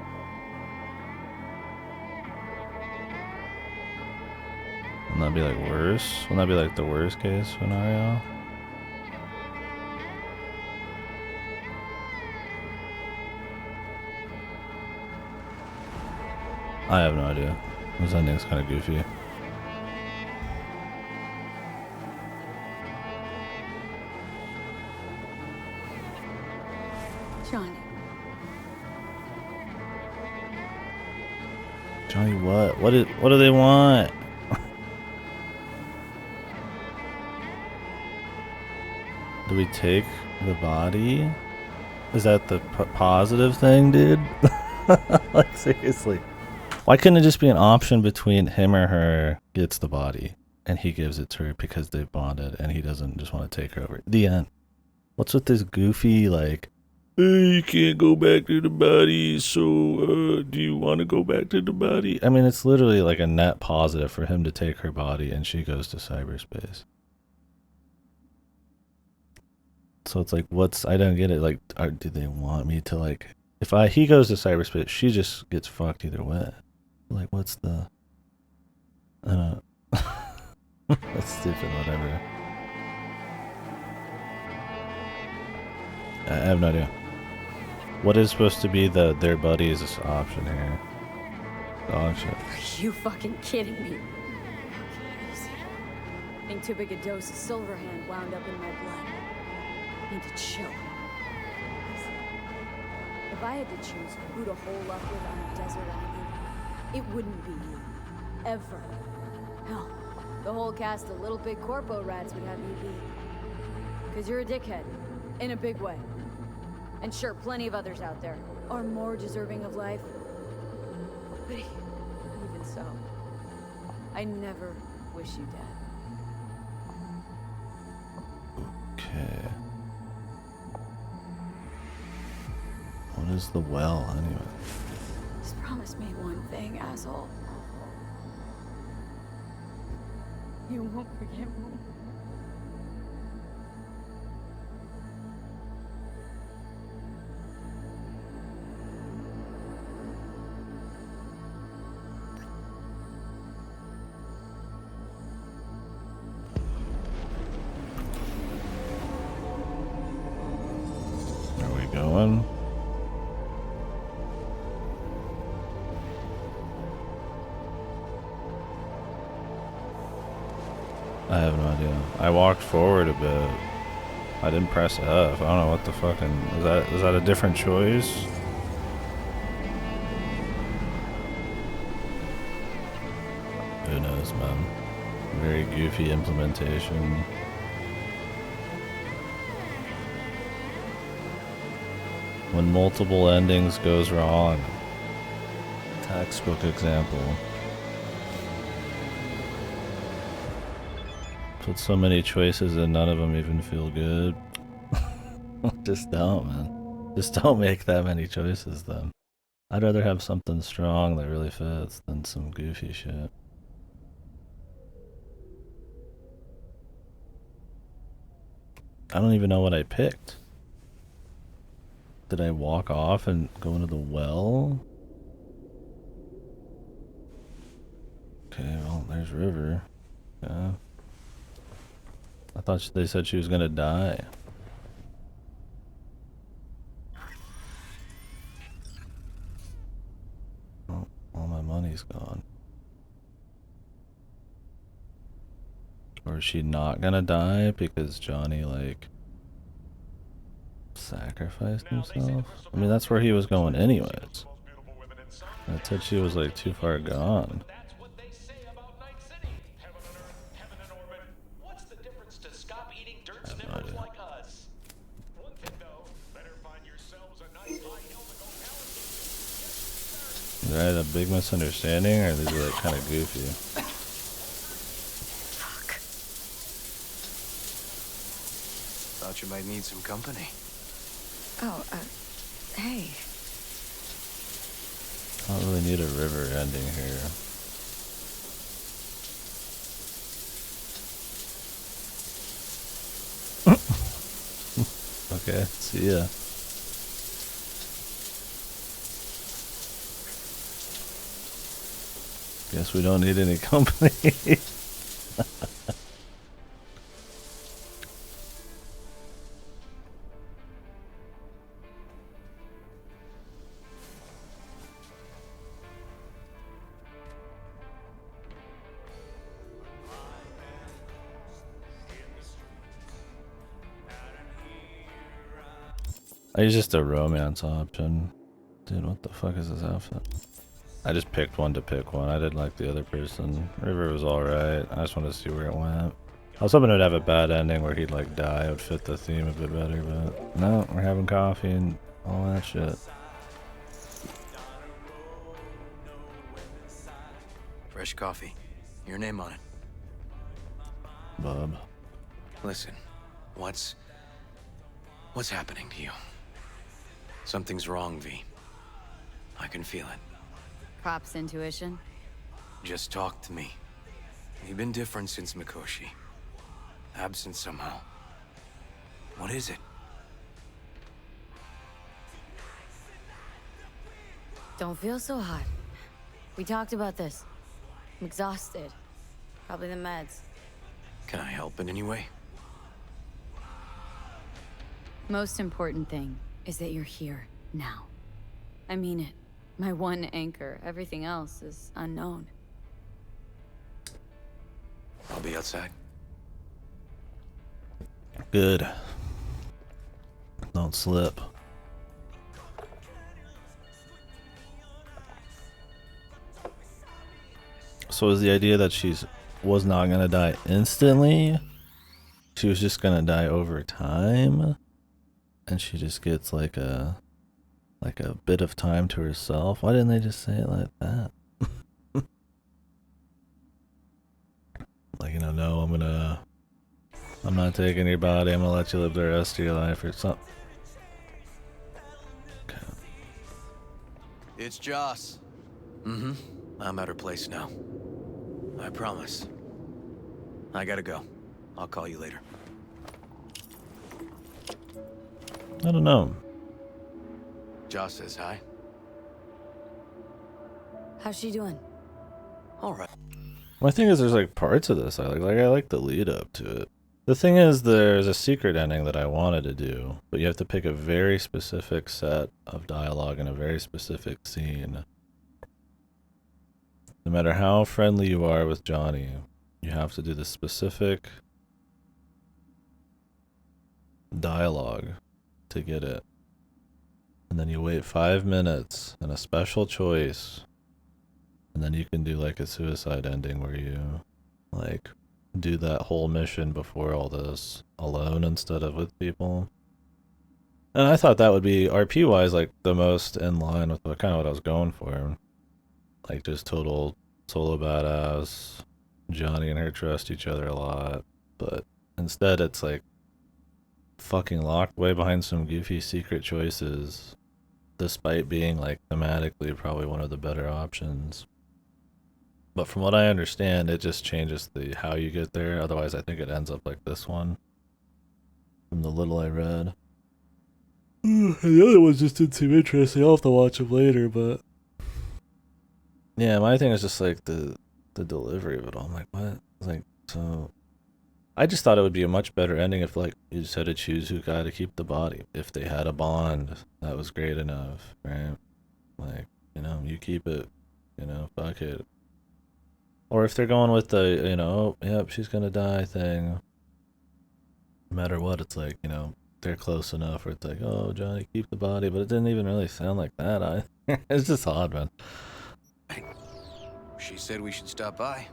Wouldn't that be like worse? Wouldn't that be like the worst case scenario? I have no idea. This ending's kind of goofy. Johnny. Johnny, what? What do they want? Do we take the body? Is that the positive thing, dude? Like, seriously. Why couldn't it just be an option between him or her gets the body and he gives it to her because they've bonded and he doesn't just want to take her over? The end. What's with this goofy, like, hey, you can't go back to the body, so do you want to go back to the body? I mean, it's literally like a net positive for him to take her body and she goes to cyberspace. So it's like, I don't get it. Like, do they want me to, like, if he goes to cyberspace, she just gets fucked either way. Like, what's the, I don't know. That's stupid, whatever. I have no idea. What is supposed to be their buddy's option here? Dog shit. Are you fucking kidding me? I think too big a dose of Silverhand wound up in my blood. I need to chill. If I had to choose who to hole up with on a desert island, it wouldn't be you. Ever. Hell, the whole cast of Little Big Corpo rats would have you be. Because you're a dickhead. In a big way. And sure, plenty of others out there are more deserving of life. But even so, I never wish you dead. Okay. What is the well, anyway? Just promise me one thing, asshole. You won't forget me. Are we going? I have no idea. I walked forward a bit. I didn't press F. I don't know what the fucking... Is that a different choice? Who knows, man. Very goofy implementation. When multiple endings goes wrong. Textbook example. Put so many choices and none of them even feel good. Just don't, man. Just don't make that many choices then. I'd rather have something strong that really fits than some goofy shit. I don't even know what I picked. Did I walk off and go into the well? Okay, well, there's River. Yeah. I thought they said she was gonna die. Oh, all my money's gone. Or is she not gonna die because Johnny, like, sacrificed himself? I mean, that's where he was going anyways. I said she was, like, too far gone. I have no idea. Is that a big misunderstanding, or are these like kind of goofy? Fuck. Thought you might need some company. Oh, hey. I don't really need a River ending here. Okay, see ya. Guess we don't need any company. I use just a romance option. Dude, what the fuck is this outfit? I just picked one to pick one. I didn't like the other person. River was alright. I just wanted to see where it went. I was hoping it'd have a bad ending where he'd like die. It would fit the theme a bit better, but no, we're having coffee and all that shit. Fresh coffee. Your name on it. Bub. Listen, what's happening to you? Something's wrong, V. I can feel it. Cops' intuition? Just talk to me. You've been different since Mikoshi. Absent somehow. What is it? Don't feel so hot. We talked about this. I'm exhausted. Probably the meds. Can I help in any way? Most important thing is that you're here now. I mean it. My one anchor. Everything else is unknown. I'll be outside. Good. Don't slip. So is the idea that was not gonna die instantly? She was just gonna die over time? And she just gets like a bit of time to herself? Why didn't they just say it like that? Like, you know, no, I'm not taking your body, I'm gonna let you live the rest of your life or something. Okay. It's Joss. Mm-hmm. I'm at her place now. I promise. I gotta go. I'll call you later. I don't know. Joss says hi. How's she doing? All right. My thing is, there's like parts of this I like the lead up to it. The thing is, there's a secret ending that I wanted to do, but you have to pick a very specific set of dialogue and a very specific scene. No matter how friendly you are with Johnny, You have to do the specific dialogue to get it. And then you wait 5 minutes and a special choice. And then you can do like a suicide ending where you like do that whole mission before all this alone instead of with people. And I thought that would be RP wise like the most in line with what I was going for. Like just total solo badass. Johnny and her trust each other a lot, but instead it's like fucking locked way behind some goofy secret choices, despite being like thematically probably one of the better options. But from what I understand, it just changes the how you get there. Otherwise, I think it ends up like this one. From the little I read. The other ones just didn't seem interesting. I'll have to watch them later, but yeah, my thing is just like the delivery of it all. I'm like, what? Like, so I just thought it would be a much better ending if like you just had to choose who got to keep the body. If they had a bond, that was great enough, right? Like, you know, you keep it, you know, fuck it. Or if they're going with the, you know, oh, yep, she's gonna die thing. No matter what, it's like, you know, they're close enough where it's like, oh, Johnny, keep the body, but it didn't even really sound like that. It's just odd, man. She said we should stop by.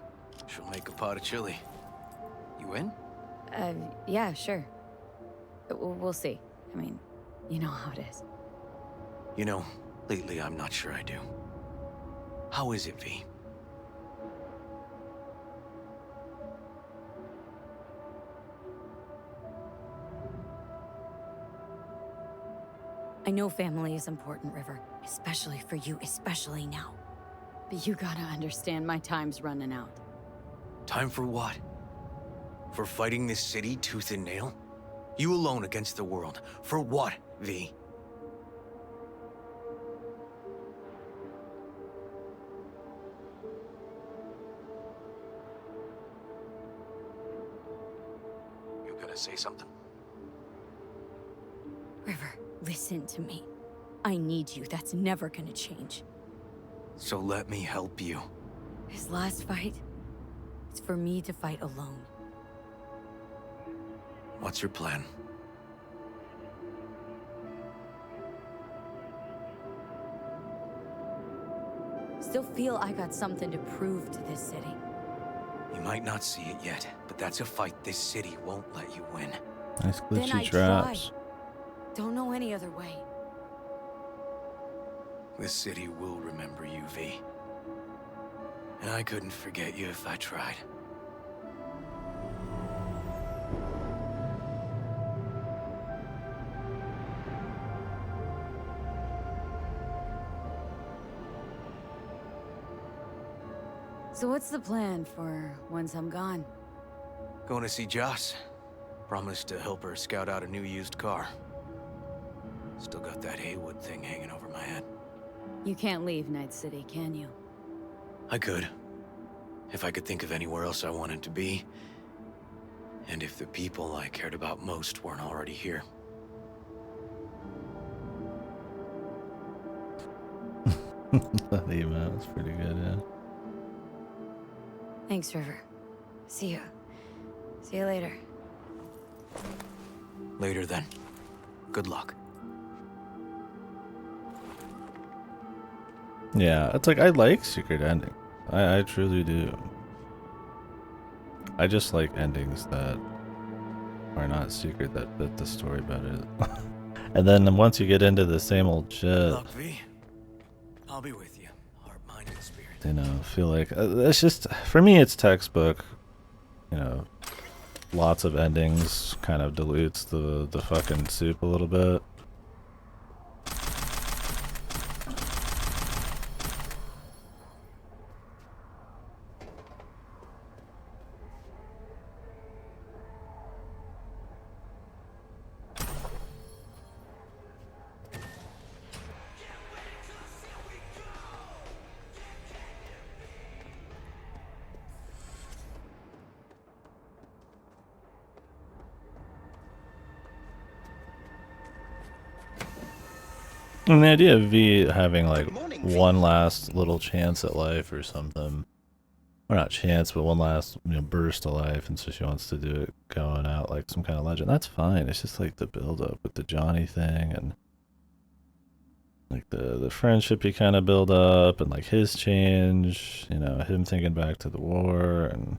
She'll make a pot of chili. You in? Yeah, sure. We'll see. I mean, you know how it is. You know, lately I'm not sure I do. How is it, V? I know family is important, River. Especially for you, especially now. But you gotta understand my time's running out. Time for what? For fighting this city tooth and nail? You alone against the world. For what, V? You gonna say something? River, listen to me. I need you. That's never gonna change. So let me help you. His last fight, it's for me to fight alone. What's your plan? Still feel I got something to prove to this city. You might not see it yet, but that's a fight this city won't let you win. Nice Then I glitchy traps. try. Don't know any other way. This city will remember you, V. And I couldn't forget you if I tried. So what's the plan for once I'm gone? Going to see Joss. Promised to help her scout out a new used car. Still got that Haywood thing hanging over my head. You can't leave Night City, can you? I could. If I could think of anywhere else I wanted to be. And if the people I cared about most weren't already here. That email was pretty good, yeah. Thanks, River. See you. See you later. Later then. Good luck. Yeah, it's like I like secret endings. I truly do. I just like endings that are not secret that fit the story better. And then once you get into the same old shit, Good luck, V. I'll be with you. Heart, mind, and spirit. you know, feel like it's just for me it's textbook. You know, lots of endings kind of dilutes the fucking soup a little bit. And the idea of V having like one last little chance at life or something, or not chance, but one last burst of life, and so she wants to do it going out like some kind of legend. That's fine. It's just like the build up with the Johnny thing and like the friendship you kind of build up, and like his change, him thinking back to the war and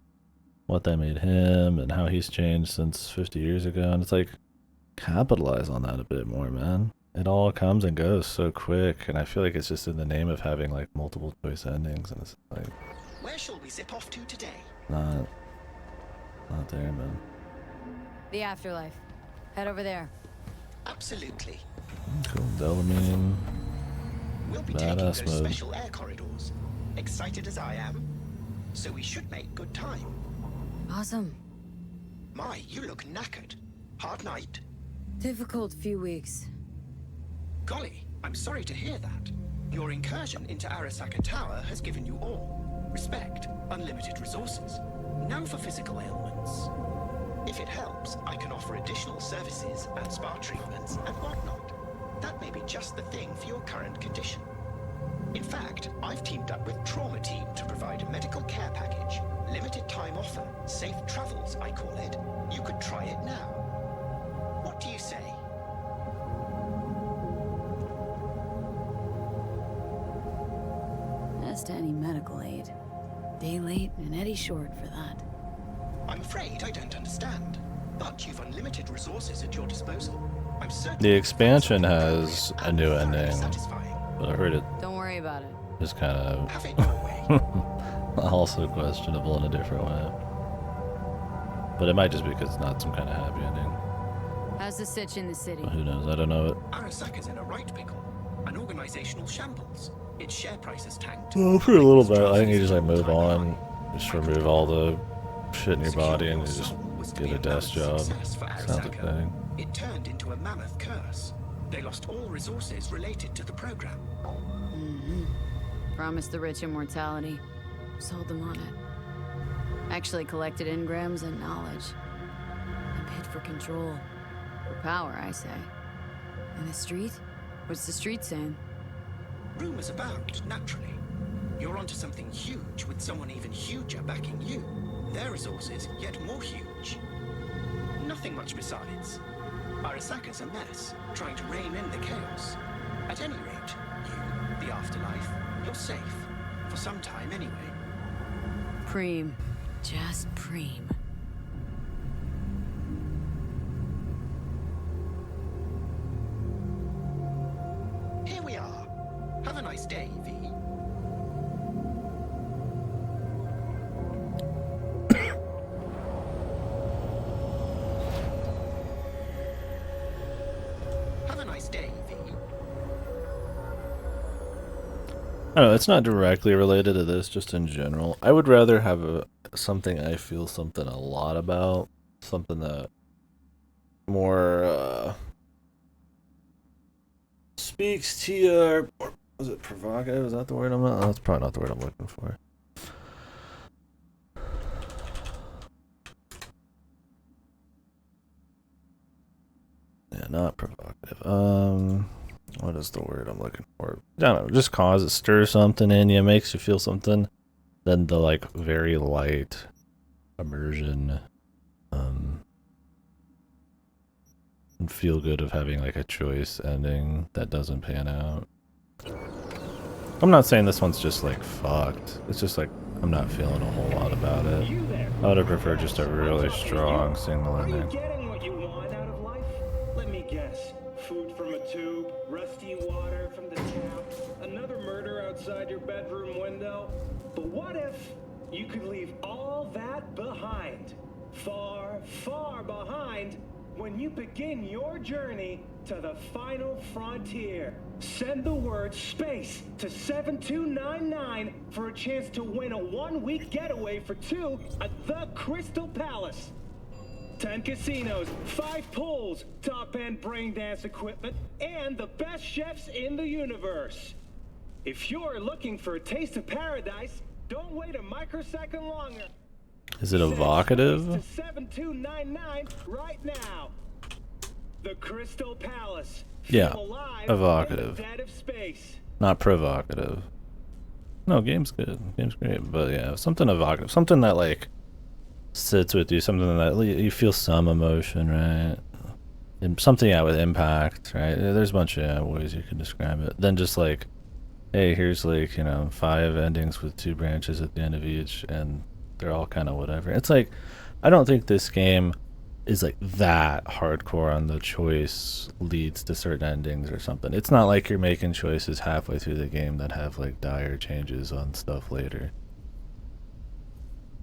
what that made him and how he's changed since 50 years ago. And it's like, capitalize on that a bit more, man. It all comes and goes so quick, and I feel like it's just in the name of having like multiple choice endings, and it's like, where shall we zip off to today? Not there, man. The afterlife. Head over there. Absolutely. Cool. Delamine. We'll be taking Badass those mode. special air corridors. Excited as I am, so we should make good time. Awesome. My, you look knackered. Hard night? Difficult few weeks. Golly, I'm sorry to hear that. Your incursion into Arasaka Tower has given you all respect, unlimited resources. None for physical ailments. If it helps, I can offer additional services and spa treatments and whatnot. That may be just the thing for your current condition. In fact, I've teamed up with Trauma Team to provide a medical care package. Limited time offer, safe travels, I call it. You could try it now. What do you say? As to any medical aid, day late and Eddie short for that. I'm afraid I don't understand, but you've unlimited resources at your disposal. I'm certain The expansion has a new ending, but I heard it Don't worry about it. is kind of also questionable in a different way. But it might just be because it's not some kind of happy ending. How's the sitch in the city? Who knows? I don't know it. Arasaka's in a right pickle. An organizational shambles. Its share price has tanked. Well, for a little bit, I think you just like move on, just remove all the shit in your body, and you just get a desk job. Sounds exciting. It turned into a mammoth curse. They lost all resources related to the program. Promised the rich immortality. Sold them on it. Actually collected engrams and knowledge. A bid for control. For power, I say. And the street? What's the street saying? Rumors abound, naturally. You're onto something huge with someone even huger backing you. Their resources yet more huge. Nothing much besides. Arasaka's a mess, trying to rein in the chaos. At any rate, you, the afterlife, you're safe. For some time anyway. Preem. Just preem. Here we are. Have a nice day, V. Have a nice day, V. I don't know, it's not directly related to this, just in general. I would rather have something I feel something a lot about, something that more speaks to you, or was it provocative? Is that the word I'm not? Oh, that's probably not the word I'm looking for. Yeah, not provocative. What is the word I'm looking for? I don't know, just cause it stirs something in you, makes you feel something. Then the like very light immersion, and feel good of having like a choice ending that doesn't pan out. I'm not saying this one's just like fucked. It's just like I'm not feeling a whole lot about it. I would have preferred just a really strong single ending. Getting what you want out of life? Let me guess. Food from a tube, rusty water from the tap, another murder outside your bedroom window. But what if you could leave all that behind? Far, far behind when you begin your journey to the final frontier. Send the word SPACE to 7299 for a chance to win a one-week getaway for two at the Crystal Palace. 10 casinos, 5 pools, top-end brain dance equipment, and the best chefs in the universe. If you're looking for a taste of paradise, don't wait a microsecond longer. Is it evocative? To 7299 right now. The Crystal Palace. Yeah, Feel alive evocative. in the dead of space. Not provocative. No, game's good. Game's great, but yeah, something evocative, something that like sits with you, something that you feel some emotion, right? And something, yeah, with impact, right? There's a bunch of ways you can describe it. Then just like, hey, here's like, you know, 5 endings with 2 branches at the end of each, and they're all kind of whatever. It's like, I don't think this game is like that hardcore on the choice leads to certain endings or something. It's not like you're making choices halfway through the game that have like dire changes on stuff later.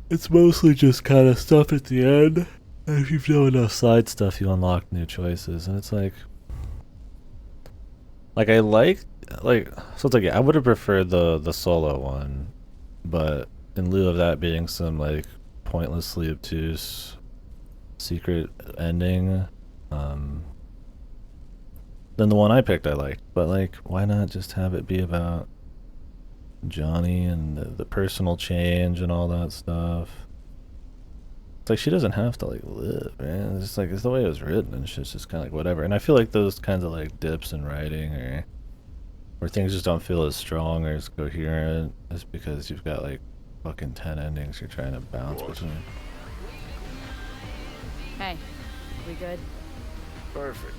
It's mostly just kind of stuff at the end. And if you've done enough side stuff, you unlock new choices, and it's like I like so it's like, yeah, I would have preferred the solo one, but in lieu of that being some like pointlessly obtuse secret ending, then the one I picked I liked. But like, why not just have it be about Johnny and the personal change and all that stuff? It's like she doesn't have to like live, man. It's just like, it's the way it was written, and it's just kind of like whatever. And I feel like those kinds of like dips in writing, or where things just don't feel as strong or as coherent, is because you've got like fucking 10 endings you're trying to bounce between. Hey, we good? Perfect.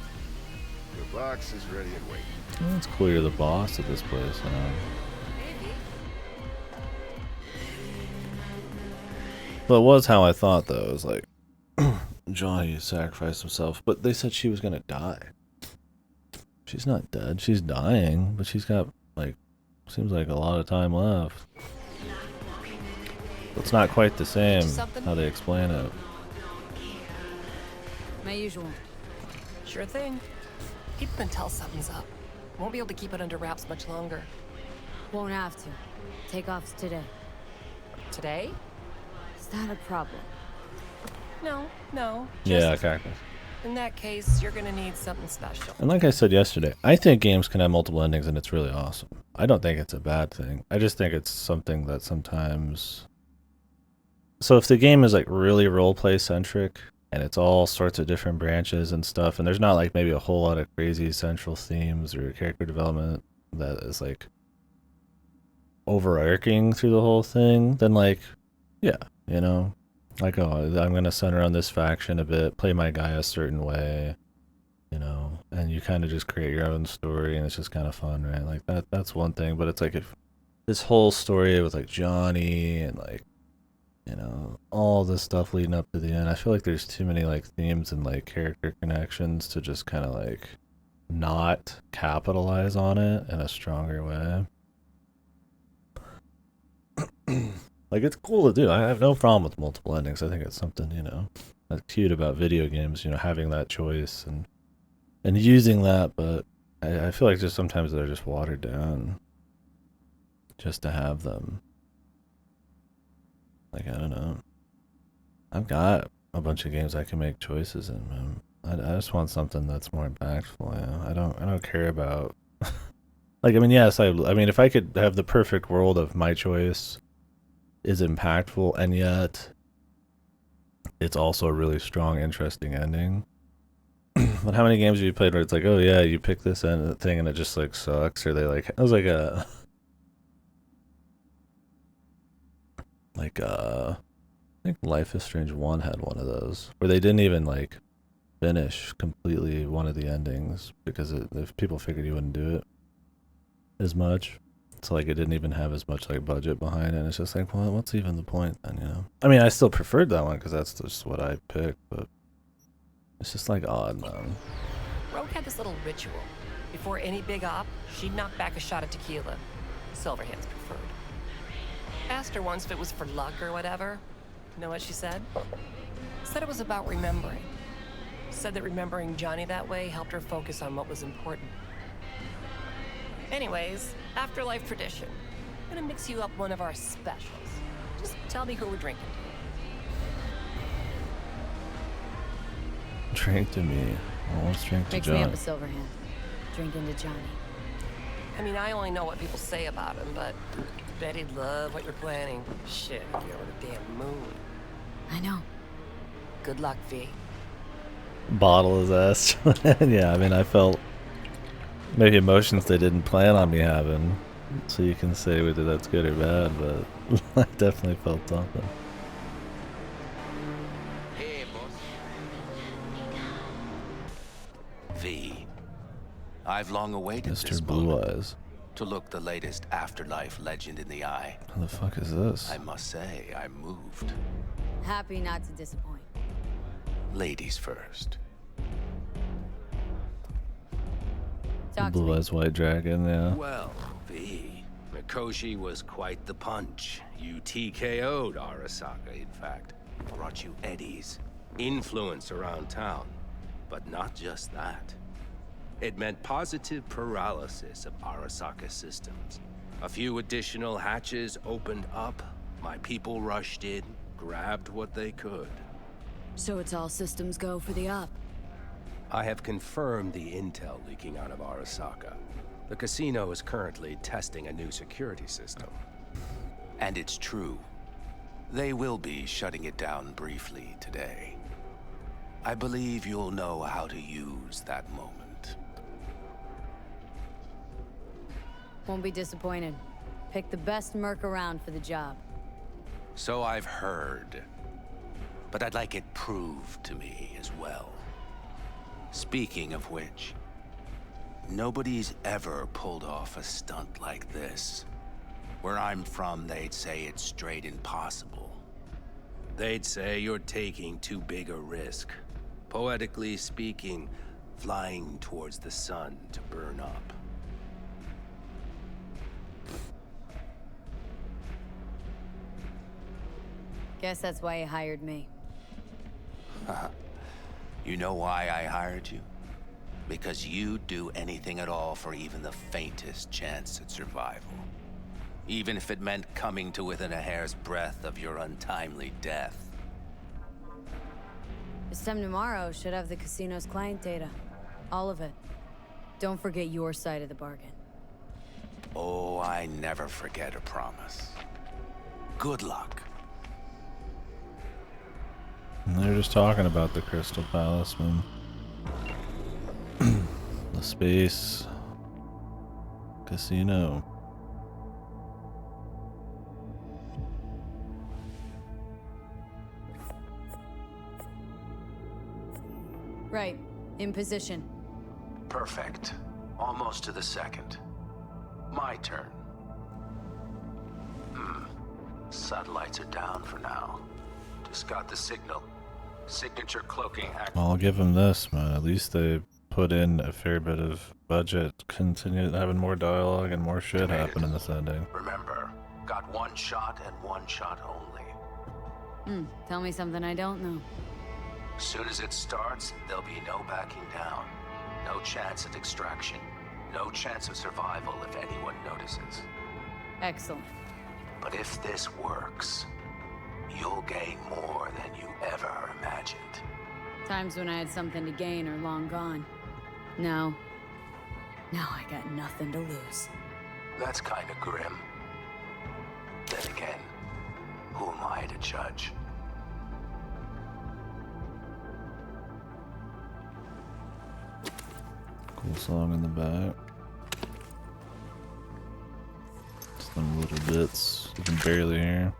Your box is ready and waiting. Well, it's cool you're the boss of this place, you know. But it was how I thought, though. It was like, Johnny sacrificed himself, but they said she was gonna die. She's not dead. She's dying, but she's got, like, seems like a lot of time left. It's not quite the same how they explain it. My usual. Sure thing. People can tell something's up. Won't be able to keep it under wraps much longer. Won't have to. Takeoff's today. Today? Is that a problem? No. Yeah, cactus. In that case, you're gonna need something special. And like I said yesterday, I think games can have multiple endings, and it's really awesome. I don't think it's a bad thing. I just think it's something that sometimes... So if the game is like really roleplay centric, and it's all sorts of different branches and stuff, and there's not like maybe a whole lot of crazy central themes or character development that is like overarching through the whole thing, then like, yeah, you know, like, oh, I'm gonna center on this faction a bit, play my guy a certain way, you know, and you kind of just create your own story, and it's just kind of fun, right? Like that's one thing. But it's like, if this whole story with like Johnny and like, you know, all this stuff leading up to the end, I feel like there's too many like themes and like character connections to just kind of like not capitalize on it in a stronger way. Like, it's cool to do. I have no problem with multiple endings. I think it's something, you know, that's cute about video games, you know, having that choice and using that. But I feel like just sometimes they're just watered down just to have them. Like, I don't know. I've got a bunch of games I can make choices in, man. I just want something that's more impactful. Yeah, I don't care about like, I mean, yes, I mean, if I could have the perfect world of my choice is impactful, and yet it's also a really strong, interesting ending. But how many games have you played where it's like, oh yeah, you pick this end thing and it just like sucks, or they like, it was like a I think Life is Strange 1 had one of those where they didn't even like finish completely one of the endings because if people figured you wouldn't do it as much. So like, it didn't even have as much like budget behind it. And it's just like, well, what's even the point then, you know? I mean, I still preferred that one because that's just what I picked, but it's just like odd, man. Rogue had this little ritual. Before any big op, she'd knock back a shot of tequila. Silverhand's preferred. Asked her once if it was for luck or whatever. You know what she said? Said it was about remembering. Said that remembering Johnny that way helped her focus on what was important. Anyways, afterlife tradition. I'm gonna mix you up one of our specials. Just tell me who we're drinking to. Drink to me. Oh, let's drink to Mix Johnny. me up a Silverhand. Drink into Johnny. I mean, I only know what people say about him, but bet he'd love what you're planning. Shit, if you're on the damn moon. I know. Good luck, V. Bottle his ass. Yeah, I mean, I felt maybe emotions they didn't plan on me having. So you can say whether that's good or bad, but I definitely felt something. Hey, boss. V. I've long awaited this Mr. Blue moment. Eyes. To look the latest afterlife legend in the eye. What the fuck is this? I must say, I'm moved. Happy not to disappoint. Ladies first. Blue Eyes White Dragon, yeah. Well, V. Mikoshi was quite the punch. You TKO'd Arasaka, in fact. Brought you eddies. Influence around town. But not just that. It meant positive paralysis of Arasaka systems. A few additional hatches opened up. My people rushed in, grabbed what they could. So it's all systems go for the op. I have confirmed the intel leaking out of Arasaka. The casino is currently testing a new security system. And it's true. They will be shutting it down briefly today. I believe you'll know how to use that moment. Won't be disappointed. Pick the best merc around for the job. So I've heard. But I'd like it proved to me as well. Speaking of which, nobody's ever pulled off a stunt like this. Where I'm from, they'd say it's straight impossible. They'd say you're taking too big a risk. Poetically speaking, flying towards the sun to burn up. Guess that's why you hired me. You know why I hired you? Because you'd do anything at all for even the faintest chance at survival. Even if it meant coming to within a hair's breadth of your untimely death. This time tomorrow should have the casino's client data. All of it. Don't forget your side of the bargain. Oh, I never forget a promise. Good luck. And they're just talking about the Crystal Palace, man. The space casino. Right. In position. Perfect. Almost to the second. My turn. Satellites are down for now. Just got the signal. Signature cloaking hack. I'll give them this, man. At least they put in a fair bit of budget. Continue having more dialogue and more shit happen in this ending. Remember, got one shot and one shot only. Tell me something I don't know. As soon as it starts, there'll be no backing down. No chance at extraction. No chance of survival if anyone notices. Excellent. But if this works, you'll gain more than you ever imagined. Times when I had something to gain are long gone. No. Now I got nothing to lose. That's kind of grim. Then again, who am I to judge? Cool song in the back. Some little bits you can barely hear.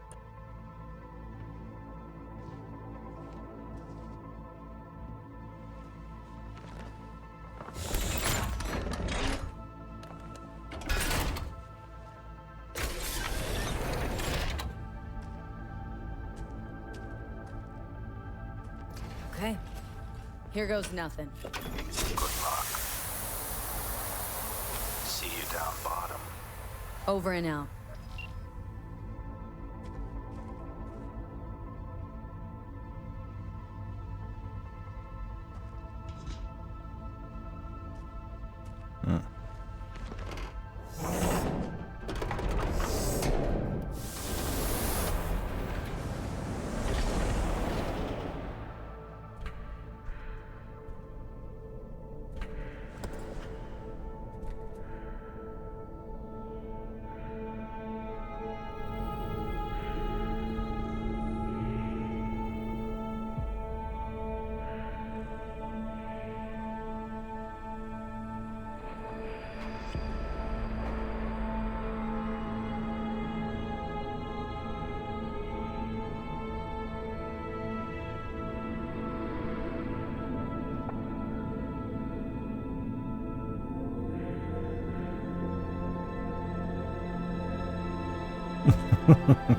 Okay. Here goes nothing. Good luck. See you down bottom. Over and out.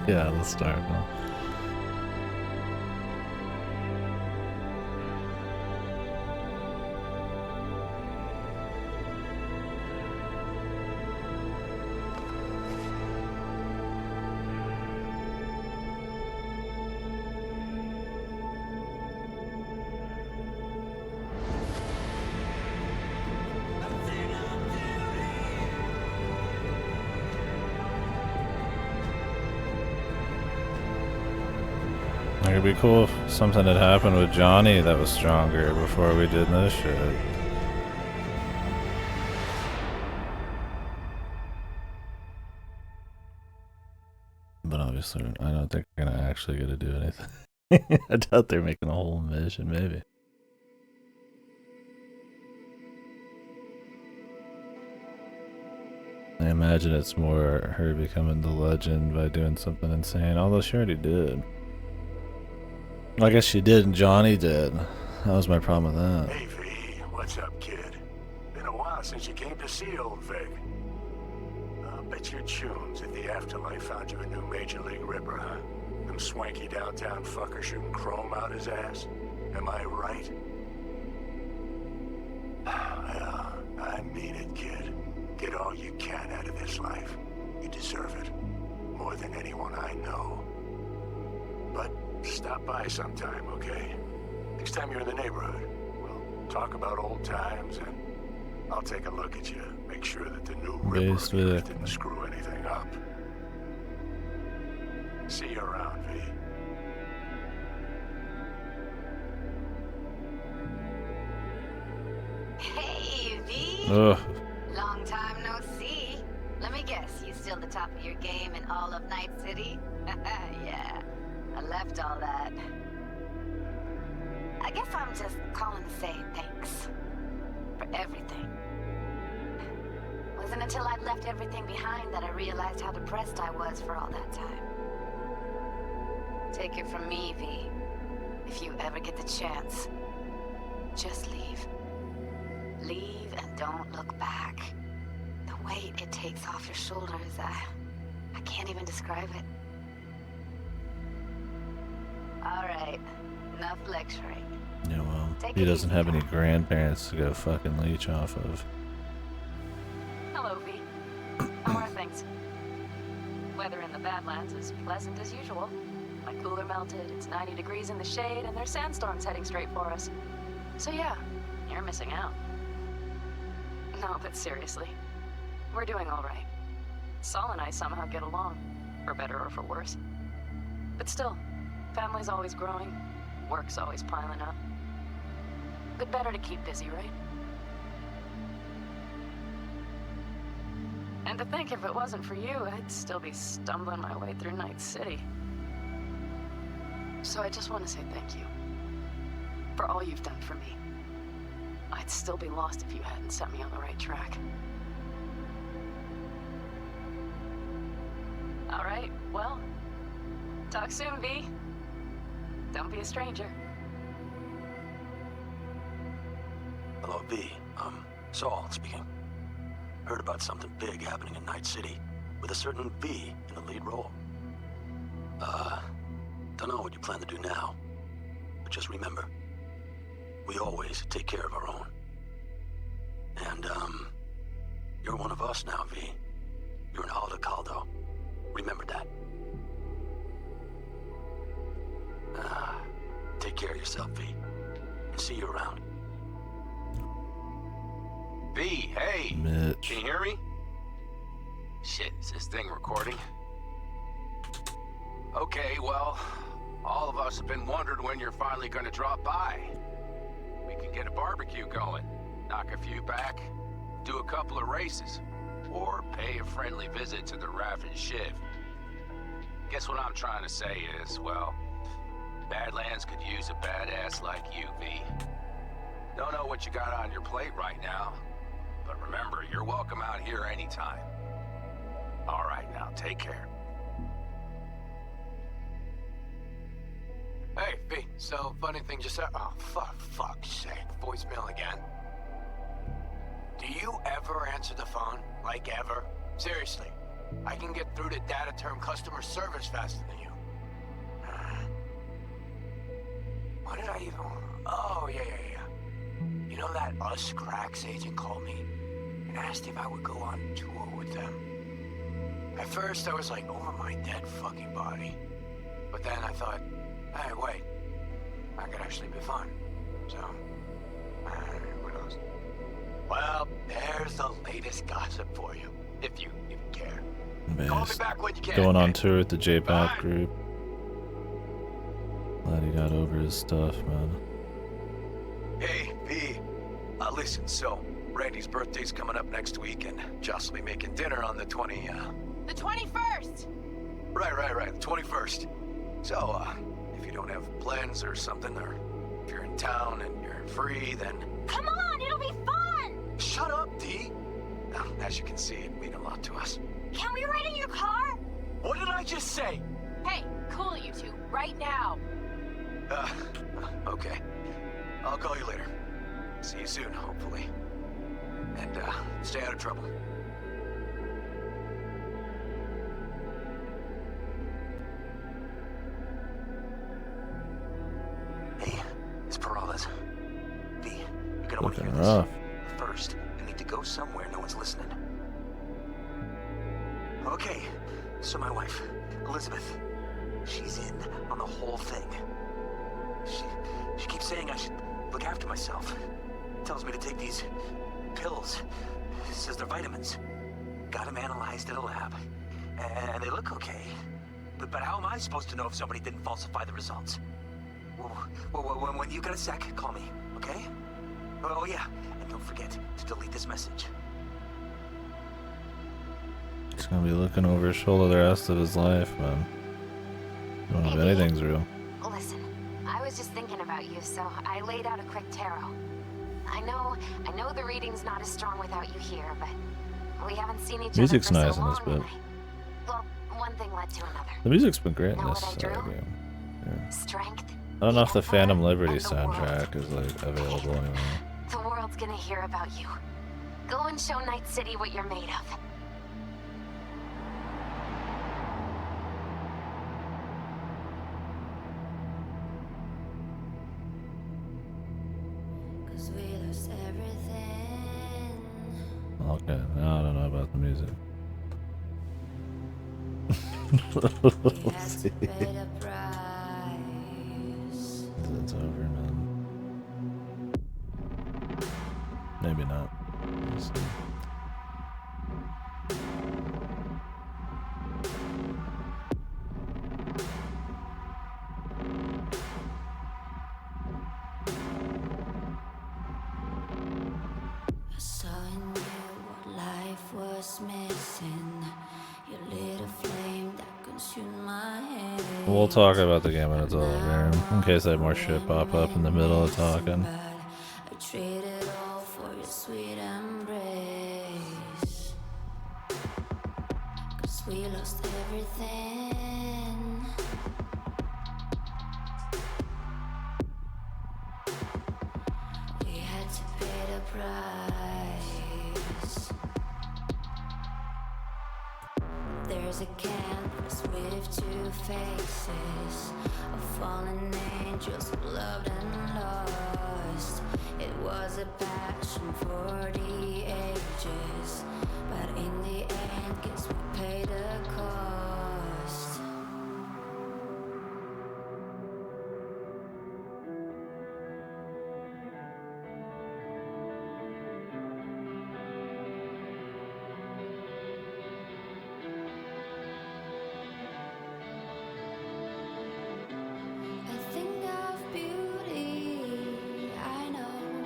Yeah, let's start. Huh? It'd be cool if something had happened with Johnny that was stronger before we did this shit. But obviously, I don't think we're gonna actually get to do anything. I doubt they're making a whole mission, maybe. I imagine it's more her becoming the legend by doing something insane, although she already did. I guess she did and Johnny did. That was my problem with that. Hey, V, what's up, kid? Been a while since you came to see old Vic. I'll bet your tunes that the afterlife found you a new Major League Ripper, huh? Them swanky downtown fuckers shooting chrome out his ass. Am I right? Yeah, I mean it, kid. Get all you can out of this life. You deserve it. More than anyone I know. But stop by sometime, okay? Next time you're in the neighborhood, we'll talk about old times and I'll take a look at you. Make sure that the new Ripper of yours didn't screw anything up. See you around, V. Hey, V! Ugh. Long time no see. Let me guess, you still the top of your game in all of Night City? Yeah, I left all that. I guess I'm just calling to say thanks. For everything. Wasn't until I'd left everything behind that I realized how depressed I was for all that time. Take it from me, V. If you ever get the chance, just leave. Leave and don't look back. The weight it takes off your shoulders, I can't even describe it. All right, enough lecturing. Yeah, well, he doesn't have any grandparents to go fucking leech off of. Hello, V. How are things? Weather in the Badlands is pleasant as usual. My cooler melted, it's 90 degrees in the shade, and there's sandstorms heading straight for us. So yeah, you're missing out. No, but seriously, we're doing all right. Saul and I somehow get along, for better or for worse. But still, family's always growing, work's always piling up. But better to keep busy, right? And to think if it wasn't for you, I'd still be stumbling my way through Night City. So I just want to say thank you. For all you've done for me. I'd still be lost if you hadn't set me on the right track. All right, well, talk soon, V. Don't be a stranger. Hello, V. Saul speaking. Heard about something big happening in Night City, with a certain V in the lead role. Don't know what you plan to do now, but just remember, we always take care of our own. And, you're one of us now, V. You're an Aldecaldo. Remember that. Take care of yourself, V. And see you around. V, hey! Mitch. Can you hear me? Shit, is this thing recording? Okay, well, all of us have been wondering when you're finally gonna drop by. We can get a barbecue going, knock a few back, do a couple of races, or pay a friendly visit to the Raff and Shiv. Guess what I'm trying to say is, well, Badlands could use a badass like you, V. Don't know what you got on your plate right now, but remember, you're welcome out here anytime. All right, now, take care. Hey, V, so funny thing just said. Oh, fuck's sake, voicemail again. Do you ever answer the phone? Like, ever? Seriously, I can get through to data term customer service faster than you. What did I even... Oh, yeah. You know that Us Cracks agent called me and asked if I would go on tour with them? At first, I was like, over my dead fucking body. But then I thought, hey, wait. That could actually be fun. So, who knows? Well, there's the latest gossip for you, if you care. Call me back when you can. Going on tour with the J-pop group. Glad he got over his stuff, man. Hey, V. Listen, so Randy's birthday's coming up next week, and Joss will be making dinner on the The 21st! Right, the 21st. So, if you don't have plans or something, or if you're in town and you're free, then... Come on, it'll be fun! Shut up, D! As you can see, it means a lot to us. Can we ride in your car? What did I just say? Hey, cool you two, right now. Okay. I'll call you later. See you soon, hopefully. And, stay out of trouble. Hey, it's Peralez. V, you're gonna want to hear this. First, I need to go somewhere no one's listening. Okay, so my wife, Elizabeth, she's in on the whole thing. She keeps saying I should look after myself. Tells me to take these pills. Says they're vitamins. Got them analyzed at a lab. And they look okay. But how am I supposed to know if somebody didn't falsify the results? Well, when you got a sec, call me, okay? Oh yeah, and don't forget to delete this message. He's gonna be looking over his shoulder the rest of his life, man. I don't know if anything's real. Listen, I was just thinking about you, so I laid out a quick tarot. I know the reading's not as strong without you here, but we haven't seen each Music's other for nice so in long. this bit. Well, one thing led to another. The music's been great in Know this what I drew? game. Yeah. Strength. I don't know if the Phantom Liberty soundtrack is like available anymore. The world's gonna hear about you. Go and show Night City what you're made of. Okay, now I don't know about the music. Let's see. It's over, man. Maybe not. We'll see. I saw in you what life was missing. You lit a flame that consumed my head. We'll talk about the game when it's over, in case I have more shit pop up in the middle of talking. I traded all for your sweet embrace. 'Cause we lost everything. We had to pay the price. There's a canvas with two faces of fallen angels who loved and lost. It was a passion for the ages, but in the end, guess we paid the cost. I think of beauty, I know,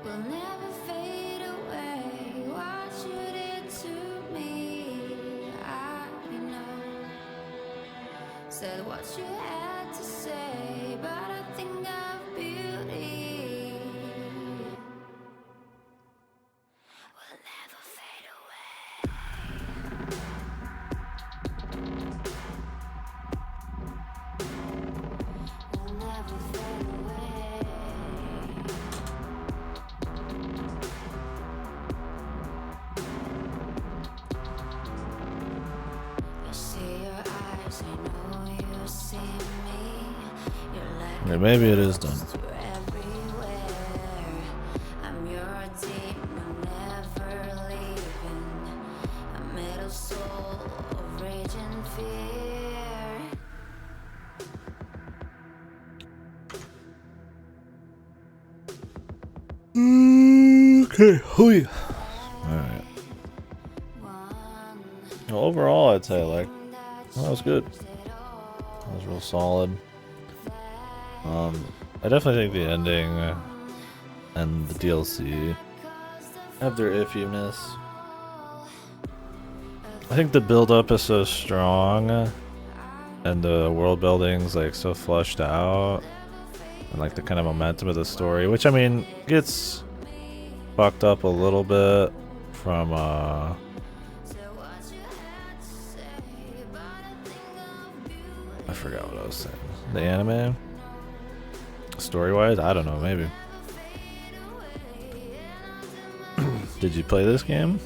will never fade away. What you did to me, I know. Said what you had to say, but I think of beauty will never fade away. Will never fade away. Yeah, maybe it is done. I'm your demon, never leaving. A metal soul of rage and fear. Okay, hooey. Alright. Well, overall, I'd say like that was good. That was real solid. I definitely think the ending and the DLC have their iffiness. I think the build-up is so strong, and the world building's like so fleshed out, and like the kind of momentum of the story, which I mean gets fucked up a little bit from I forgot what I was saying. The anime? Story-wise? I don't know, maybe. Did you play this game?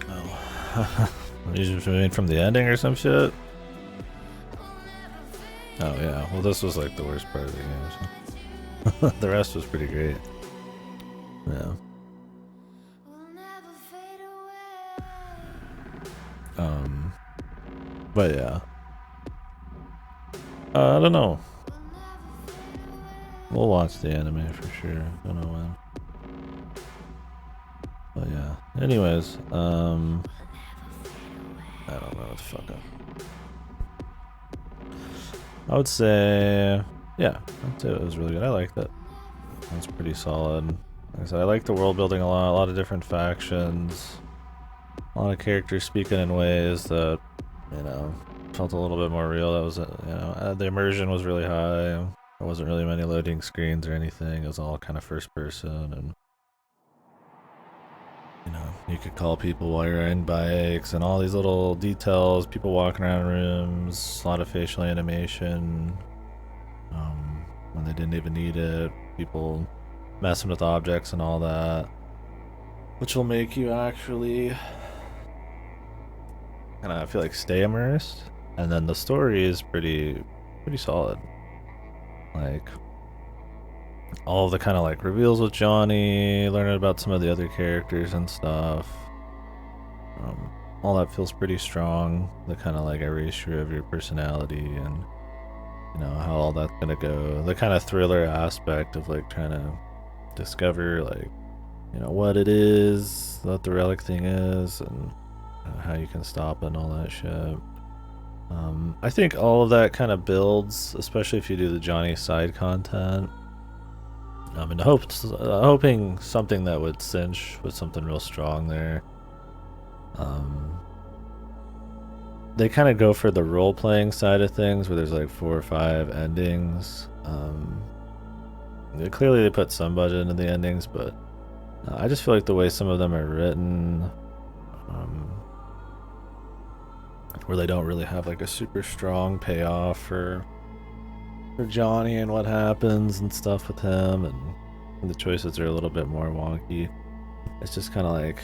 Oh. You just mean from the ending or some shit? Oh yeah, well this was like the worst part of the game, so. The rest was pretty great. Yeah. But yeah. I don't know. We'll watch the anime for sure. Don't know when. But yeah. Anyways, I don't know what the fuck up. I would say, yeah, I'd say it was really good. I liked it. That's pretty solid. Like I said, I like the world building a lot of different factions, a lot of characters speaking in ways that, you know, felt a little bit more real. That was, you know, the immersion was really high. There wasn't really many loading screens or anything. It was all kind of first person, and you know, you could call people while you're riding bikes, and all these little details, people walking around rooms, a lot of facial animation, when they didn't even need it, people messing with objects and all that, which will make you actually kind of feel like stay immersed. And then the story is pretty solid. Like, all of the kind of like reveals with Johnny, learning about some of the other characters and stuff. All that feels pretty strong. The kind of like erasure of your personality, and you know how all that's gonna go. The kind of thriller aspect of like trying to discover like, you know, what it is, what the relic thing is, and how you can stop it and all that shit. I think all of that kind of builds, especially if you do the Johnny side content. And hoping something that would cinch with something real strong there. They kind of go for the role-playing side of things, where there's like 4 or 5 endings. Clearly they put some budget into the endings, but I just feel like the way some of them are written, where they don't really have like a super strong payoff for Johnny and what happens and stuff with him, and the choices are a little bit more wonky. It's just kind of like,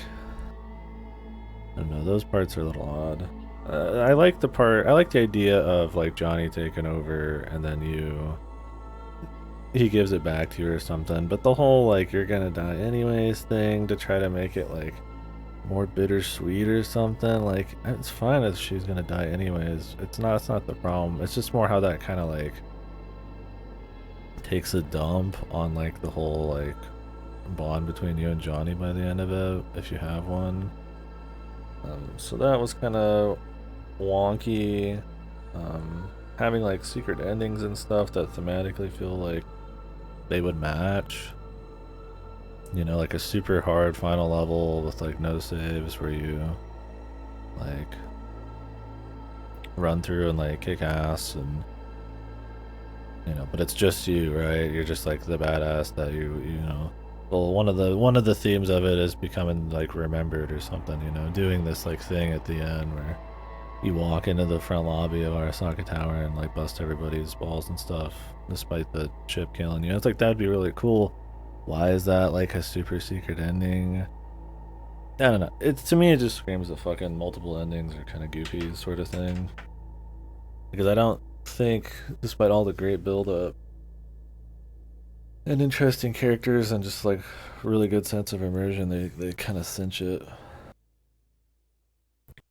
I don't know, those parts are a little odd. I like the idea of like Johnny taking over and then he gives it back to you or something, but the whole like you're gonna die anyways thing to try to make it like more bittersweet or something, like it's fine if she's gonna die anyways. It's not the problem. It's just more how that kind of like takes a dump on like the whole like bond between you and Johnny by the end of it, if you have one. So that was kind of wonky. Having like secret endings and stuff that thematically feel like they would match, you know, like a super hard final level with like no saves where you like run through and like kick ass, and you know, but it's just you, right? You're just like the badass that you know. Well, one of the themes of it is becoming like remembered or something, you know, doing this like thing at the end where you walk into the front lobby of Arasaka Tower and like bust everybody's balls and stuff, despite the ship killing you. It's like, that'd be really cool. Why is that like a super secret ending? I don't know. It's to me, it just screams that fucking multiple endings are kind of goofy, sort of thing. Because I don't think, despite all the great build up and interesting characters and just like really good sense of immersion, they kind of cinch it.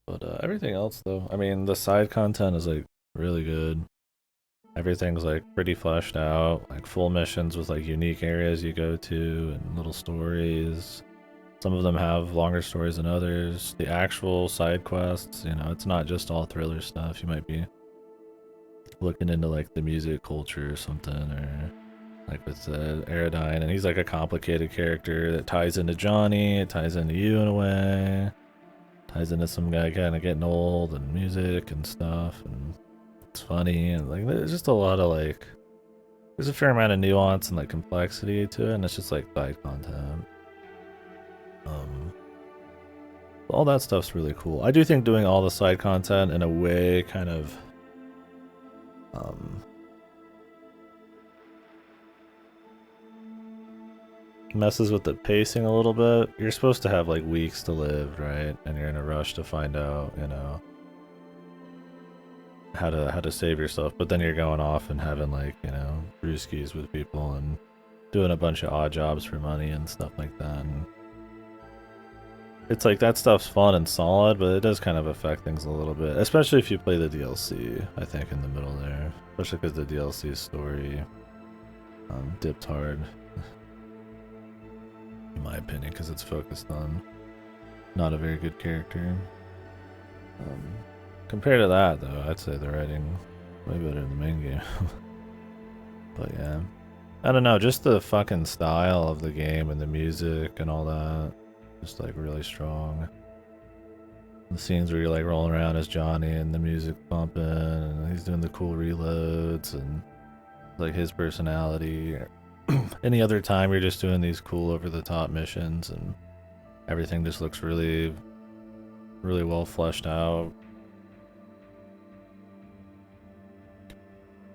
But everything else, though, I mean, the side content is like really good. Everything's like pretty fleshed out, like full missions with like unique areas you go to and little stories. Some of them have longer stories than others. The actual side quests, you know, it's not just all thriller stuff. You might be looking into like the music culture or something, or like with Aerodyne, and he's like a complicated character that ties into Johnny, it ties into you in a way, ties into some guy kind of getting old and music and stuff, and it's funny, and like there's just a lot of like, there's a fair amount of nuance and like complexity to it, and it's just like side content. All that stuff's really cool. I do think doing all the side content in a way kind of messes with the pacing a little bit. You're supposed to have like weeks to live, right? And you're in a rush to find out, you know, how to save yourself. But then you're going off and having like, you know, brewskis with people and doing a bunch of odd jobs for money and stuff like that. And it's like that stuff's fun and solid, but it does kind of affect things a little bit, especially if you play the DLC, I think, in the middle there. Especially because the DLC story dipped hard, in my opinion, because it's focused on not a very good character. Compared to that, though, I'd say the writing way better in the main game. But yeah, I don't know, just the fucking style of the game and the music and all that, just like really strong. The scenes where you're like rolling around as Johnny and the music bumping and he's doing the cool reloads and like his personality. Any other time you're just doing these cool over the top missions and everything just looks really, really well fleshed out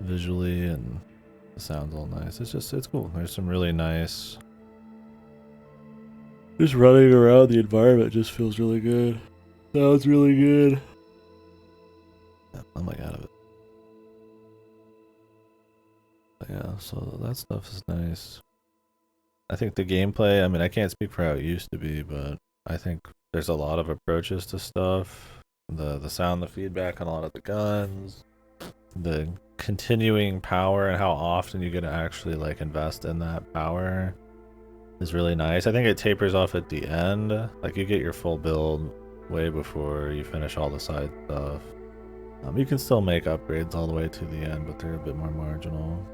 visually, and the sound's all nice. It's cool. There's some really nice, just running around the environment just feels really good. Sounds really good. Yeah, I'm like out of it. But yeah, so that stuff is nice. I think the gameplay, I mean, I can't speak for how it used to be, but I think there's a lot of approaches to stuff. The sound, the feedback on a lot of the guns, the continuing power and how often you get to actually like invest in that power is really nice. I think it tapers off at the end. Like you get your full build way before you finish all the side stuff. You can still make upgrades all the way to the end, but they're a bit more marginal.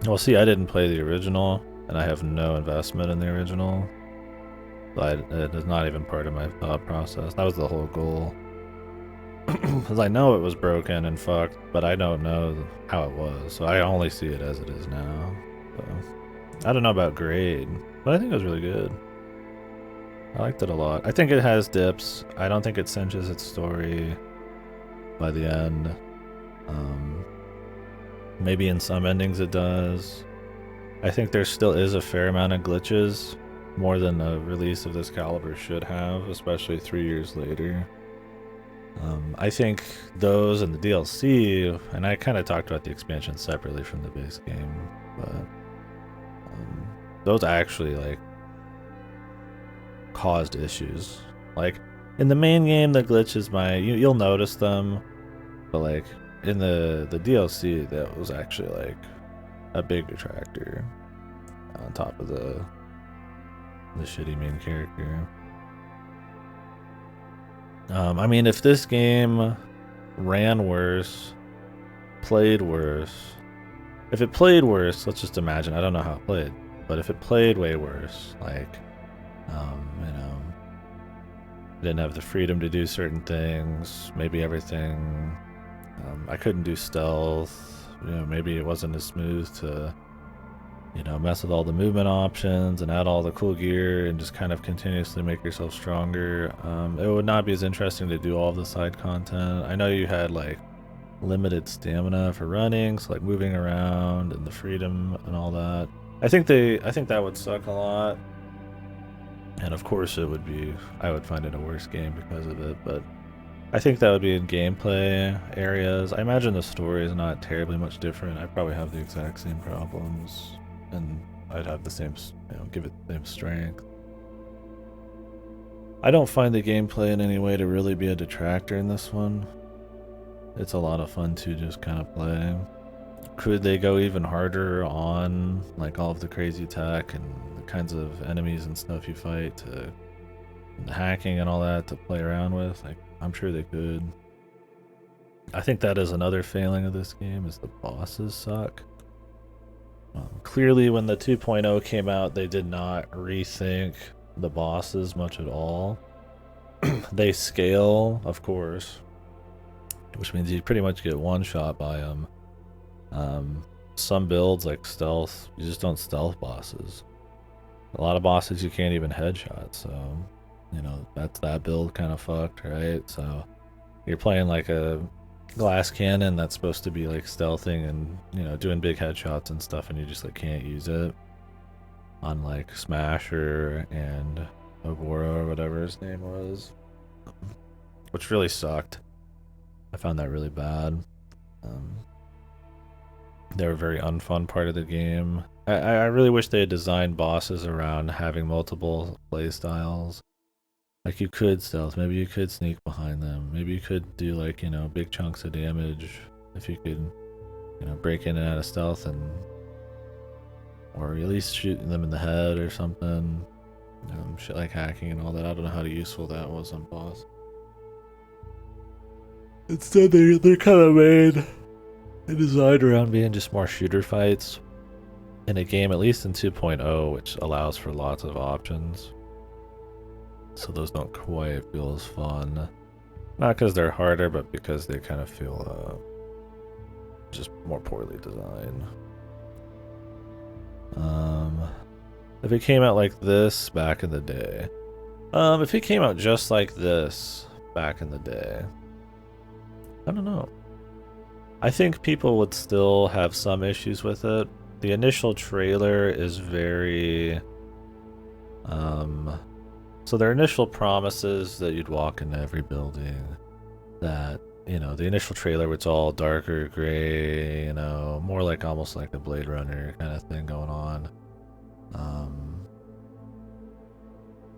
Well, see, I didn't play the original, and I have no investment in the original. But it is not even part of my thought process. That was the whole goal. Because I know it was broken and fucked, but I don't know how it was. So I only see it as it is now. So I don't know about grade, but I think it was really good. I liked it a lot. I think it has dips. I don't think it cinches its story by the end. Maybe in some endings it does. I think there still is a fair amount of glitches, more than a release of this caliber should have, especially 3 years later. I think those and the DLC, and I kind of talked about the expansion separately from the base game, but those actually like caused issues. Like in the main game, the glitches you'll notice them, but like in the DLC, that was actually like a big detractor on top of the shitty main character. I mean, if this game ran worse, played worse, if it played worse, let's just imagine, I don't know how it played, but if it played way worse, like, you know, didn't have the freedom to do certain things, maybe everything, I couldn't do stealth, you know, maybe it wasn't as smooth to you know, mess with all the movement options and add all the cool gear and just kind of continuously make yourself stronger. It would not be as interesting to do all of the side content. I know you had like limited stamina for running, so like moving around and the freedom and all that. I think that would suck a lot. And of course it would be, I would find it a worse game because of it, but I think that would be in gameplay areas. I imagine the story is not terribly much different. I probably have the exact same problems, and I'd have the same, you know, give it the same strength. I don't find the gameplay in any way to really be a detractor in this one. It's a lot of fun to just kind of play. Could they go even harder on like all of the crazy tech and the kinds of enemies and stuff you fight, to the hacking and all that to play around with? Like, I'm sure they could. I think that is another failing of this game, is the bosses suck. Clearly when the 2.0 came out, they did not rethink the bosses much at all. They scale, of course, which means you pretty much get one shot by them. Some builds like stealth, you just don't stealth bosses. A lot of bosses you can't even headshot, so you know, that's that build kind of fucked, right? So you're playing like a glass cannon that's supposed to be like stealthing and, you know, doing big headshots and stuff, and you just like can't use it on like Smasher and Agora or whatever his name was, which really sucked. I found that really bad. They were a very unfun part of the game. I really wish they had designed bosses around having multiple play styles. Like, you could stealth, maybe you could sneak behind them, maybe you could do like, you know, big chunks of damage if you could, you know, break in and out of stealth, and or at least shooting them in the head or something. Shit like hacking and all that. I don't know how useful that was on boss. Instead, they're kind of made and designed around being just more shooter fights in a game, at least in 2.0, which allows for lots of options. So those don't quite feel as fun. Not because they're harder, but because they kind of feel just more poorly designed. If it came out like this back in the day, if it came out just like this back in the day, I don't know. I think people would still have some issues with it. The initial trailer is very, so their initial promises that you'd walk into every building, that, you know, the initial trailer was all darker gray, you know, more like almost like a Blade Runner kind of thing going on.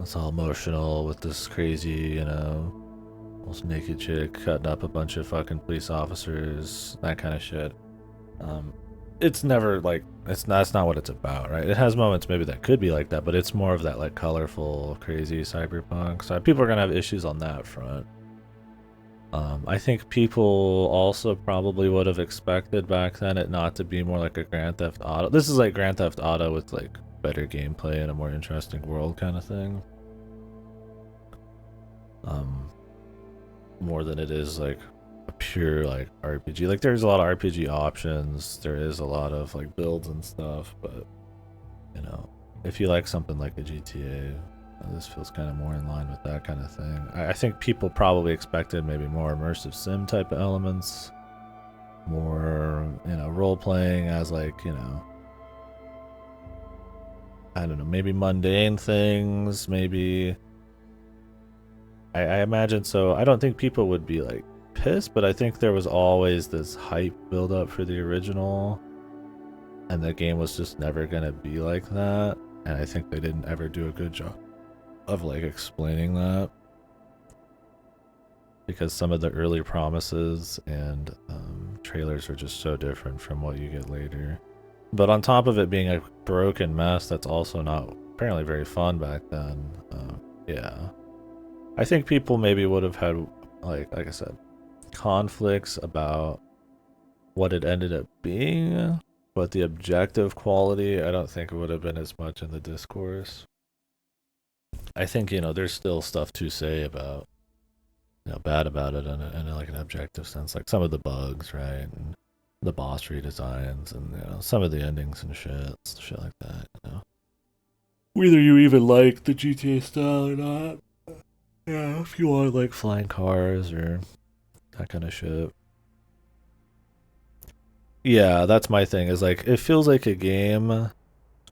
It's all emotional with this crazy, you know, almost naked chick cutting up a bunch of fucking police officers, that kind of shit. It's never like, that's not what it's about, right? It has moments maybe that could be like that, but it's more of that like colorful, crazy cyberpunk. So people are gonna have issues on that front. I think people also probably would have expected back then it not to be more like a Grand Theft Auto. This is like Grand Theft Auto with like better gameplay and a more interesting world kind of thing. More than it is like a pure like RPG. Like, there's a lot of RPG options, there is a lot of like builds and stuff, but you know, if you like something like a GTA, this feels kind of more in line with that kind of thing. I think people probably expected maybe more immersive sim type of elements, more, you know, role playing as like, you know, I don't know, maybe mundane things, maybe. I imagine so. I don't think people would be like pissed, but I think there was always this hype build up for the original, and the game was just never gonna be like that. And I think they didn't ever do a good job of like explaining that, because some of the early promises and trailers are just so different from what you get later. But on top of it being a broken mess that's also not apparently very fun back then, yeah, I think people maybe would have had like I said, conflicts about what it ended up being, but the objective quality I don't think it would have been as much in the discourse. I think, you know, there's still stuff to say about, you know, bad about it in like an objective sense, like some of the bugs, right? And the boss redesigns and some of the endings and shit like that. Whether you even like the GTA style or not. Yeah, if you want like flying cars or that kind of shit. Yeah, that's my thing. Is like it feels like a game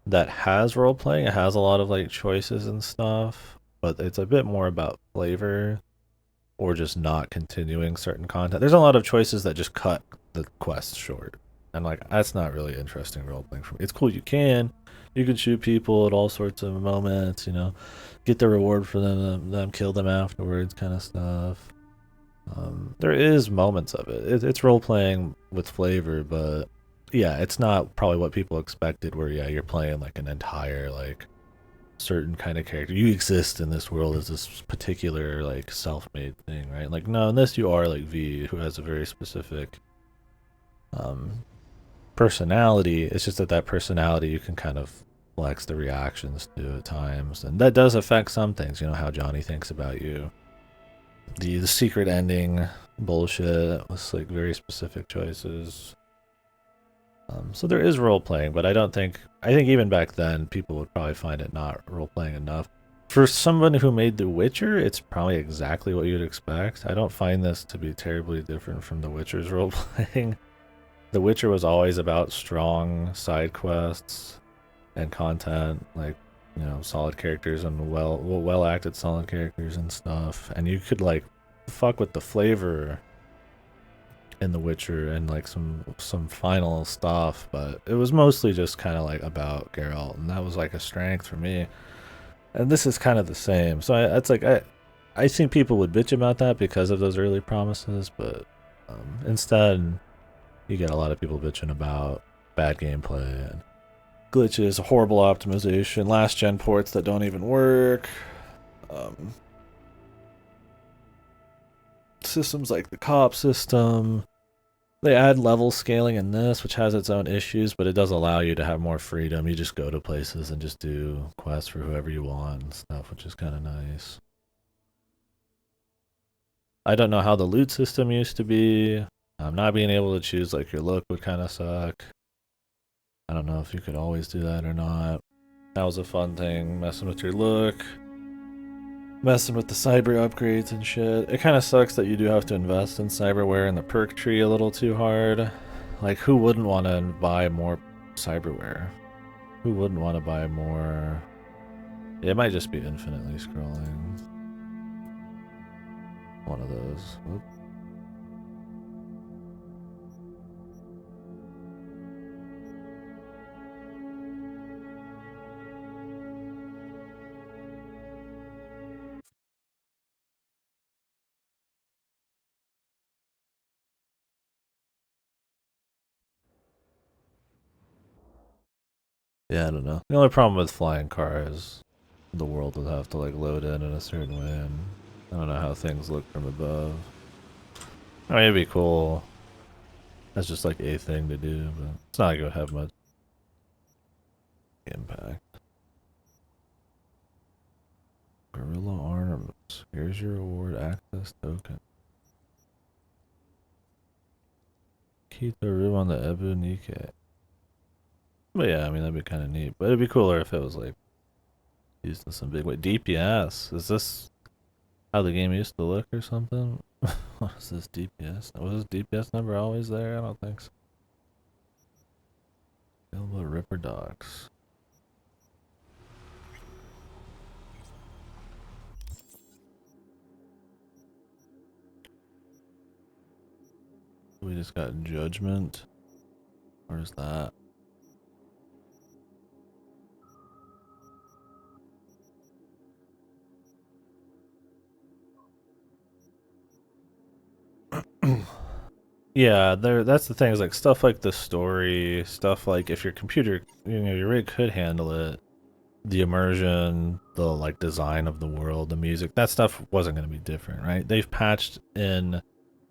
that has role playing. It has a lot of like choices and stuff, but it's a bit more about flavor or just not continuing certain content. There's a lot of choices that just cut the quest short. And like that's not really interesting role playing for me. It's cool you can shoot people at all sorts of moments, get the reward for them kill them afterwards kind of stuff. There is moments of it. It's role playing with flavor, but yeah, it's not probably what people expected where you're playing like an entire like certain kind of character. You exist in this world as this particular like self-made thing, right? Like no, unless you are like V, who has a very specific personality. It's just that personality you can kind of flex the reactions to at times, and that does affect some things. How Johnny thinks about you. The secret ending bullshit was like very specific choices. So there is role playing, but I think even back then people would probably find it not role playing enough. For someone who made The Witcher, it's probably exactly what you'd expect. I don't find this to be terribly different from The Witcher's role playing. The Witcher was always about strong side quests and content, like solid characters and well acted solid characters and stuff, and you could like fuck with the flavor in The Witcher and like some final stuff, but it was mostly just kind of like about Geralt, and that was like a strength for me. And this is kind of the same. So I think people would bitch about that because of those early promises, but instead you get a lot of people bitching about bad gameplay and glitches, horrible optimization, last gen ports that don't even work. Systems like the co-op system. They add level scaling in this, which has its own issues, but it does allow you to have more freedom. You just go to places and just do quests for whoever you want and stuff, which is kind of nice. I don't know how the loot system used to be. Not being able to choose like your look would kind of suck. I don't know if you could always do that or not. That was a fun thing, messing with your look. Messing with the cyber upgrades and shit. It kind of sucks that you do have to invest in cyberware and the perk tree a little too hard. Like, who wouldn't want to buy more cyberware? Who wouldn't want to buy more? It might just be infinitely scrolling. One of those. Whoop. Yeah, I don't know. The only problem with flying cars is the world would have to like load in a certain way, and I don't know how things look from above. I mean, it'd be cool. That's just like a thing to do, but it's not like it would have much impact. Guerrilla Arms. Here's your award access token. Kita on the Ebu Nike. But yeah, I mean, that'd be kind of neat. But it'd be cooler if it was like used in some big way. DPS. Is this how the game used to look or something? What is this DPS? Was this DPS number always there? I don't think so. Available Ripper Dogs. We just got Judgment. Where's that? Yeah, that's the thing, is like stuff like the story, stuff like if your computer, your rig could handle it, the immersion, the like design of the world, the music, that stuff wasn't going to be different, right? They've patched in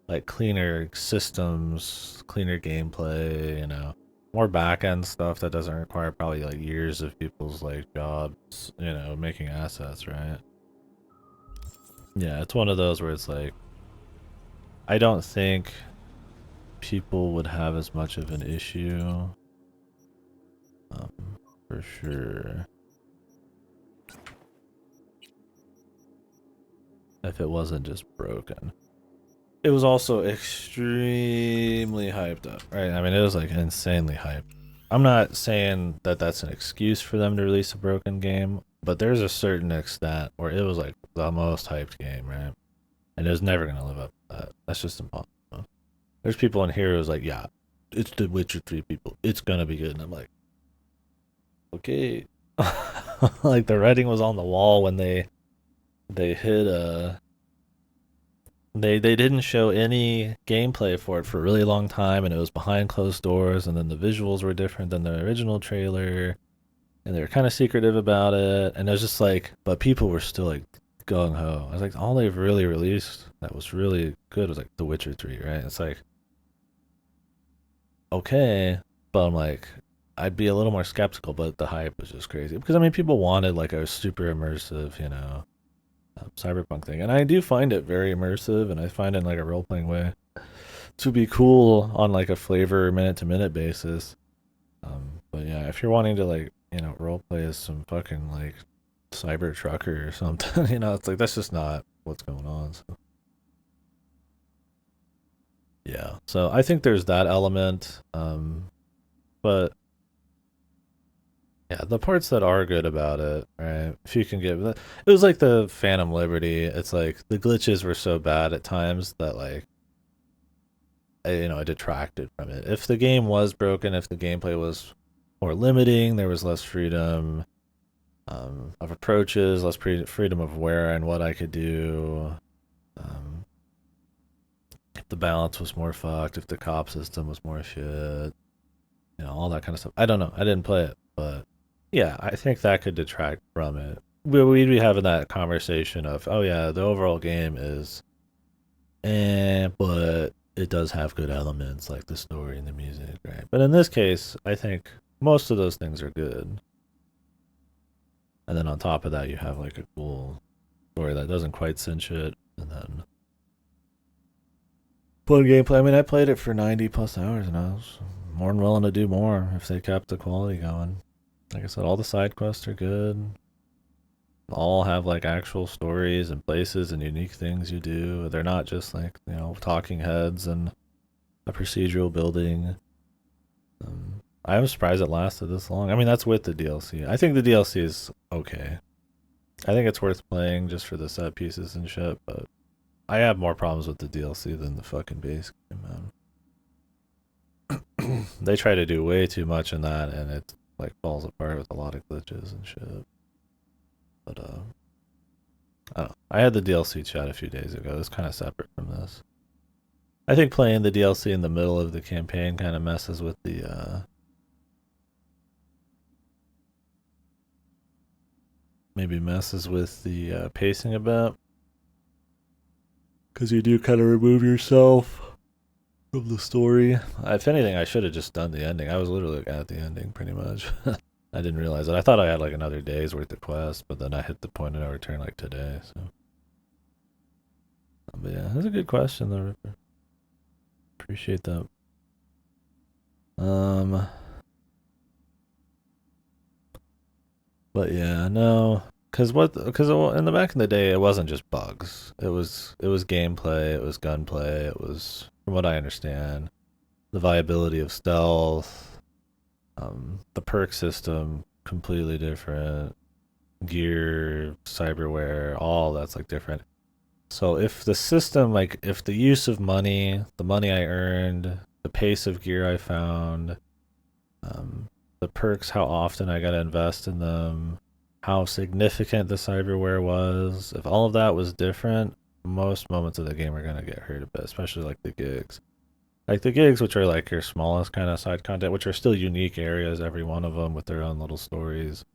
like cleaner systems, cleaner gameplay, more back-end stuff that doesn't require probably like years of people's like jobs, making assets, right? Yeah, it's one of those where it's like, I don't think people would have as much of an issue. For sure. If it wasn't just broken. It was also extremely hyped up, right? I mean, it was like insanely hyped. I'm not saying that that's an excuse for them to release a broken game, but there's a certain extent where it was like the most hyped game, right? And it was never going to live up to that. That's just impossible. There's people in here who's like, yeah, it's The Witcher 3 people. It's going to be good. And I'm like, okay. Like the writing was on the wall when they hit they didn't show any gameplay for it for a really long time, and it was behind closed doors, and then the visuals were different than the original trailer, and they were kind of secretive about it, and it was just like, but people were still like gung-ho. I was like, all they've really released that was really good was like The Witcher 3, right? It's like, okay, but I'm like, I'd be a little more skeptical, but the hype was just crazy. Because, I mean, people wanted like a super immersive, you know, Cyberpunk thing. And I do find it very immersive, and I find it in like a role-playing way to be cool on like a flavor minute-to-minute basis. But yeah, if you're wanting to like, you know, roleplay as some fucking like cyber trucker or something, you know, it's like, that's just not what's going on. So. Yeah, so I think there's that element, but yeah, the parts that are good about it, right? If you can give it was like the Phantom Liberty. It's like the glitches were so bad at times that like, I detracted from it. If the game was broken, if the gameplay was more limiting, there was less freedom of approaches, less freedom of where and what I could do. If the balance was more fucked, if the cop system was more shit, you know, all that kind of stuff. I don't know. I didn't play it, but yeah, I think that could detract from it. We'd be having that conversation of, oh yeah, the overall game is, but it does have good elements like the story and the music, right? But in this case, I think most of those things are good. And then on top of that, you have like a cool story that doesn't quite cinch it, and then fun gameplay. I mean, I played it for 90 plus hours, and I was more than willing to do more if they kept the quality going. Like I said, all the side quests are good. All have like actual stories and places and unique things you do. They're not just like, you know, talking heads and a procedural building. I was surprised it lasted this long. I mean, that's with the DLC. I think the DLC is okay. I think it's worth playing just for the set pieces and shit, but I have more problems with the DLC than the fucking base game, man. They try to do way too much in that, and it like falls apart with a lot of glitches and shit. But I don't know. I had the DLC chat a few days ago. It's kind of separate from this. I think playing the DLC in the middle of the campaign kind of messes with the pacing a bit. Because you do kind of remove yourself from the story. If anything, I should have just done the ending. I was literally at the ending, pretty much. I didn't realize it. I thought I had like another day's worth of quests, but then I hit the point of no return like today, so. But yeah, that's a good question though, Ripper. Appreciate that. But yeah, no. Because in the back in the day, it wasn't just bugs. It was gameplay, it was gunplay, it was, from what I understand, the viability of stealth, the perk system, completely different, gear, cyberware, all that's like different. So if the system, like if the use of money, the money I earned, the pace of gear I found, the perks, how often I gotta invest in them, how significant the cyberware was, if all of that was different, most moments of the game are gonna get hurt a bit, especially like the gigs. Like the gigs, which are like your smallest kind of side content, which are still unique areas, every one of them with their own little stories.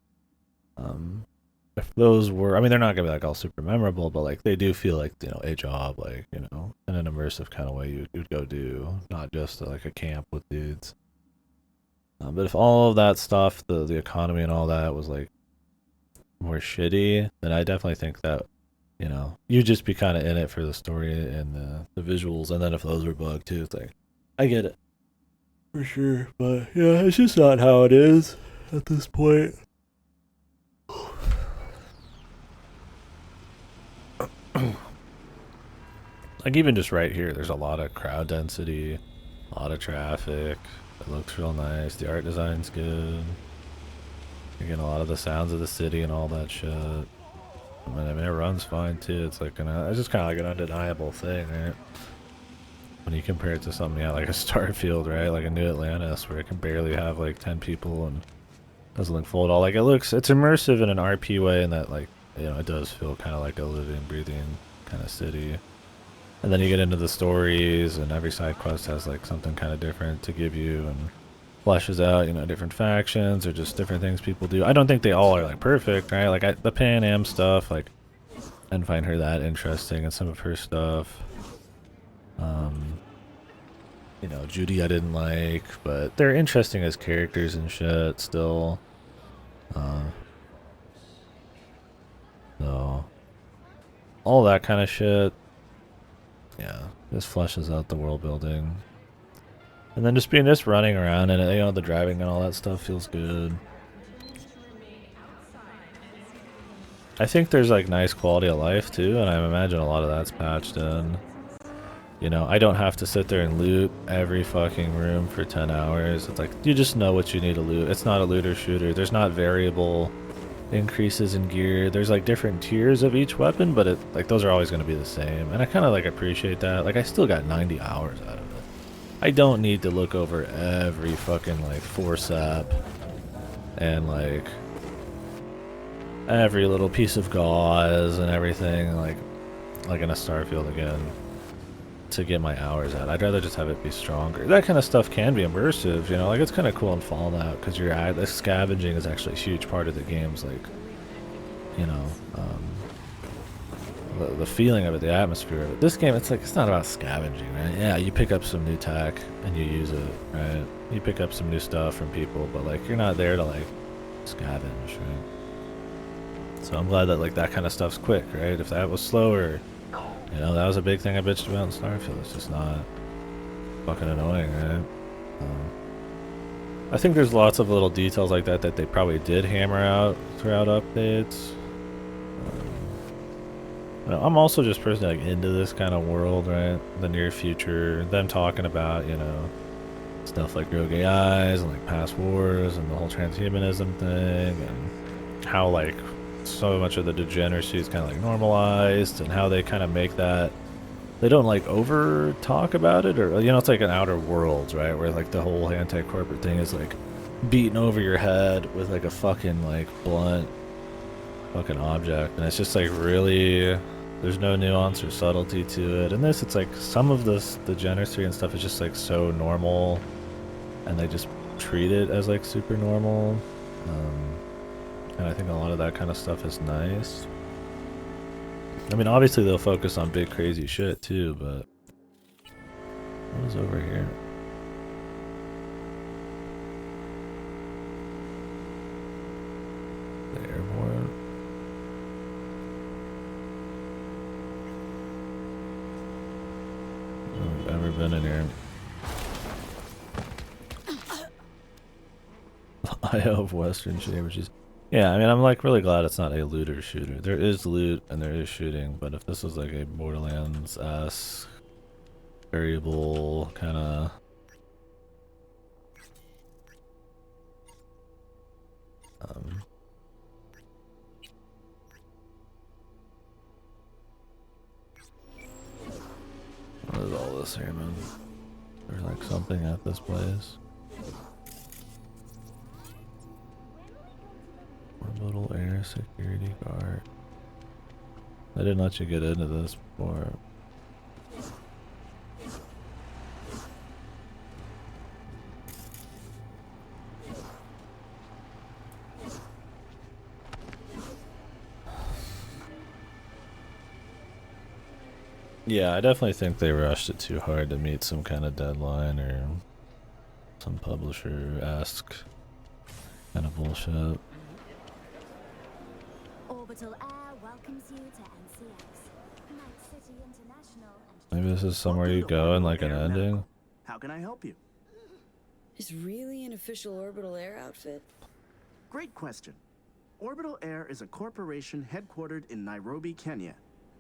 If those were, I mean, they're not gonna be like all super memorable, but like they do feel like, you know, a job, like, you know, in an immersive kind of way you'd go do, not just like a camp with dudes. But if all of that stuff, the economy and all that was like more shitty, then I definitely think that, you know, you'd just be kind of in it for the story and the visuals. And then if those were bugged too, it's like, I get it. For sure, but yeah, it's just not how it is at this point. Like even just right here, there's a lot of crowd density, a lot of traffic. It looks real nice. The art design's good. You're getting a lot of the sounds of the city and all that shit. I mean, it runs fine too. It's like it's just kind of like an undeniable thing, right? When you compare it to something, yeah, like a Starfield, right? Like a New Atlantis, where it can barely have like 10 people and doesn't look full at all. Like it's immersive in an RP way, in that like, you know, it does feel kind of like a living, breathing kind of city. And then you get into the stories, and every side quest has like something kind of different to give you, and fleshes out, you know, different factions or just different things people do. I don't think they all are like perfect, right? Like the Pan Am stuff, like I didn't find her that interesting, and some of her stuff. You know, Judy I didn't like, but they're interesting as characters and shit still. So all that kind of shit. Yeah, just fleshes out the world building. And then just being running around and, you know, the driving and all that stuff feels good. I think there's like nice quality of life too, and I imagine a lot of that's patched in. You know, I don't have to sit there and loot every fucking room for 10 hours. It's like, you just know what you need to loot. It's not a looter shooter. There's not variable increases in gear. There's like different tiers of each weapon, but it like those are always going to be the same. And I kind of like appreciate that. Like I still got 90 hours out of it. I don't need to look over every fucking like force app and like every little piece of gauze and everything like in a Starfield again to get my hours out. I'd rather just have it be stronger. That kind of stuff can be immersive, you know, like it's kind of cool in Fallout because the scavenging is actually a huge part of the game's like, you know, the feeling of it, the atmosphere of it. This game, it's like, it's not about scavenging, right? Yeah, you pick up some new tech and you use it, right? You pick up some new stuff from people, but like you're not there to like scavenge, right? So I'm glad that like that kind of stuff's quick, right? If that was slower, you know, that was a big thing I bitched about in Starfield. It's just not fucking annoying, right? I think there's lots of little details like that that they probably did hammer out throughout updates. You know, I'm also just personally like into this kind of world, right? The near future, them talking about, you know, stuff like rogue AIs and like past wars and the whole transhumanism thing, and how like so much of the degeneracy is kind of like normalized, and how they kind of make that, they don't like over talk about it, or, you know, it's like an Outer Worlds, right, where like the whole anti-corporate thing is like beaten over your head with like a fucking like blunt fucking object, and it's just like really, there's no nuance or subtlety to it. And this, it's like some of this degeneracy and stuff is just like so normal, and they just treat it as like super normal. And I think a lot of that kind of stuff is nice. I mean, obviously they'll focus on big crazy shit too, but what is over here? The airport. I've ever been in here. IO of Western Chambers. Yeah, I mean, I'm like really glad it's not a looter shooter. There is loot and there is shooting, but if this was like a Borderlands-esque variable kind of what is all this here, man? There's like something at this place. Orbital air security guard. I didn't let you get into this before. Yeah, I definitely think they rushed it too hard to meet some kind of deadline or some publisher-esque kind of bullshit. Orbital Air welcomes you to NCX, Night City International. Maybe this is somewhere you go and like an ending. How can I help you? Is really an official orbital air outfit? Great question. Orbital Air is a corporation headquartered in Nairobi, Kenya.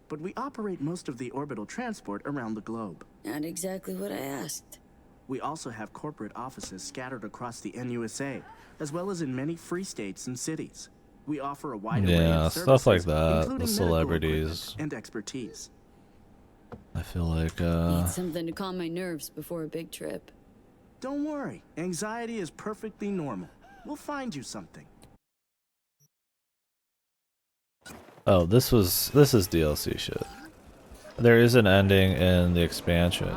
But we operate most of the orbital transport around the globe. Not exactly what I asked. We also have corporate offices scattered across the NUSA, as well as in many free states and cities. We offer a wide array of services, stuff like that. including The medical celebrities equipment and expertise. I feel like Need something to calm my nerves before a big trip. Don't worry, anxiety is perfectly normal. We'll find you something. oh, this is DLC shit. There is an ending in the expansion,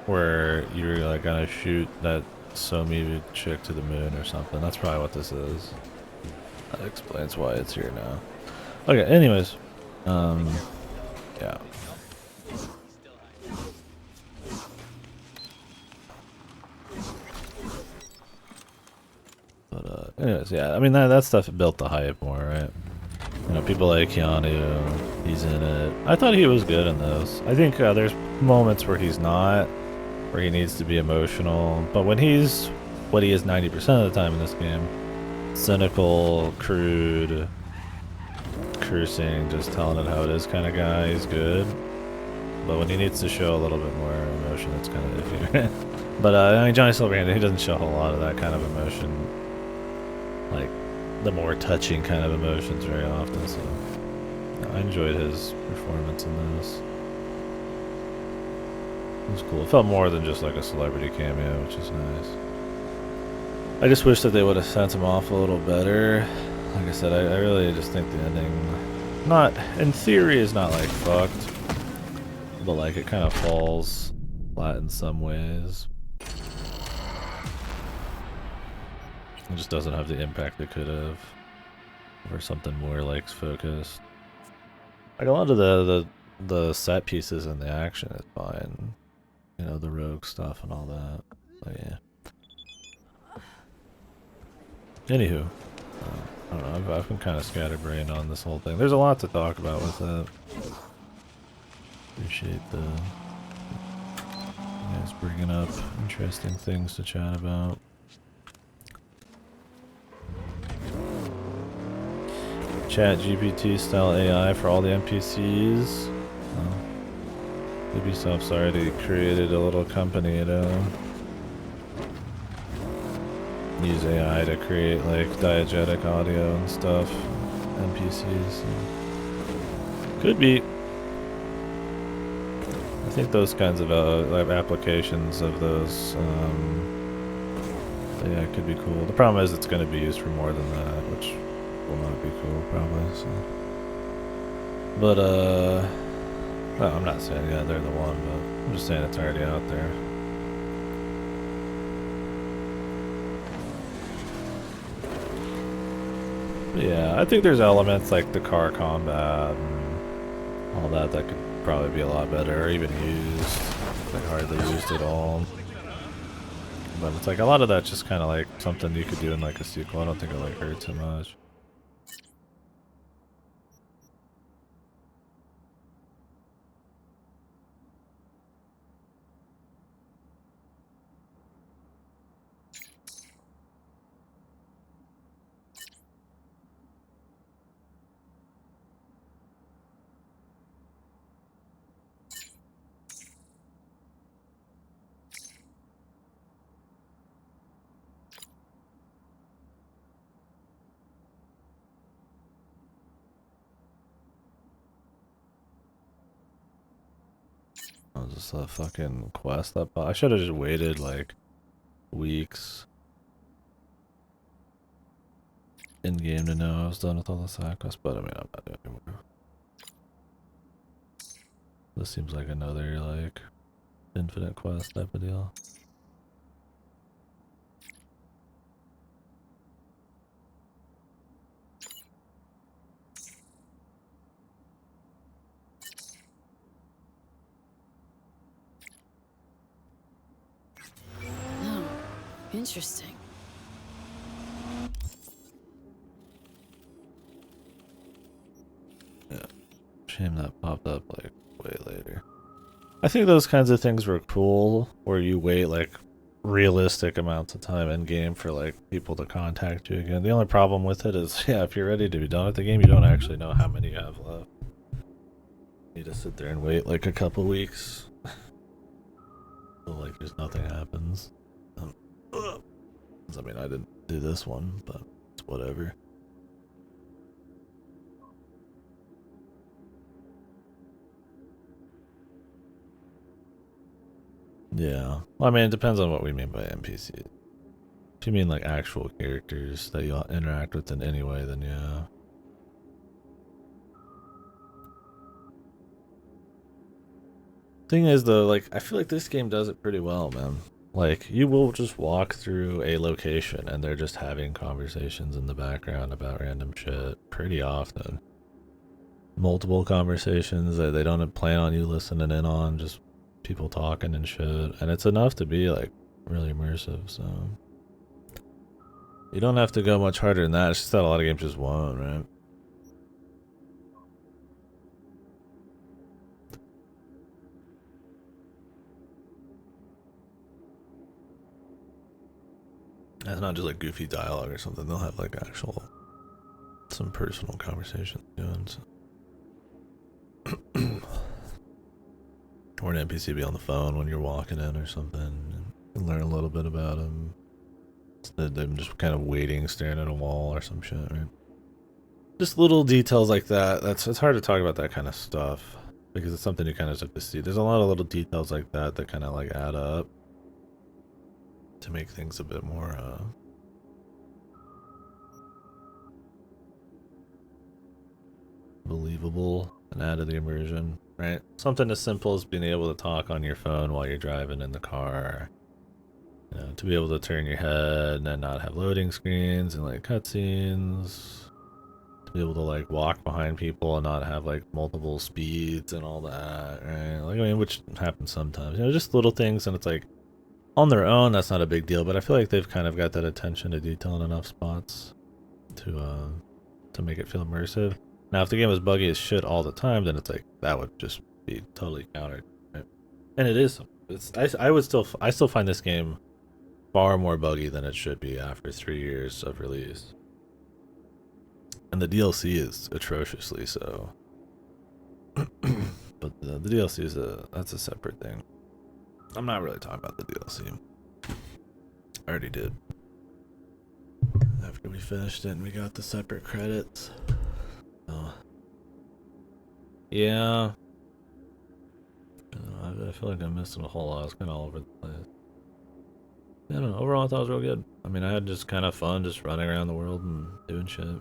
where you're like gonna shoot that Somi chick to the moon or something. That's probably what this is. That explains why it's here now. Okay, anyways, yeah. But anyways, yeah. I mean that stuff built the hype more, right? You know, people like Keanu, he's in it. I thought he was good in this. I think there's moments where he's not, where he needs to be emotional. But when he's what he is 90% of the time in this game, cynical, crude, cursing, just telling it how it is kind of guy, he's good. But when he needs to show a little bit more emotion, it's kind of iffy. But I mean, Johnny Silverhand, he doesn't show a whole lot of that kind of emotion, like the more touching kind of emotions very often. So I enjoyed his performance in this. It was cool. It felt more than just like a celebrity cameo, which is nice. I just wish that they would have sent him off a little better. Like I said, I really just think the ending, not in theory, is not like fucked, but like it kind of falls flat in some ways. It just doesn't have the impact it could have, or something more like focused. Like a lot of the set pieces and the action is fine, you know, the rogue stuff and all that. But yeah. Anywho, I don't know. I've been kind of scatterbrained on this whole thing. There's a lot to talk about with that. Appreciate the you guys bringing up interesting things to chat about. Chat GPT style AI for all the NPCs. Ubisoft's already created a little company to use AI to create like diegetic audio and stuff. NPCs. Could be. I think those kinds of like applications of those yeah, could be cool. The problem is it's going to be used for more than that, which will not be cool probably. So. But well, I'm not saying yeah they're the one, but I'm just saying it's already out there. But yeah, I think there's elements like the car combat and all that that could probably be a lot better, or even used. Like hardly used at all. But it's like a lot of that's just kind of like something you could do in like a sequel. I don't think it like hurt too much. Oh, just a fucking quest that I should have just waited like weeks in game to know I was done with all the side quests, but I mean I'm not doing it anymore. This seems like another like infinite quest type of deal. Oh, interesting. Yeah. Shame that popped up like way later. I think those kinds of things were cool, where you wait like realistic amounts of time in game for like people to contact you again. The only problem with it is, yeah, if you're ready to be done with the game, you don't actually know how many you have left. You need to sit there and wait like a couple weeks. So like just nothing happens. I mean, I didn't do this one, but it's whatever. Yeah. Well, I mean, it depends on what we mean by NPC. If you mean like actual characters that you'll interact with in any way, then yeah. Thing is though, like, I feel like this game does it pretty well, man. Like, you will just walk through a location and they're just having conversations in the background about random shit pretty often. Multiple conversations that they don't plan on you listening in on, just people talking and shit. And it's enough to be, like, really immersive, so... You don't have to go much harder than that, it's just that a lot of games just won't, right? It's not just like goofy dialogue or something. They'll have like actual, some personal conversations doing. So. Or an NPC be on the phone when you're walking in or something, and learn a little bit about them. Instead of them just kind of waiting, staring at a wall or some shit, right? Just little details like that. It's hard to talk about that kind of stuff because it's something you kind of have to see. There's a lot of little details like that that kind of like add up to make things a bit more believable and add to the immersion, right? Something as simple as being able to talk on your phone while you're driving in the car, you know, to be able to turn your head and not have loading screens and like cutscenes, to be able to like walk behind people and not have like multiple speeds and all that, right? Like, I mean, which happens sometimes, you know, just little things, and it's like, on their own, that's not a big deal, but I feel like they've kind of got that attention to detail in enough spots to make it feel immersive. Now, if the game was buggy as shit all the time, then it's like that would just be totally countered, right? And it is. I still find this game far more buggy than it should be after 3 years of release, and the DLC is atrociously so. But the DLC is that's a separate thing. I'm not really talking about the DLC. I already did. After we finished it and we got the separate credits. So, yeah. I feel like I'm missing a whole lot. It's kind of all over the place. I don't know. Overall, I thought it was real good. I mean, I had just kind of fun just running around the world and doing shit. It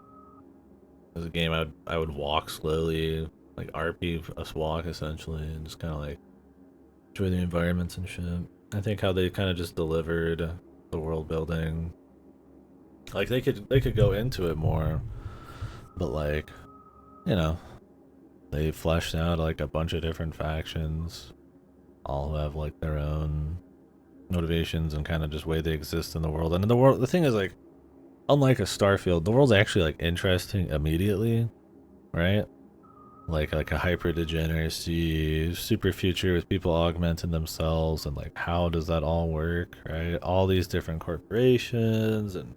was a game I would walk slowly, like RP us walk essentially, and just kind of like enjoy the environments and shit. I think how they kind of just delivered the world building. Like they could go into it more, but like, you know, they fleshed out like a bunch of different factions, all who have like their own motivations and kind of just way they exist in the world. And in the world, the thing is like, unlike a Starfield, the world's actually like interesting immediately, right? Like a hyper degeneracy, super future with people augmenting themselves, and like how does that all work, right? All these different corporations and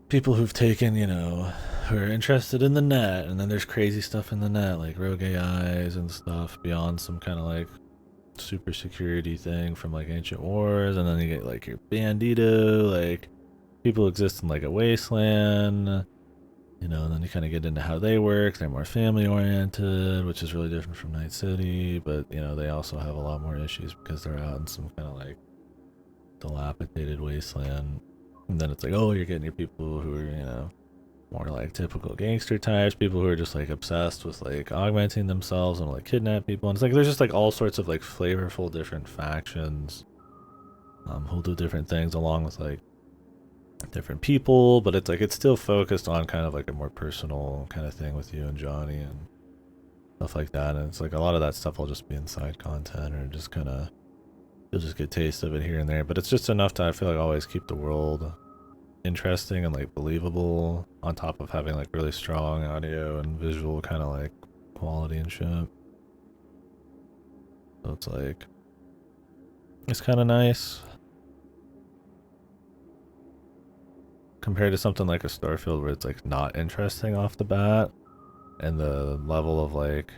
people who've taken, you know, who are interested in the net, and then there's crazy stuff in the net like rogue AIs and stuff beyond some kind of like super security thing from like ancient wars, and then you get like your bandito, like people exist in like a wasteland. You know, and then you kind of get into how they work. They're more family oriented, which is really different from Night City, but you know, they also have a lot more issues because they're out in some kind of like dilapidated wasteland. And then it's like, oh, you're getting your people who are, you know, more like typical gangster types, people who are just like obsessed with like augmenting themselves and like kidnap people. And it's like there's just like all sorts of like flavorful different factions who'll do different things along with like different people, but it's like it's still focused on kind of like a more personal kind of thing with you and Johnny and stuff like that. And it's like a lot of that stuff will just be inside content, or just kind of you'll just get taste of it here and there, but it's just enough to, I feel like, always keep the world interesting and like believable, on top of having like really strong audio and visual kind of like quality and shit. So it's like, it's kind of nice compared to something like a Starfield where it's like not interesting off the bat, and the level of like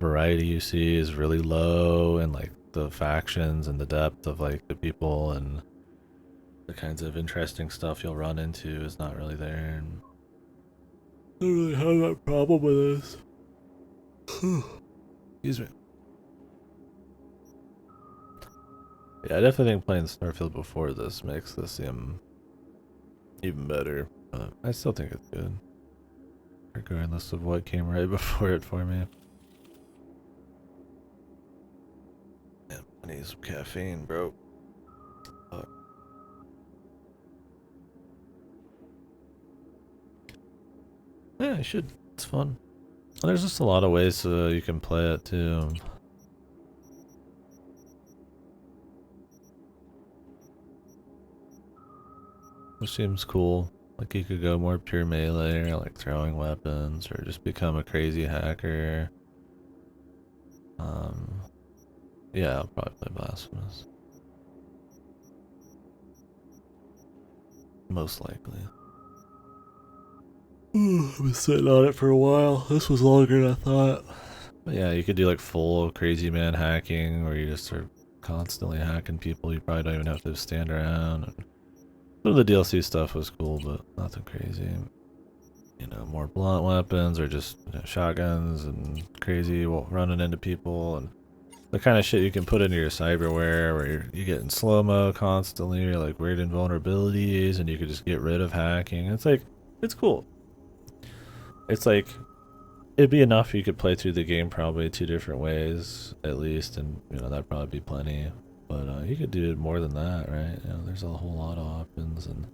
variety you see is really low, and like the factions and the depth of like the people and the kinds of interesting stuff you'll run into is not really there. And I don't really have that problem with this. Excuse me. Yeah, I definitely think playing Starfield before this makes this seem even better, but I still think it's good, regardless of what came right before it for me. Yeah, I need some caffeine, bro. Fuck. Yeah, I should. It's fun. There's just a lot of ways you can play it too. Which seems cool. Like you could go more pure melee, or like throwing weapons, or just become a crazy hacker. Yeah, I'll probably play Blasphemous. Most likely. I've been sitting on it for a while. This was longer than I thought. But yeah, you could do like full crazy man hacking, where you just are constantly hacking people. You probably don't even have to stand around. And some of the DLC stuff was cool, but nothing crazy. You know, more blunt weapons, or just shotguns and crazy running into people, and the kind of shit you can put into your cyberware where you get in slow-mo constantly, or like weird invulnerabilities, and you could just get rid of hacking. It's like, it's cool. It's like, it'd be enough you could play through the game probably 2 different ways at least, and you know, that'd probably be plenty. But you could do more than that, right? You know, there's a whole lot of options, and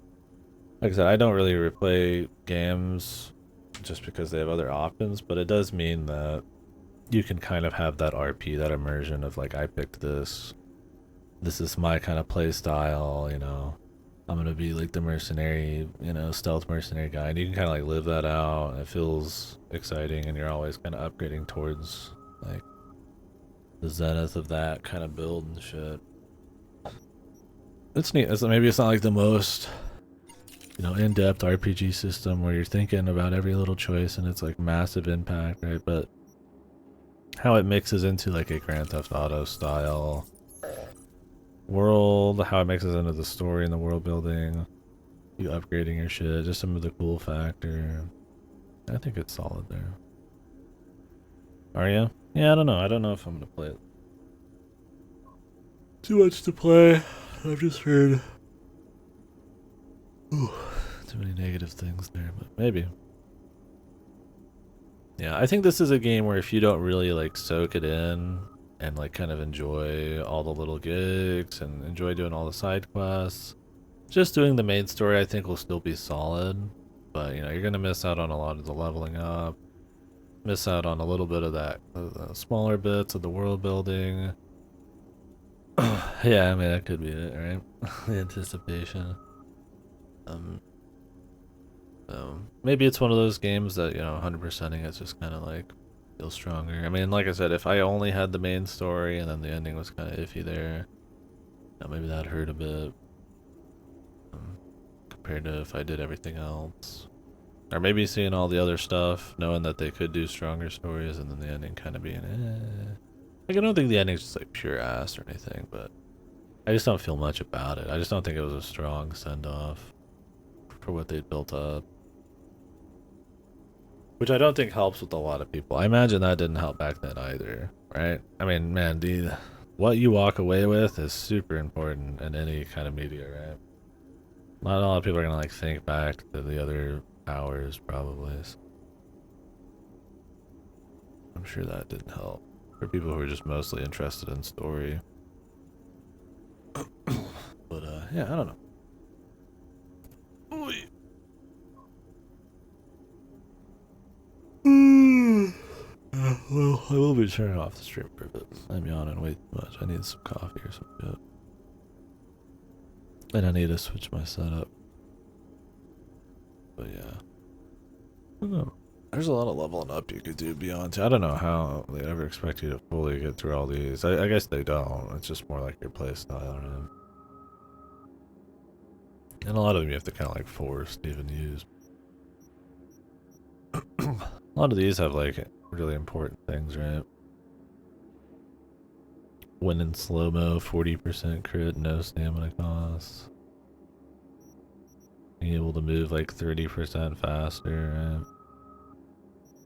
like I said, I don't really replay games just because they have other options, but it does mean that you can kind of have that RP, that immersion of like, I picked this is my kind of play style, you know, I'm gonna be like the mercenary, you know, stealth mercenary guy, and you can kind of like live that out, and it feels exciting, and you're always kind of upgrading towards like the zenith of that kind of build and shit. It's neat. Maybe it's not like the most, you know, in-depth RPG system where you're thinking about every little choice and it's like massive impact, right? But how it mixes into like a Grand Theft Auto style world, how it mixes into the story and the world building, you upgrading your shit, just some of the cool factor. I think it's solid there. Are you? Yeah, I don't know. I don't know if I'm gonna play it. Too much to play. I've just heard too many negative things there, but maybe. Yeah, I think this is a game where if you don't really like soak it in and like kind of enjoy all the little gigs and enjoy doing all the side quests, just doing the main story I think will still be solid. But you know, you're gonna miss out on a lot of the leveling up, miss out on a little bit of that smaller bits of the world building. Yeah, I mean that could be it, right? The anticipation. So maybe it's one of those games that, you know, 100%ing it's just kind of like feels stronger. I mean, like I said, if I only had the main story and then the ending was kind of iffy there, you know, maybe that hurt a bit compared to if I did everything else. Or maybe seeing all the other stuff, knowing that they could do stronger stories, and then the ending kind of being Like, I don't think the ending's just like pure ass or anything, but I just don't feel much about it. I just don't think it was a strong send-off for what they built up. Which I don't think helps with a lot of people. I imagine that didn't help back then either, right? I mean, man, what you walk away with is super important in any kind of media, right? Not a lot of people are gonna like think back to the other hours, probably. So I'm sure that didn't help for people who are just mostly interested in story. But yeah, I don't know. Well, I will be turning off the stream for a bit. I'm yawning way too much. I need some coffee or some shit. And I need to switch my setup. But yeah. I don't know. There's a lot of leveling up you could do beyond. I don't know how they ever expect you to fully get through all these. I guess they don't. It's just more like your playstyle, right? And a lot of them you have to kind of like force to even use. A lot of these have like really important things, right? When in slow-mo, 40% crit, no stamina costs. Being able to move like 30% faster, right?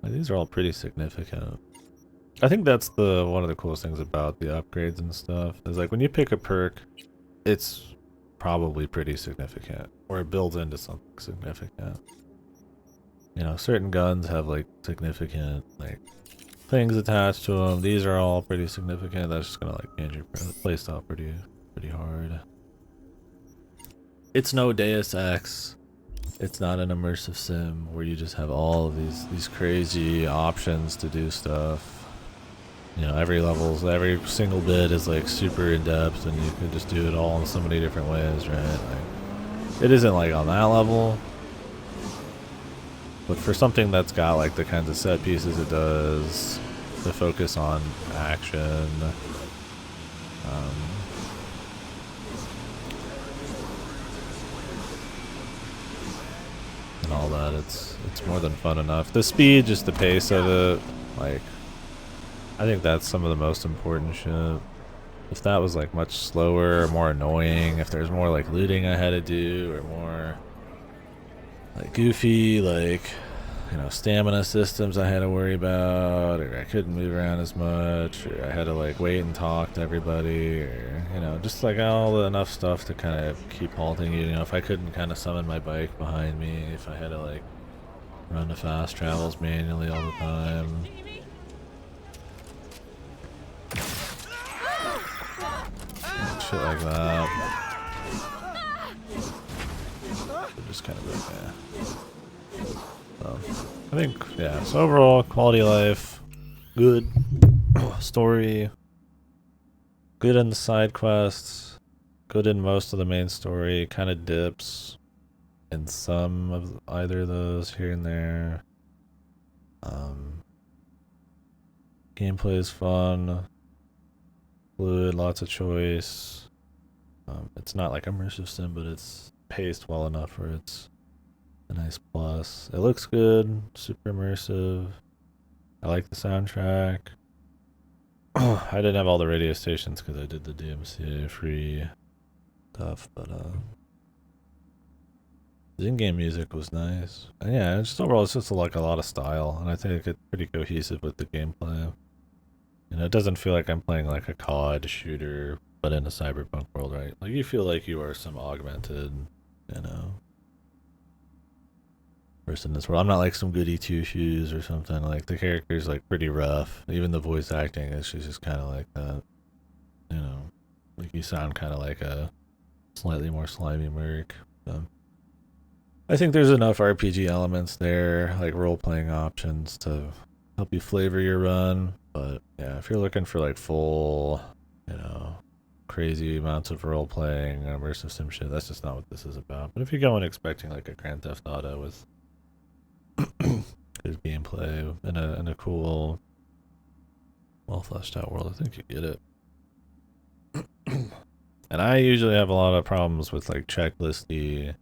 Like, these are all pretty significant. I think that's one of the coolest things about the upgrades and stuff, is like when you pick a perk, it's probably pretty significant, or it builds into something significant. You know, certain guns have like significant like things attached to them. These are all pretty significant. That's just gonna like change your playstyle pretty hard. It's no Deus Ex. It's not an immersive sim where you just have all of these crazy options to do stuff. You know, every single bit is like super in depth, and you can just do it all in so many different ways, right? Like, it isn't like on that level, but for something that's got like the kinds of set pieces it does, the focus on action, and all that, it's more than fun enough. The speed, just the pace of it, like, I think that's some of the most important shit. If that was like much slower, more annoying, if there's more like looting I had to do, or more like goofy, like, you know, stamina systems I had to worry about, or I couldn't move around as much, or I had to like wait and talk to everybody, or, you know, just like enough stuff to kind of keep halting you. You know, if I couldn't kind of summon my bike behind me, if I had to like run the fast travels manually all the time. Shit like that. Just kind of like, yeah. So, I think, yeah, so overall, quality of life, good. Story, good in the side quests, good in most of the main story, kind of dips in some of either of those here and there. Gameplay is fun, fluid, lots of choice. It's not like immersive sim, but it's paced well enough where it's a nice plus. It looks good, super immersive. I like the soundtrack. I didn't have all the radio stations because I did the DMCA free stuff, but the in-game music was nice. And yeah, just overall, it's just like a lot of style, and I think it's pretty cohesive with the gameplay. You know, it doesn't feel like I'm playing like a COD shooter, but in a cyberpunk world, right? Like, you feel like you are some augmented, you know, person in this world. I'm not like some goody two-shoes or something. Like, the character's like pretty rough. Even the voice acting is just kind of like that. You know, like you sound kind of like a slightly more slimy merc. So, I think there's enough RPG elements there, like role-playing options to help you flavor your run. But yeah, if you're looking for like full, you know, crazy amounts of role-playing, immersive sim shit, that's just not what this is about. But if you go in expecting like a Grand Theft Auto with good gameplay and a cool, well fleshed out world, I think you get it. And I usually have a lot of problems with like checklisty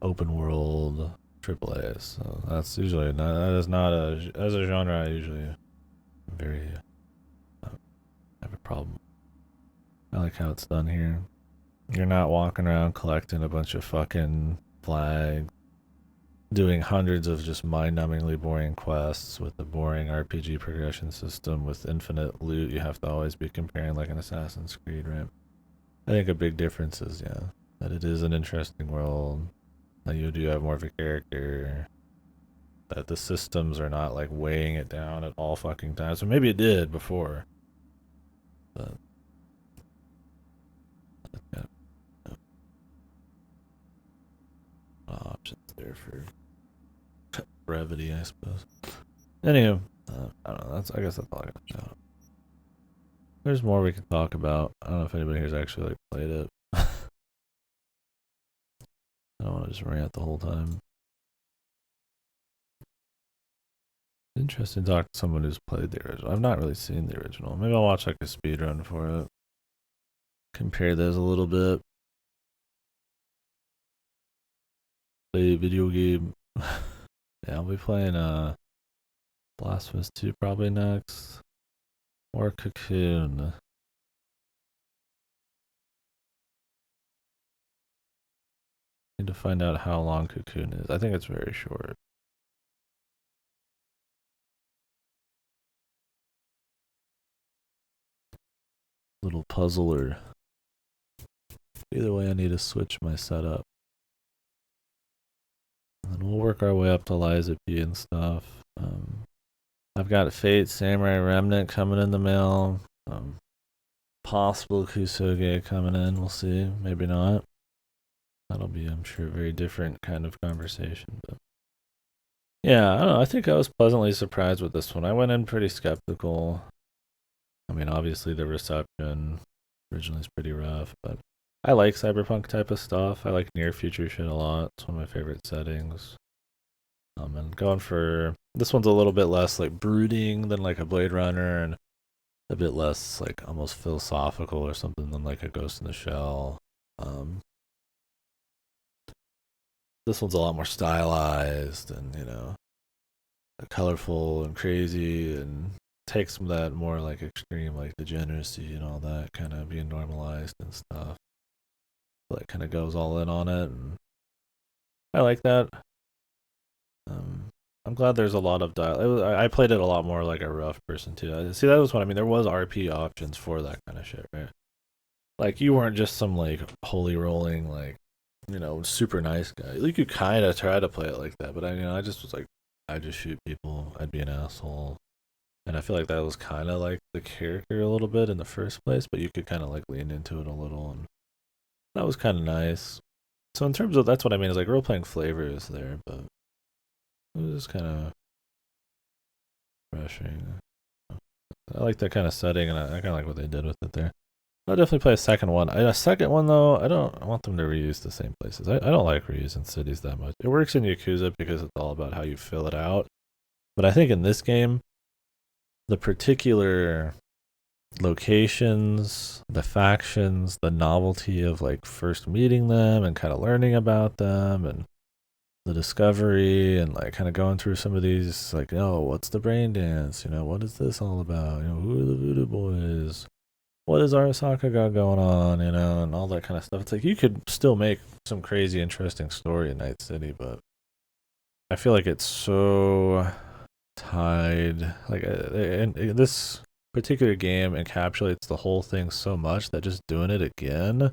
open world AAAs, so that's usually not, that is not a, as a genre I usually very have a problem. I like how it's done here. You're not walking around collecting a bunch of fucking flags, doing hundreds of just mind-numbingly boring quests with a boring RPG progression system with infinite loot you have to always be comparing like an Assassin's Creed, right? I think a big difference is, yeah, that it is an interesting world, that you do have more of a character, that the systems are not like weighing it down at all fucking times. So maybe it did before, but yeah, options there for brevity, I suppose. Anywho, I don't know. I guess that's all I got to know. There's more we can talk about. I don't know if anybody here's actually like played it. I don't want to just rant the whole time. Interesting to talk to someone who's played the original. I've not really seen the original. Maybe I'll watch like a speed run for it. Compare those a little bit. Play a video game. Yeah, I'll be playing Blasphemous 2 probably next. Or Cocoon. Need to find out how long Cocoon is. I think it's very short. Little puzzler. Either way, I need to switch my setup. And then we'll work our way up to Liza P and stuff. I've got Fate Samurai Remnant coming in the mail. Possible Kusoge coming in. We'll see. Maybe not. That'll be, I'm sure, a very different kind of conversation. But yeah, I don't know. I think I was pleasantly surprised with this one. I went in pretty skeptical. I mean, obviously the reception originally is pretty rough, but I like cyberpunk type of stuff. I like near future shit a lot. It's one of my favorite settings. And going for this one's a little bit less like brooding than like a Blade Runner, and a bit less like almost philosophical or something than like a Ghost in the Shell. This one's a lot more stylized and, you know, colorful and crazy, and takes some of that more like extreme like degeneracy and all that kind of being normalized and stuff. Like kind of goes all in on it, and I like that. I'm glad there's a lot of dialogue. I played it a lot more like a rough person too. See, that was what I mean. There was RP options for that kind of shit, right? Like you weren't just some like holy rolling like, you know, super nice guy. You could kind of try to play it like that, but I just was like, I just shoot people. I'd be an asshole, and I feel like that was kind of like the character a little bit in the first place. But you could kind of like lean into it a little, and that was kind of nice. So in terms of that's what I mean is like role playing flavor is there, but it was kind of refreshing. I like that kind of setting, and I kind of like what they did with it there. I'll definitely play a second one. A second one though, I want them to reuse the same places. I don't like reusing cities that much. It works in Yakuza because it's all about how you fill it out. But I think in this game, the particular locations, the factions, the novelty of like first meeting them and kind of learning about them, and the discovery, and like kind of going through some of these like, oh, what's the brain dance? You know, what is this all about? You know, who are the voodoo boys? What is Arasaka got going on? You know, and all that kind of stuff. It's like you could still make some crazy interesting story in Night City, but I feel like it's so tied. Like, and this particular game encapsulates the whole thing so much that just doing it again,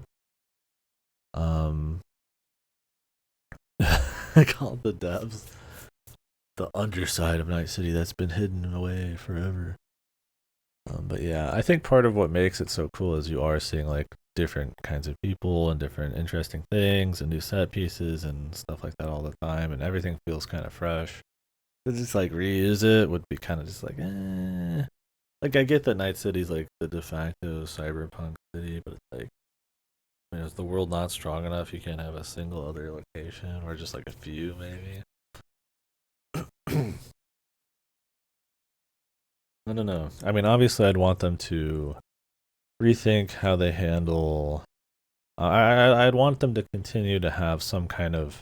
I call it the depths, the underside of Night City that's been hidden away forever. But yeah, I think part of what makes it so cool is you are seeing like different kinds of people and different interesting things and new set pieces and stuff like that all the time, and everything feels kind of fresh. To just like reuse it would be kind of just like, eh. Like I get that Night City's like the de facto cyberpunk city, but it's like, I mean, is the world not strong enough? You can't have a single other location, or just like a few maybe. I don't know. I mean, obviously, I'd want them to rethink how they handle. I'd want them to continue to have some kind of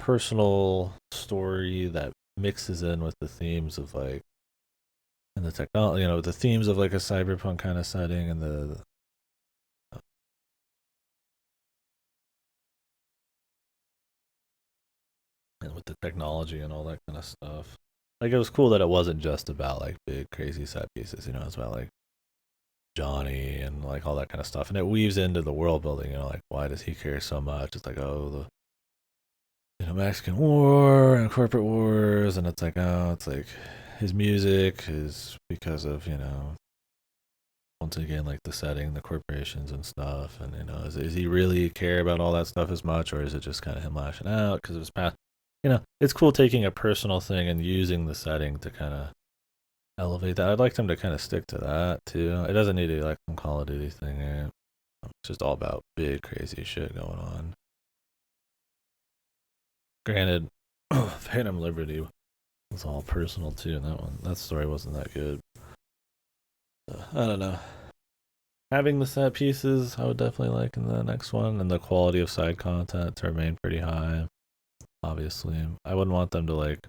personal story that mixes in with the themes of like, and the technology, you know, the themes of like a cyberpunk kind of setting, and and with the technology and all that kind of stuff. Like it was cool that it wasn't just about like big crazy set pieces, you know, it's about like Johnny and like all that kind of stuff, and it weaves into the world building, you know, like why does he care so much? It's like, oh, the, you know, Mexican War and corporate wars, and it's like, oh, it's like his music is because of, you know, once again like the setting, the corporations and stuff, and you know, is he really care about all that stuff as much, or is it just kind of him lashing out because of his past? You know, it's cool taking a personal thing and using the setting to kind of elevate that. I'd like them to kind of stick to that too. It doesn't need to be like some Call of Duty thing, right? It's just all about big crazy shit going on. Granted, Phantom Liberty was all personal too in that one. That story wasn't that good. I don't know. Having the set pieces, I would definitely like in the next one, and the quality of side content to remain pretty high. Obviously, I wouldn't want them to like.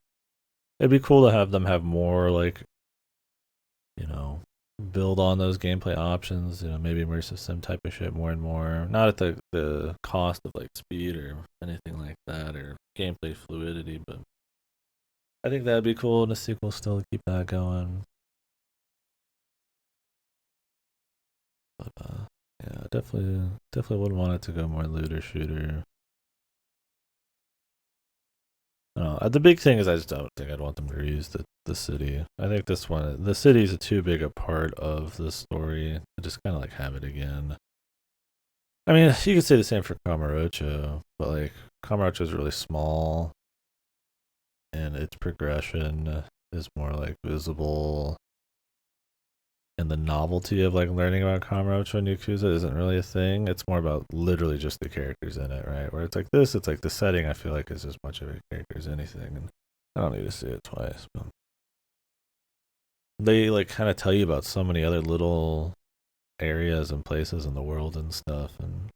It'd be cool to have them have more like, you know, build on those gameplay options. You know, maybe immersive sim type of shit more and more. Not at the cost of like speed or anything like that or gameplay fluidity, but I think that'd be cool in a sequel still to keep that going. But yeah, definitely wouldn't want it to go more looter shooter. The big thing is I just don't think I'd want them to reuse the city. I think this one, the city is too big a part of the story to just kind of like have it again. I mean, you could say the same for Kamurocho, but like Kamurocho is really small, and its progression is more like visible. And the novelty of like learning about Kamurocho and Yakuza isn't really a thing. It's more about literally just the characters in it, right? Where it's like this, it's like the setting I feel like is as much of a character as anything. And I don't need to see it twice, but they like kind of tell you about so many other little areas and places in the world and stuff, and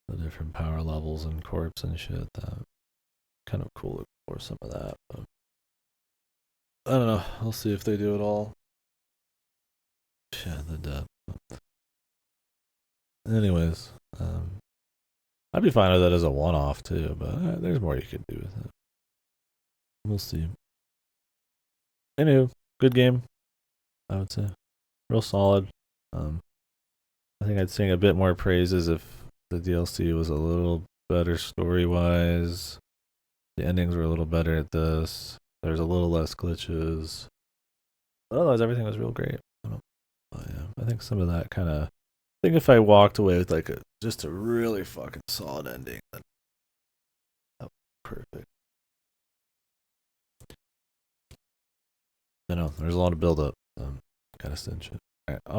the different power levels and corps and shit. That kind of cool to explore some of that. But I don't know. I'll see if they do it all. Yeah, the depth. Anyways, I'd be fine with that as a one-off too, but there's more you could do with it. We'll see. Anywho, good game, I would say. Real solid. I think I'd sing a bit more praises if the DLC was a little better story-wise. The endings were a little better at this. There's a little less glitches. But otherwise, everything was real great. I think some of that kind of. I think if I walked away with like just a really fucking solid ending, then that would be perfect. I know there's a lot of build up. Kind of cinch it. All right,